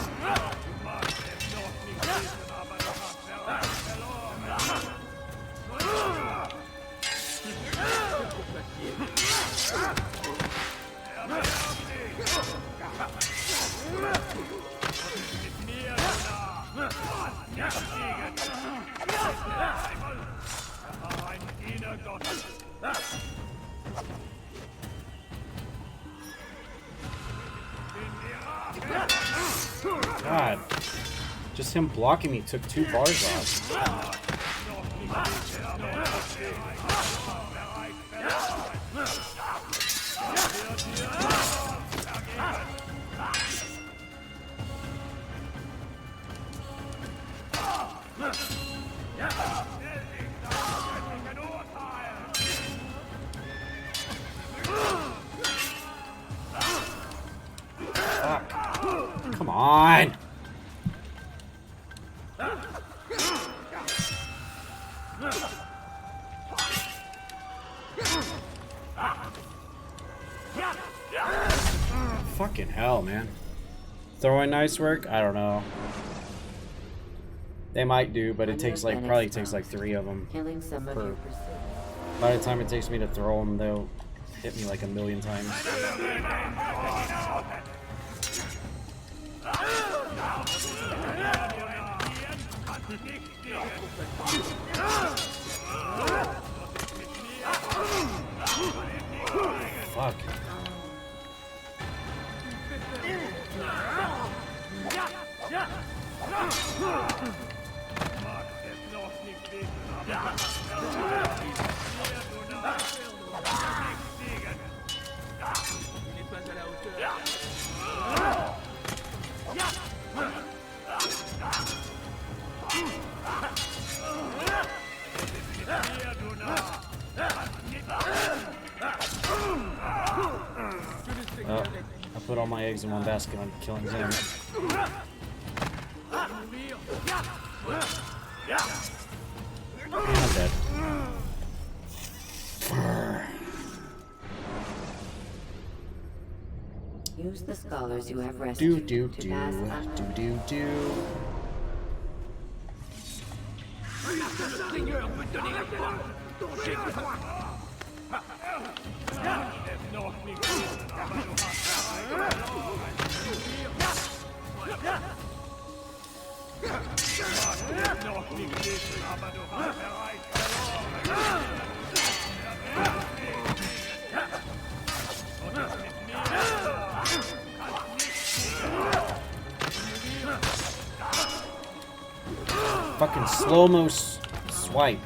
God, just him blocking me took 2 bars off. Fuck. Come on. Fucking hell, man. Throwing knives work? I don't know. They might do, but it takes like probably takes like 3 of them. By the time it takes me to throw them, they'll hit me like a million times. Fuck. Oh, I put all my eggs in one basket on killing Zim. I'm dead. Use the scholars you have rescued to pass Seigneur peut donner la force. Fucking slow-mo swipe.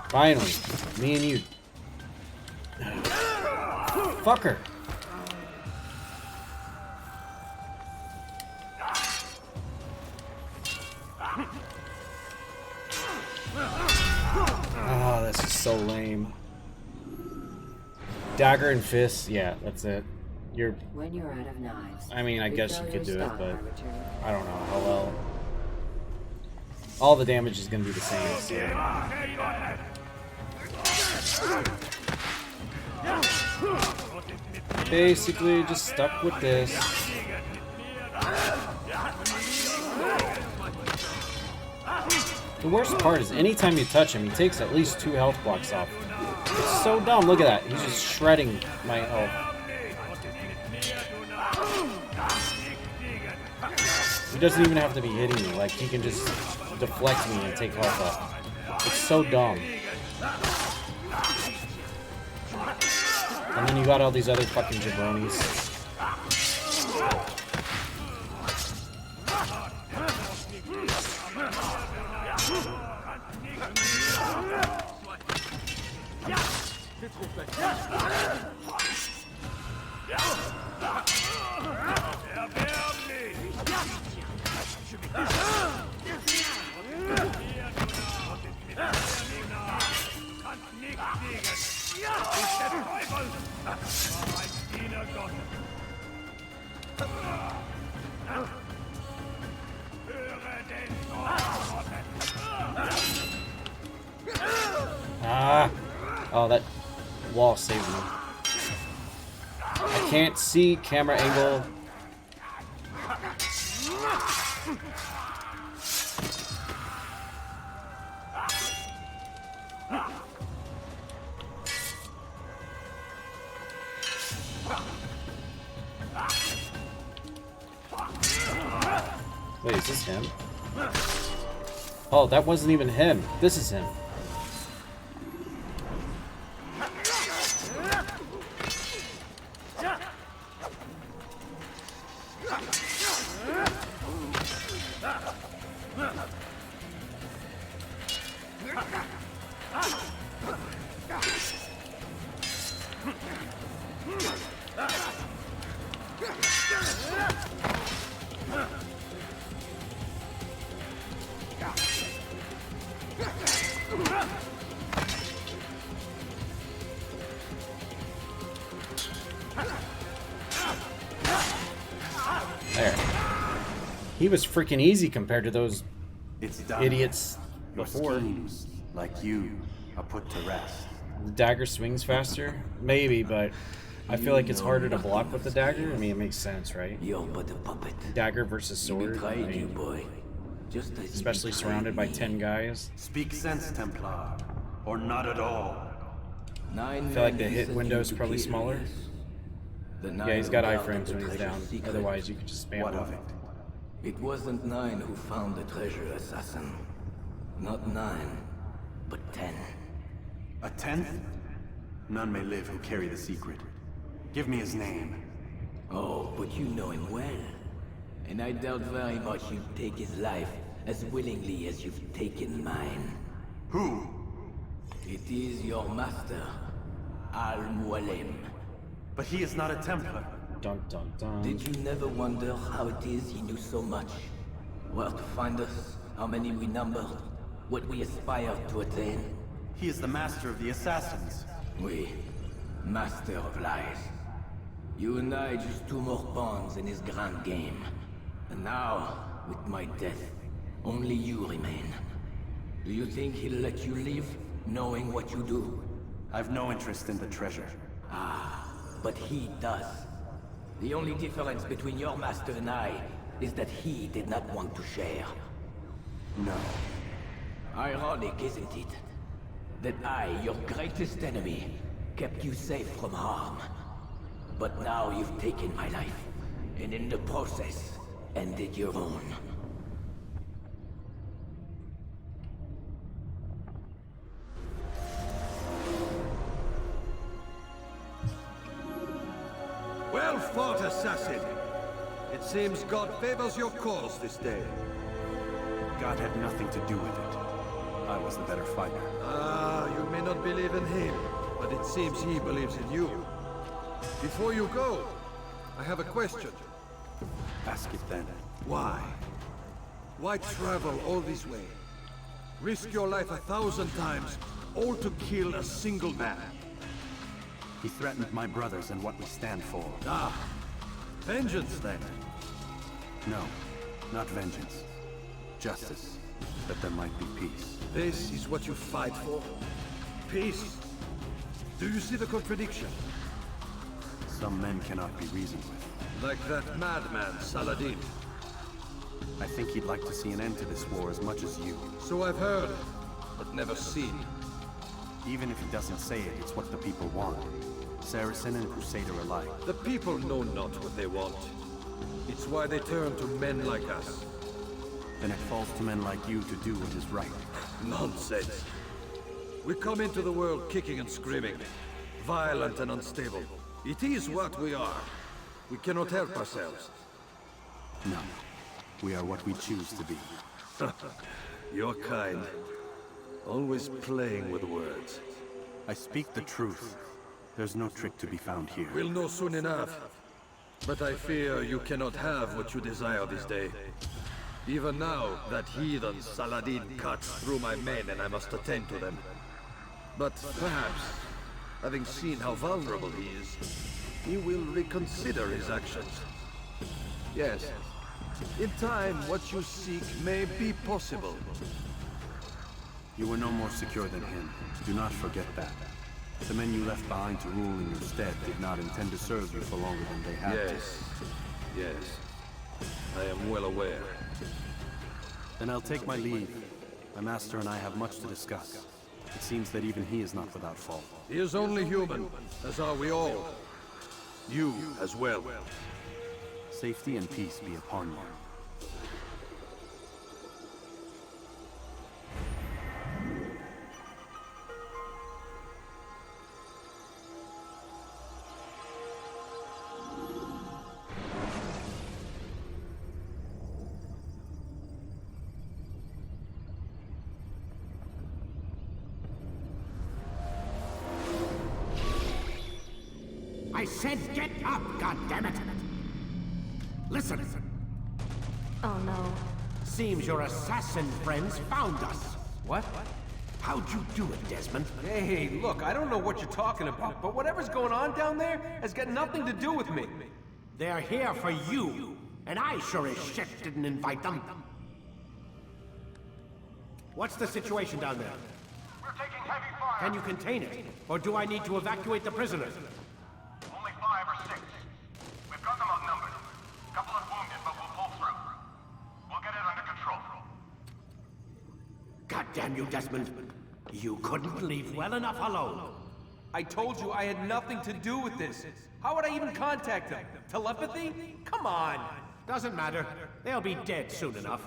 Finally, me and you. Fucker. Oh, this is so lame. Dagger and fists, yeah, that's it. You're. When you're out of knives. I mean, I guess you could do it, but I don't know how well. All the damage is gonna be the same. So. Basically, just stuck with this. The worst part is anytime you touch him, he takes at least 2 health blocks off. It's so dumb. Look at that. He's just shredding my health. He doesn't even have to be hitting me. Like, he can just deflect me and take health up. It's so dumb. And then you got all these other fucking jabronis. Oh, that wall saved me. I can't see camera angle. Wait, is this him? Oh, that wasn't even him. This is him. There. He was freaking easy compared to those idiots Your before. schemes, like you, are put to rest. The dagger swings faster? Maybe, but I feel like it's harder to block with the dagger. I mean, it makes sense, right? You're but a puppet. Dagger versus sword. I Betrayed you, mean, boy. Just as especially surrounded by 10 guys. Speak sense, Templar, or not at all. I feel like the hit window is probably smaller. Yeah, he's got iframes when he's down. Otherwise, you could just spam What him. of it? It wasn't 9 who found the treasure, assassin. Not 9, but 10. A 10th? None may live who carry the secret. Give me his name. Oh, but you know him well. And I doubt very much you'd take his life as willingly as you've taken mine. Who? It is your master, Al-Mualim. But he is not a Templar. Dun dun dun. Did you never wonder how it is he knew so much? Where to find us, how many we number, what we aspire to attain? He is the master of the assassins. We, master of lies. You and I just 2 more pawns in his grand game. And now, with my death, only you remain. Do you think he'll let you live, knowing what you do? I've no interest in the treasure. Ah, but he does. The only difference between your master and I is that he did not want to share. No. Ironic, isn't it? That I, your greatest enemy, kept you safe from harm. But now you've taken my life, and in the process, ended your own. Well fought, assassin. It seems God favors your cause this day. God had nothing to do with it. I was the better fighter. Ah, you may not believe in him, but it seems he believes in you. Before you go, I have a question. Ask it then. Why? Why travel all this way? Risk your life 1,000 times, all to kill a single man? He threatened my brothers and what we stand for. Ah, vengeance then? No, not vengeance. Justice, that there might be peace. This is what you fight for? Peace? Do you see the contradiction? Some men cannot be reasoned with. Like that madman, Saladin. I think he'd like to see an end to this war as much as you. So I've heard, but never seen. Even if he doesn't say it, it's what the people want. Saracen and Crusader alike. The people know not what they want. It's why they turn to men like us. Then it falls to men like you to do what is right. Nonsense. We come into the world kicking and screaming, violent and unstable. It is what we are. We cannot help ourselves. No. We are what we choose to be. Your kind. Always playing with words. I speak the truth. There's no trick to be found here. We'll know soon enough. But I fear you cannot have what you desire this day. Even now, that heathen Saladin cuts through my men and I must attend to them. But perhaps, having seen how vulnerable he is, he will reconsider his actions. Yes, in time, what you seek may be possible. You were no more secure than him. Do not forget that. The men you left behind to rule in your stead did not intend to serve you for longer than they had. Yes, yes. I am well aware. Then I'll take my leave. My master and I have much to discuss. It seems that even he is not without fault. He is only human, as are we all. You as well. Safety and peace be upon you. I said get up, goddammit! Listen. Oh no. Seems your assassin friends found us. What? How'd you do it, Desmond? Hey, look, I don't know what you're talking about, but whatever's going on down there has got nothing to do with me. They're here for you, and I sure as shit didn't invite them. What's the situation down there? We're taking heavy fire. Can you contain it? Or do I need to evacuate the prisoners? Only 5 or 6. We've got them outnumbered. A couple are wounded, but we'll pull through. We'll get it under control. God damn you, Desmond. You couldn't leave well enough alone. I told you I had nothing to do with this. How would I even contact them? Telepathy? Come on. Doesn't matter. They'll be dead soon enough.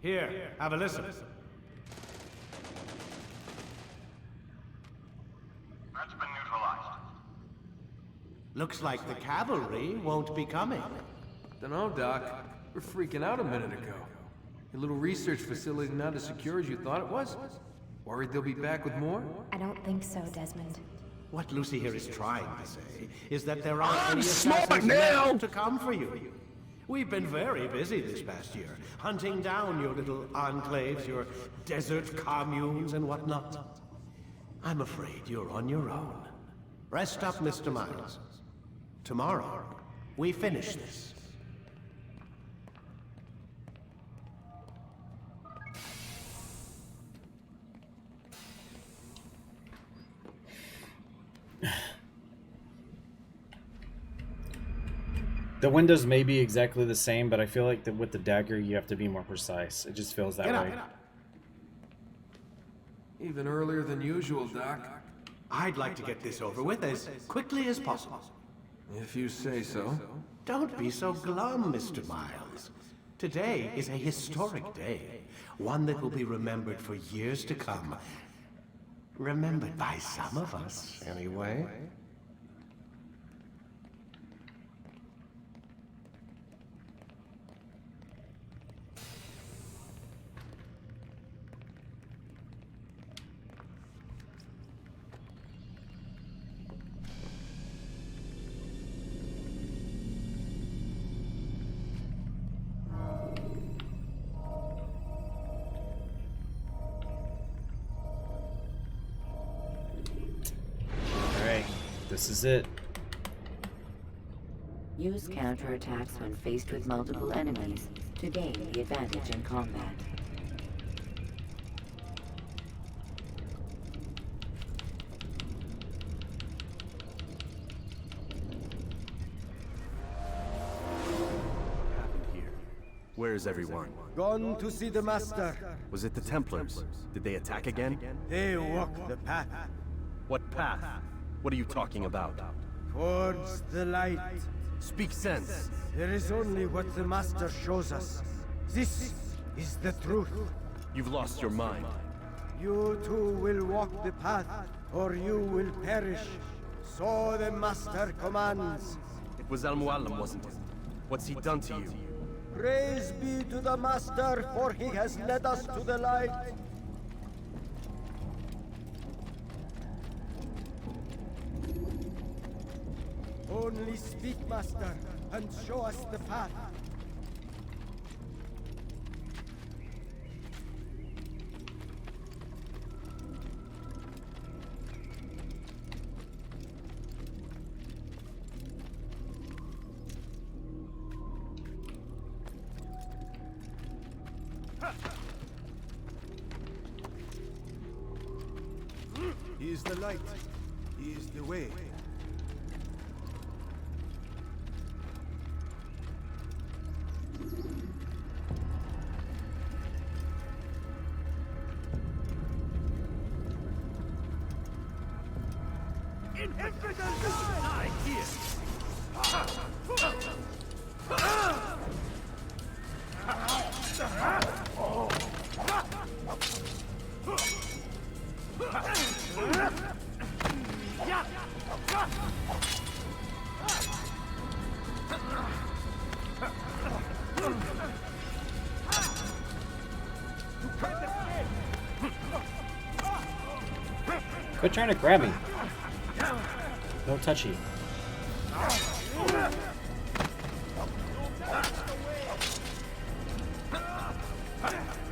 Here, have a listen. That's been neutralized. Looks like the cavalry won't be coming. Dunno, Doc. We're freaking out a minute ago. Your little research facility not as secure as you thought it was? Worried they'll be back with more? I don't think so, Desmond. What Lucy here is trying to say is that there aren't any smart assassins now! left to come for you. We've been very busy this past year, hunting down your little enclaves, your desert communes and whatnot. I'm afraid you're on your own. Rest up, Mr. Miles. Tomorrow, we finish this. The windows may be exactly the same, but I feel like that with the dagger you have to be more precise. It just feels that way. Even earlier than usual, Doc. I'd like to get this over with as quickly as possible. If you say so. Don't be so glum, Mr. Miles. Today is a historic day. One that will be remembered for years to come. Remembered by some of us, anyway. This is it. Use counterattacks when faced with multiple enemies to gain the advantage in combat. Where is everyone? Gone to see the Master. Was it the Templars? Did they attack again? They walk the path. What path? What are you talking about? Towards the light. Speak sense. There is only what the Master shows us. This is the truth. You've lost your mind. You too will walk the path, or you will perish. So the Master commands. It was Al-Mualim, wasn't it? What's he done to you? Praise be to the Master, for he has led us to the light. Only speak, Master, and show us the path. He is the light. He is the way. Quit trying to grab me. No touchy.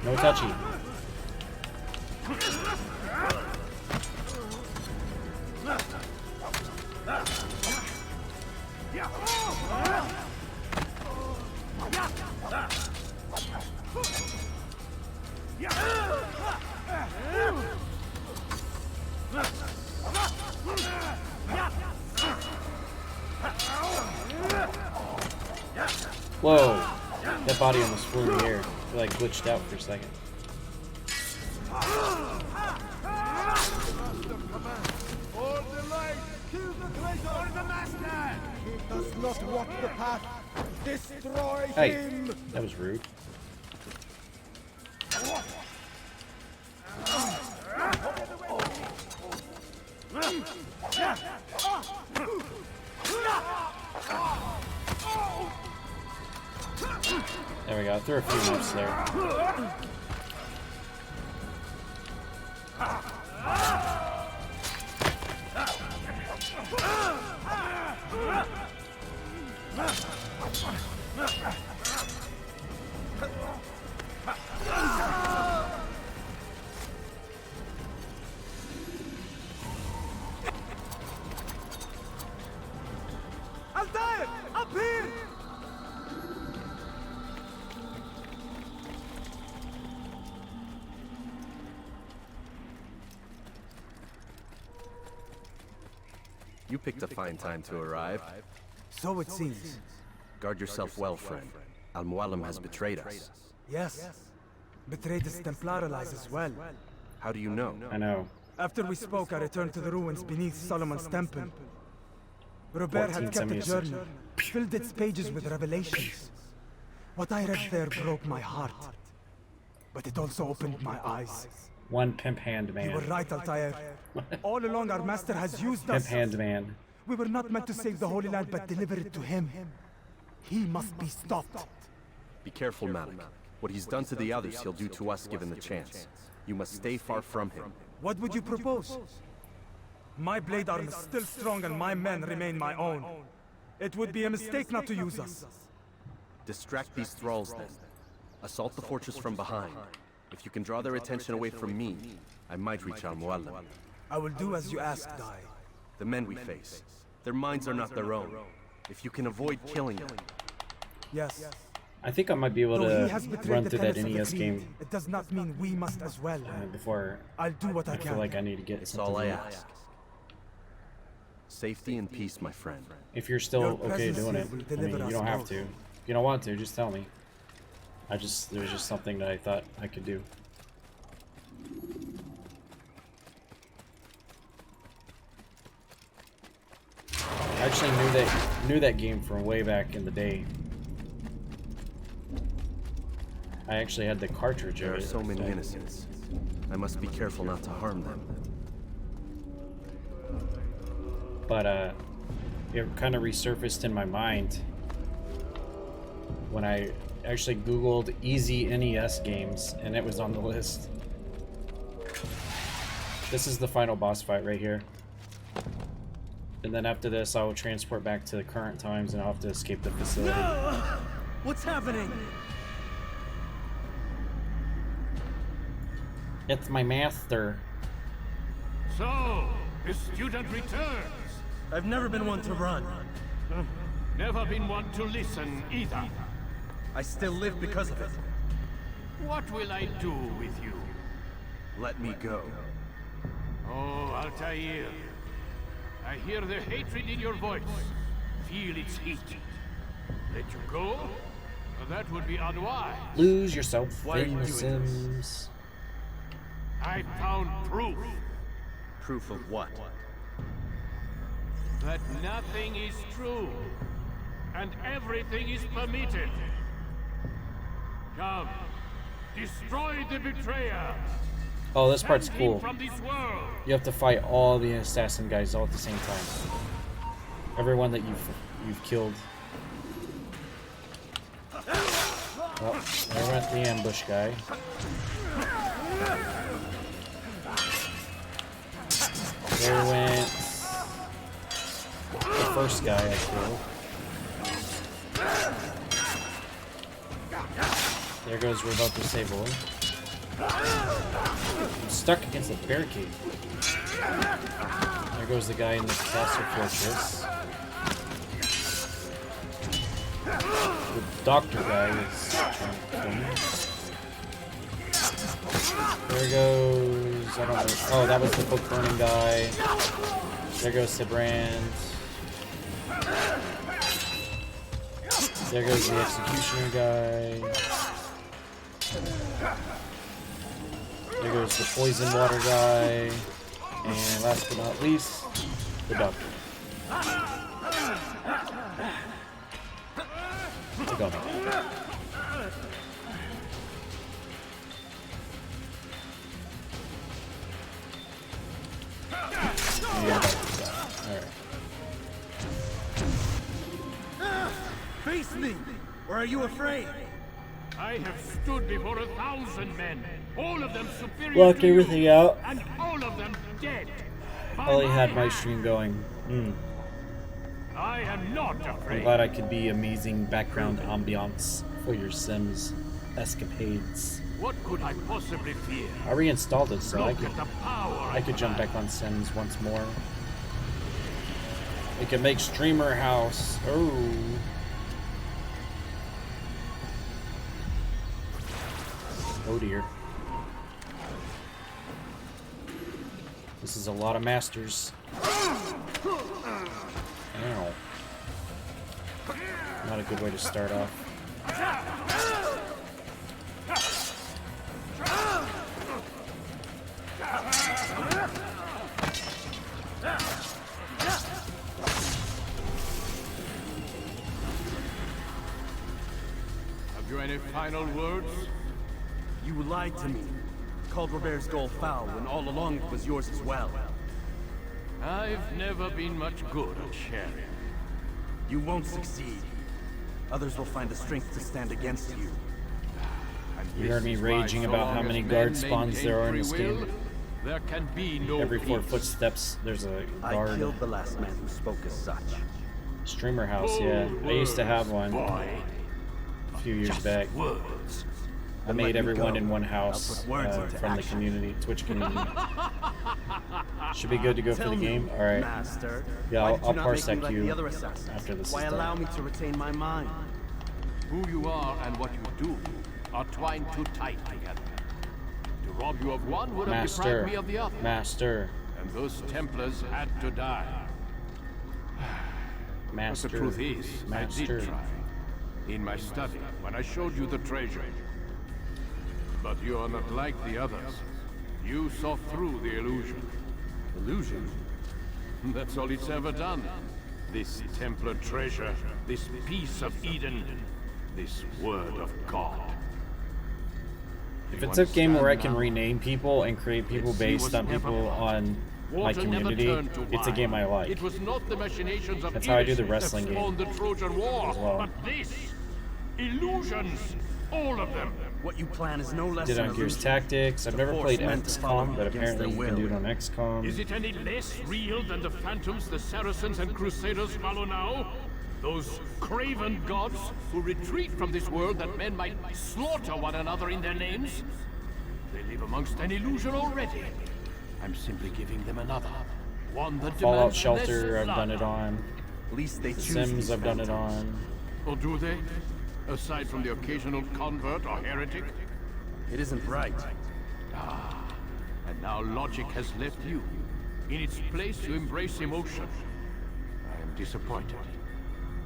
No touchy. Whoa! That body almost flew in the air. It like glitched out for a second. He does not walk the path. Destroy Hey, him. that was rude. There we go. Threw a few notes there. Altair! Up here! You picked a fine time to arrive. So it seems. Guard yourself well, friend. Al-Mualim has betrayed us. Yes. Betrayed his Templar allies as well. How do you know? I know. After we spoke, I returned to the ruins beneath Solomon's temple. Robert had kept a journal, filled its pages with revelations. What I read there broke my heart. But it also opened my eyes. One pimp hand man. You were right, Altair. All along our master has used us. Pimp hand man. We were not meant to save the Holy Land, but deliver it to him. He must be stopped. Be careful, Malik. What he's done to the others, he'll do to us given the chance. You must stay far from him. What would you propose? My blade arm is still strong and my men remain my own. It would be a mistake not to use us. Distract these thralls then. Assault the fortress from behind. If you can draw their attention away from me, I might reach Al-Mualim. I will do as you ask, Dai. The men we face, their minds are not their own. If you can avoid killing them. Yes. I think I might be able to run through that NES game It does not mean we must as well. before I'll do what I feel can. like I need to get It's something all I else. ask. Safety and peace, my friend. If you're still Your okay presence doing here it, will I deliver mean, us you don't have both. to. If you don't want to, just tell me. There's just something that I thought I could do. I actually knew that game from way back in the day. I actually had the cartridge There of are it. so many innocents. I must be careful not to harm them. But it kind of resurfaced in my mind when I actually Googled easy NES games, and it was on the list. This is the final boss fight right here. And then after this, I will transport back to the current times, and I'll have to escape the facility. No! What's happening? It's my master. So, the student returns. I've never been one to run. Never been one to listen either. I still live because of it. What will I do with you? Let me go. Oh, Altair. I hear the hatred in your voice. Feel its heat. Let you go? Well, that would be unwise. Lose yourself Why are in you The doing this? Sims. I found proof Proof of what? that nothing is true and everything is permitted. Come, destroy the betrayer. Oh, this part's Send him cool. from this world. You have to fight all the assassin guys all at the same time. Everyone that you've killed. Oh, there went the ambush guy. There went the first guy I killed. There goes Revolt Disable. I'm stuck against the barricade. There goes the guy in the castle fortress. The doctor guy is trying to kill me. There goes... I don't know. Oh, that was the book burning guy. There goes Sibrand. There goes the executioner guy. There goes the poison water guy. And last but not least, the doctor. The gunner. Alright. Face me! Or are you afraid? I have stood before 1,000 men, all of them superior Blocked to you, everything out. and all of them dead. While he had my stream going. I am not afraid. I'm glad I could be amazing background ambiance for your Sims escapades. What could I possibly fear? I reinstalled it so Look at the power I could jump back on Sims once more. We can make Streamer House. Oh. Oh dear. This is a lot of masters. Ow. Not a good way to start off. Have you any final words? You lied to me. Called Robert's goal foul when all along it was yours as well. I've never been much good at sharing. You won't succeed. Others will find the strength to stand against you. You heard me raging about how many guard spawns there are in this game. There can be no Every 4 peace. footsteps, there's a guard. I killed the last man who spoke as such. Streamer House, yeah. I used to have one a few years back. I made everyone in one house from the community, Twitch community. Should be good to go for the game. All right. Master, Yeah, why I'll did you not make me parsec like you the other assassins? after this Why is allow done. me to retain my mind? Who you are and what you do are twined too tight together. To rob you of one would have Master, deprived me of the other. Master, And those Templars had to die. Master, But the truth is, I Master. did try. In my study, when I showed you the treasure. But you are not like the others. You saw through the illusion. Illusion? That's all it's ever done. This Templar treasure, this piece of Eden, this word of God. If it's a game where I can rename people and create people based on people on my Water never community, turned to it's a wine. game I like. It was not the machinations of That's how I do the Eris wrestling that game spawned the Trojan War, as well. but this illusions, all of them. What you plan is no less Did than on Gears illusion. Tactics. I've To never force played men to follow XCOM, you but against apparently their you can do it will. on XCOM. Is it any less real than the phantoms the Saracens and Crusaders follow now? Those craven gods who retreat from this world that men might slaughter one another in their names? They live amongst an illusion already. I'm simply giving them another. One that Fallout demands Shelter, less I've done it blood. on. At least they The choose Sims, these I've done it phantoms. on. Or do they? Aside from the occasional convert or heretic? It isn't right. Ah, and now logic has left you. In its place, you embrace emotion. I am disappointed.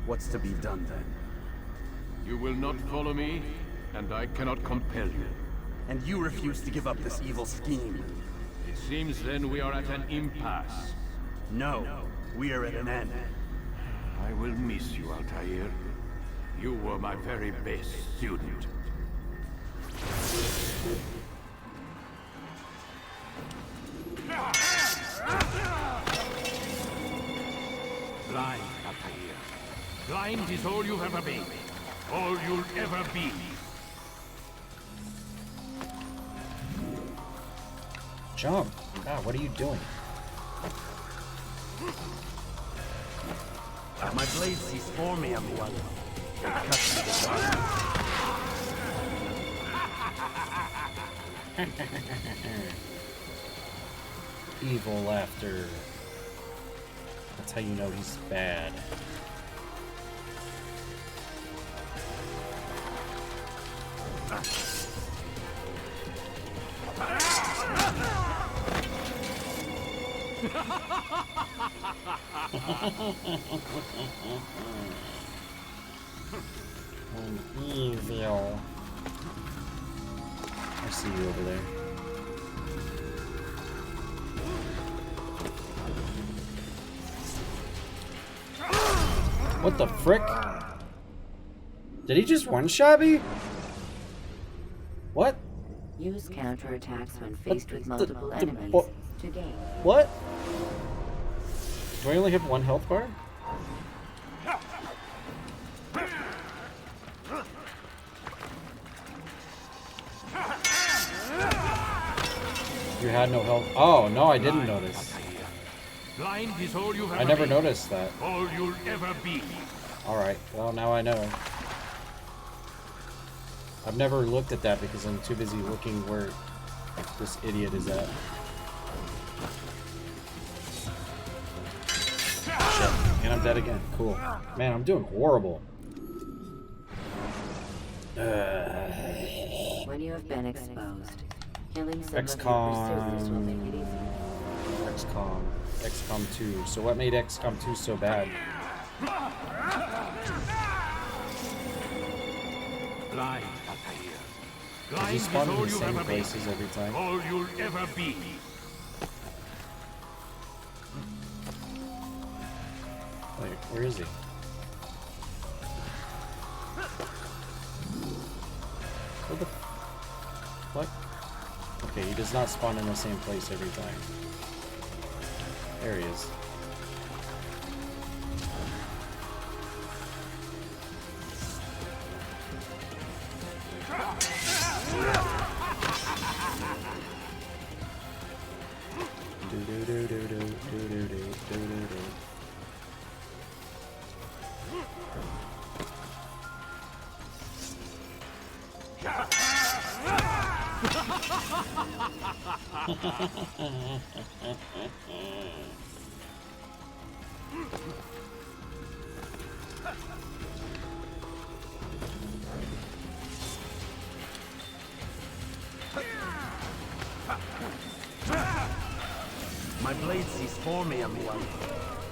What's to be done then? You will not follow me, and I cannot compel you. And you refuse to give up this evil scheme. It seems then we are at an impasse. No, we are at an end. I will miss you, Altair. You were my very best student. Blind, Altair. Blind is all you've ever been. All you'll ever be. Jump. God, what are you doing? My blade sees for me, everyone. It cuts me to Evil laughter. That's how you know he's bad. And evil. I see you over there. What the frick? Did he just one-shot me? What? Use counterattacks when faced with multiple enemies to gain. What? Do I only have one health bar? You had no health. Oh, no, I didn't notice. Blind is all you've I ever never been. noticed that. All you'll ever be. Alright, well, now I know. I've never looked at that because I'm too busy looking where this idiot is at. Shit. And I'm dead again. Cool. Man, I'm doing horrible. When you have been exposed, killing some of your pursuers will XCOM. make it easy. XCOM 2. So what made XCOM 2 so bad? Blind, Altair. Does he Blind is spawn in all the you'll same ever be. places every time? All you'll ever be. Wait, where is he? Where the... What? Okay, he does not spawn in the same place every time. There he is. My blade sees for me, Amiral.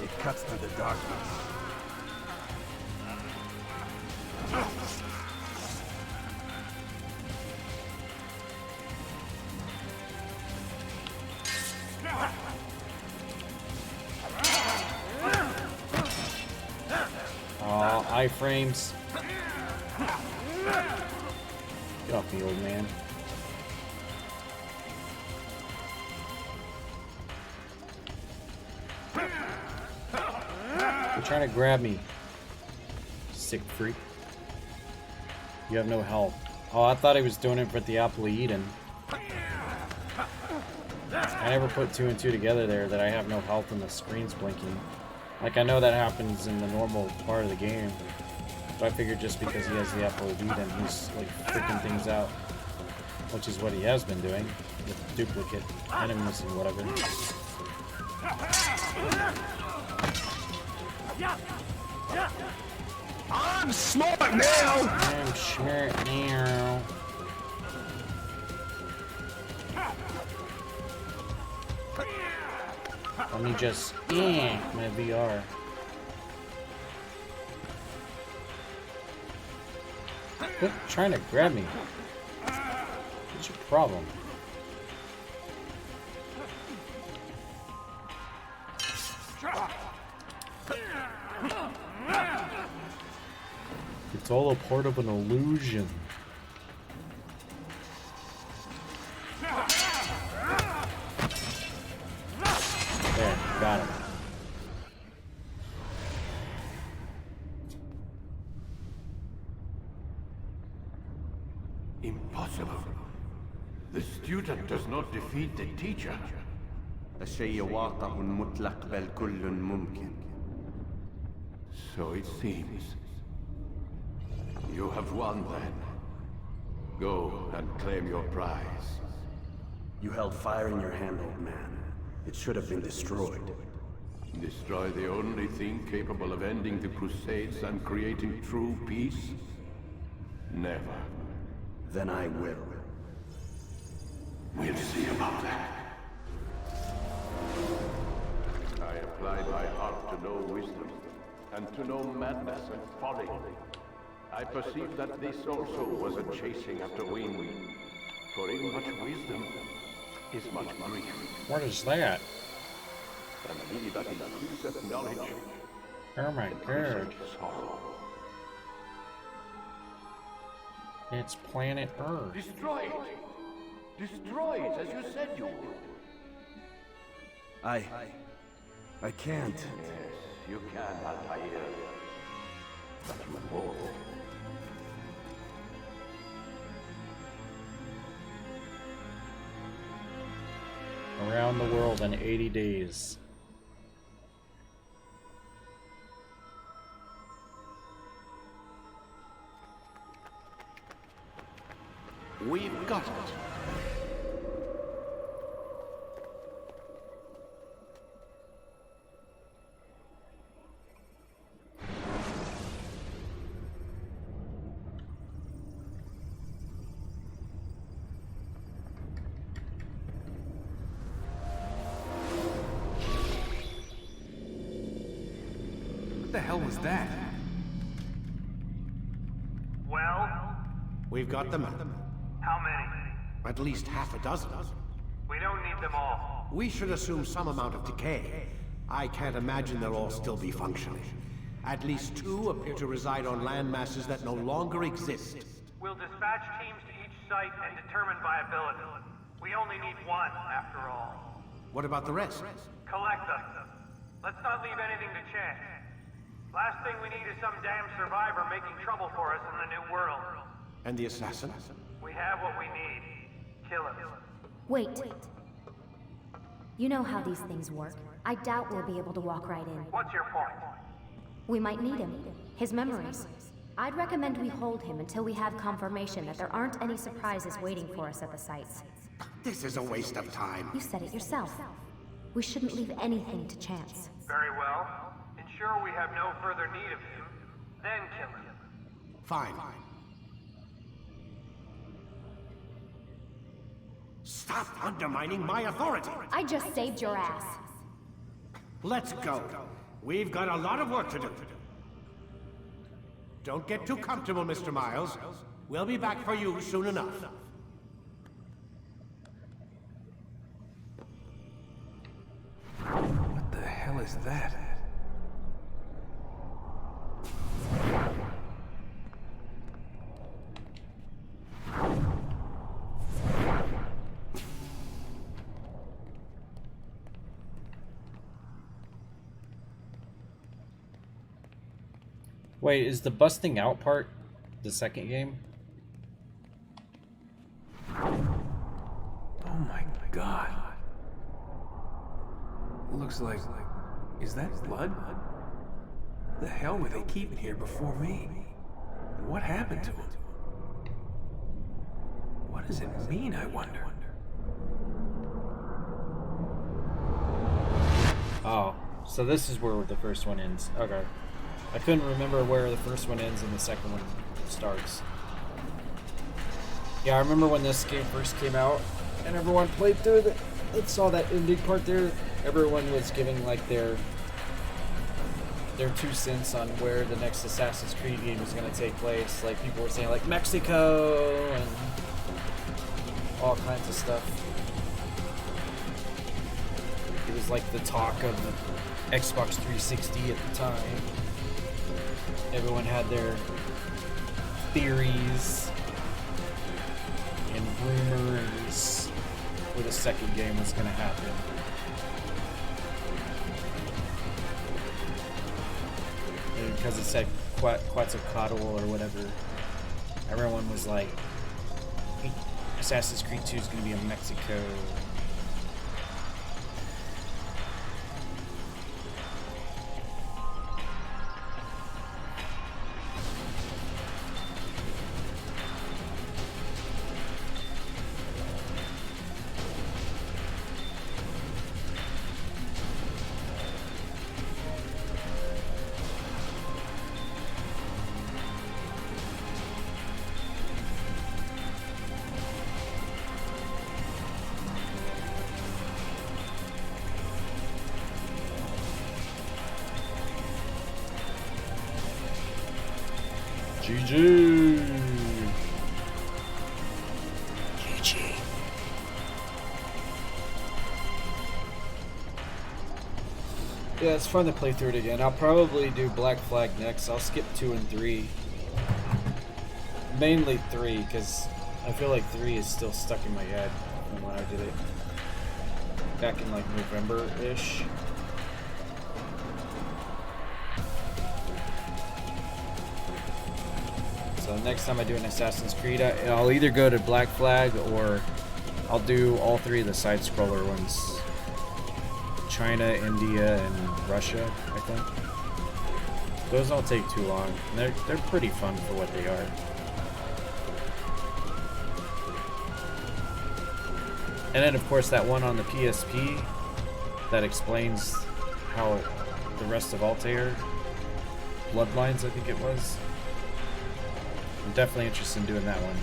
It cuts through the darkness. Oh, iframes. Get off me, old man. You're trying to grab me. Sick freak. You have no health. Oh, I thought he was doing it for the Apple of Eden. I never put two and two together there that I have no health and the screen's blinking. Like, I know that happens in the normal part of the game. But I figured just because he has the Apple of Eden, he's like freaking things out. Which is what he has been doing. With duplicate enemies and whatever. I'm smart now! I'm smart now. Let me just my VR. Quit trying to grab me. What's your problem? It's all a part of an illusion. There, got him. Impossible. The student does not defeat the teacher. الشيء واقع مطلق بل كل ممكن. So it seems. You have won then. Go and claim your prize. You held fire in your hand, old man. It should have been destroyed. Destroy the only thing capable of ending the Crusades and creating true peace? Never. Then I will. We'll see about that. I applied my heart to know wisdom, and to know madness and folly. I perceive that this also was a chasing after wind. For in much wisdom is much grief. What is that? And he that increaseth knowledge Oh my god. increaseth sorrow. It's planet Earth. Destroy it! Destroy it as you said you would. I can't. Yes, you can, Altair. But you won't. Around the world in 80 days. We've got it. What the hell was that? Well? We've got the map. How many? At least half a dozen. We don't need them all. We should assume some amount of decay. I can't imagine they'll all still be functioning. At least 2 appear to reside on land masses that no longer exist. We'll dispatch teams to each site and determine viability. We only need 1, after all. What about the rest? Collect them. Let's not leave anything to chance. Last thing we need is some damn survivor making trouble for us in the new world. And the assassin? We have what we need. Kill him. Wait. You know how these things work. I doubt we'll be able to walk right in. What's your point? We might need him. His memories. I'd recommend we hold him until we have confirmation that there aren't any surprises waiting for us at the sites. This is a waste of time. You said it yourself. We shouldn't leave anything to chance. Very well. Ensure we have no further need of him, then kill him. Fine. Stop undermining my authority! I just saved your ass. Let's go. We've got a lot of work to do. Don't get too comfortable, Mr. Miles. We'll be back for you soon enough. What the hell is that? Wait, is the busting out part the second game? Oh my god. It looks like... Is that blood? The hell were they keeping here before me? And what happened to him? What does it mean, I wonder? Oh, so this is where the first one ends. Okay. I couldn't remember where the first one ends and the second one starts. Yeah, I remember when this game first came out and everyone played through it, saw that ending part there. Everyone was giving like their 2 cents on where the next Assassin's Creed game was going to take place. Like people were saying like Mexico and all kinds of stuff. It was like the talk of the Xbox 360 at the time. Everyone had their theories and rumors where the second game was going to happen. And because it said Quetzalcoatl or whatever, everyone was like, hey, Assassin's Creed 2 is going to be in Mexico. GG. GG. Yeah, it's fun to play through it again. I'll probably do Black Flag next. I'll skip 2 and 3. Mainly 3, because I feel like 3 is still stuck in my head from when I did it back in like November-ish. So next time I do an Assassin's Creed, I'll either go to Black Flag or I'll do all 3 of the side-scroller ones. China, India, and Russia, I think. Those don't take too long. They're pretty fun for what they are. And then of course that one on the PSP that explains how the rest of Altair, Bloodlines I think it was. I'm definitely interested in doing that one.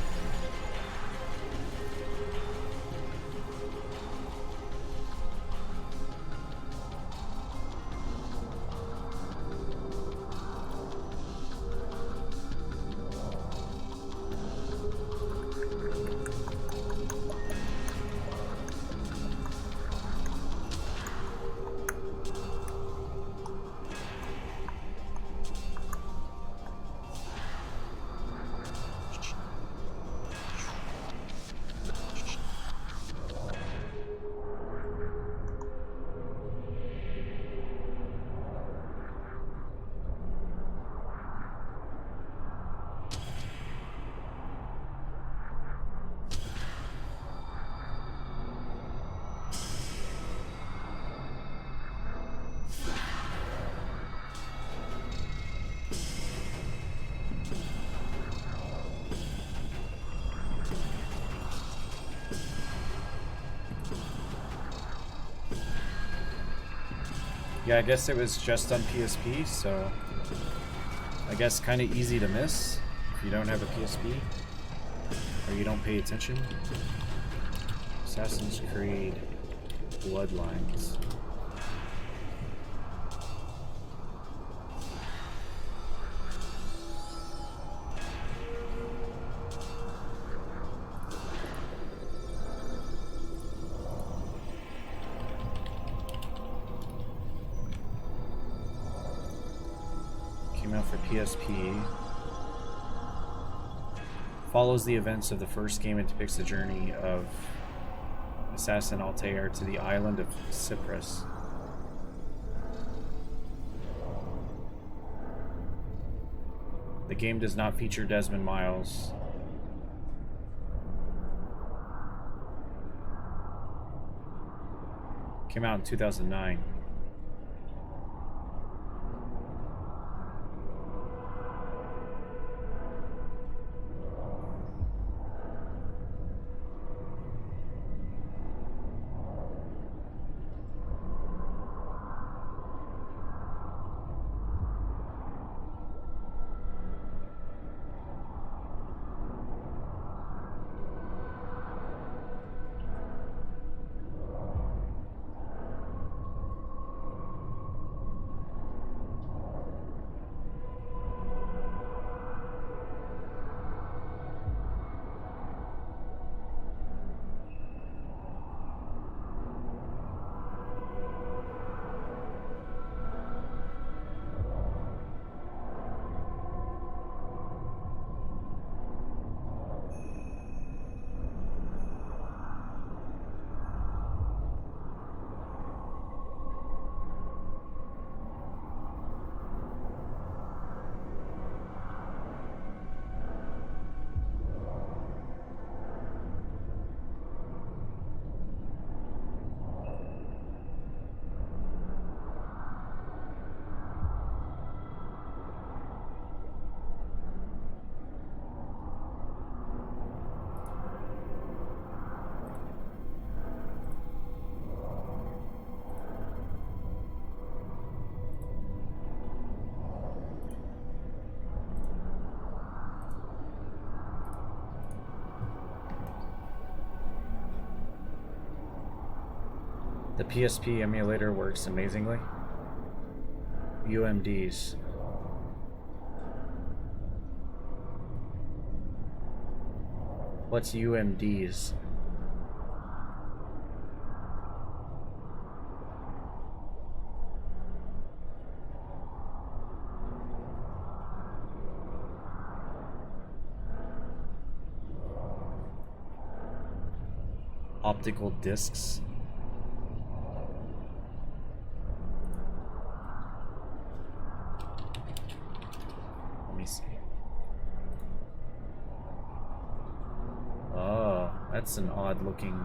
Yeah, I guess it was just on PSP, so I guess kind of easy to miss if you don't have a PSP or you don't pay attention. Assassin's Creed Bloodlines. PSP. Follows the events of the first game and depicts the journey of Assassin Altair to the island of Cyprus. The game does not feature Desmond Miles. Came out in 2009. The PSP emulator works amazingly. UMDs. What's UMDs? Optical discs. Let me see. Oh, that's an odd looking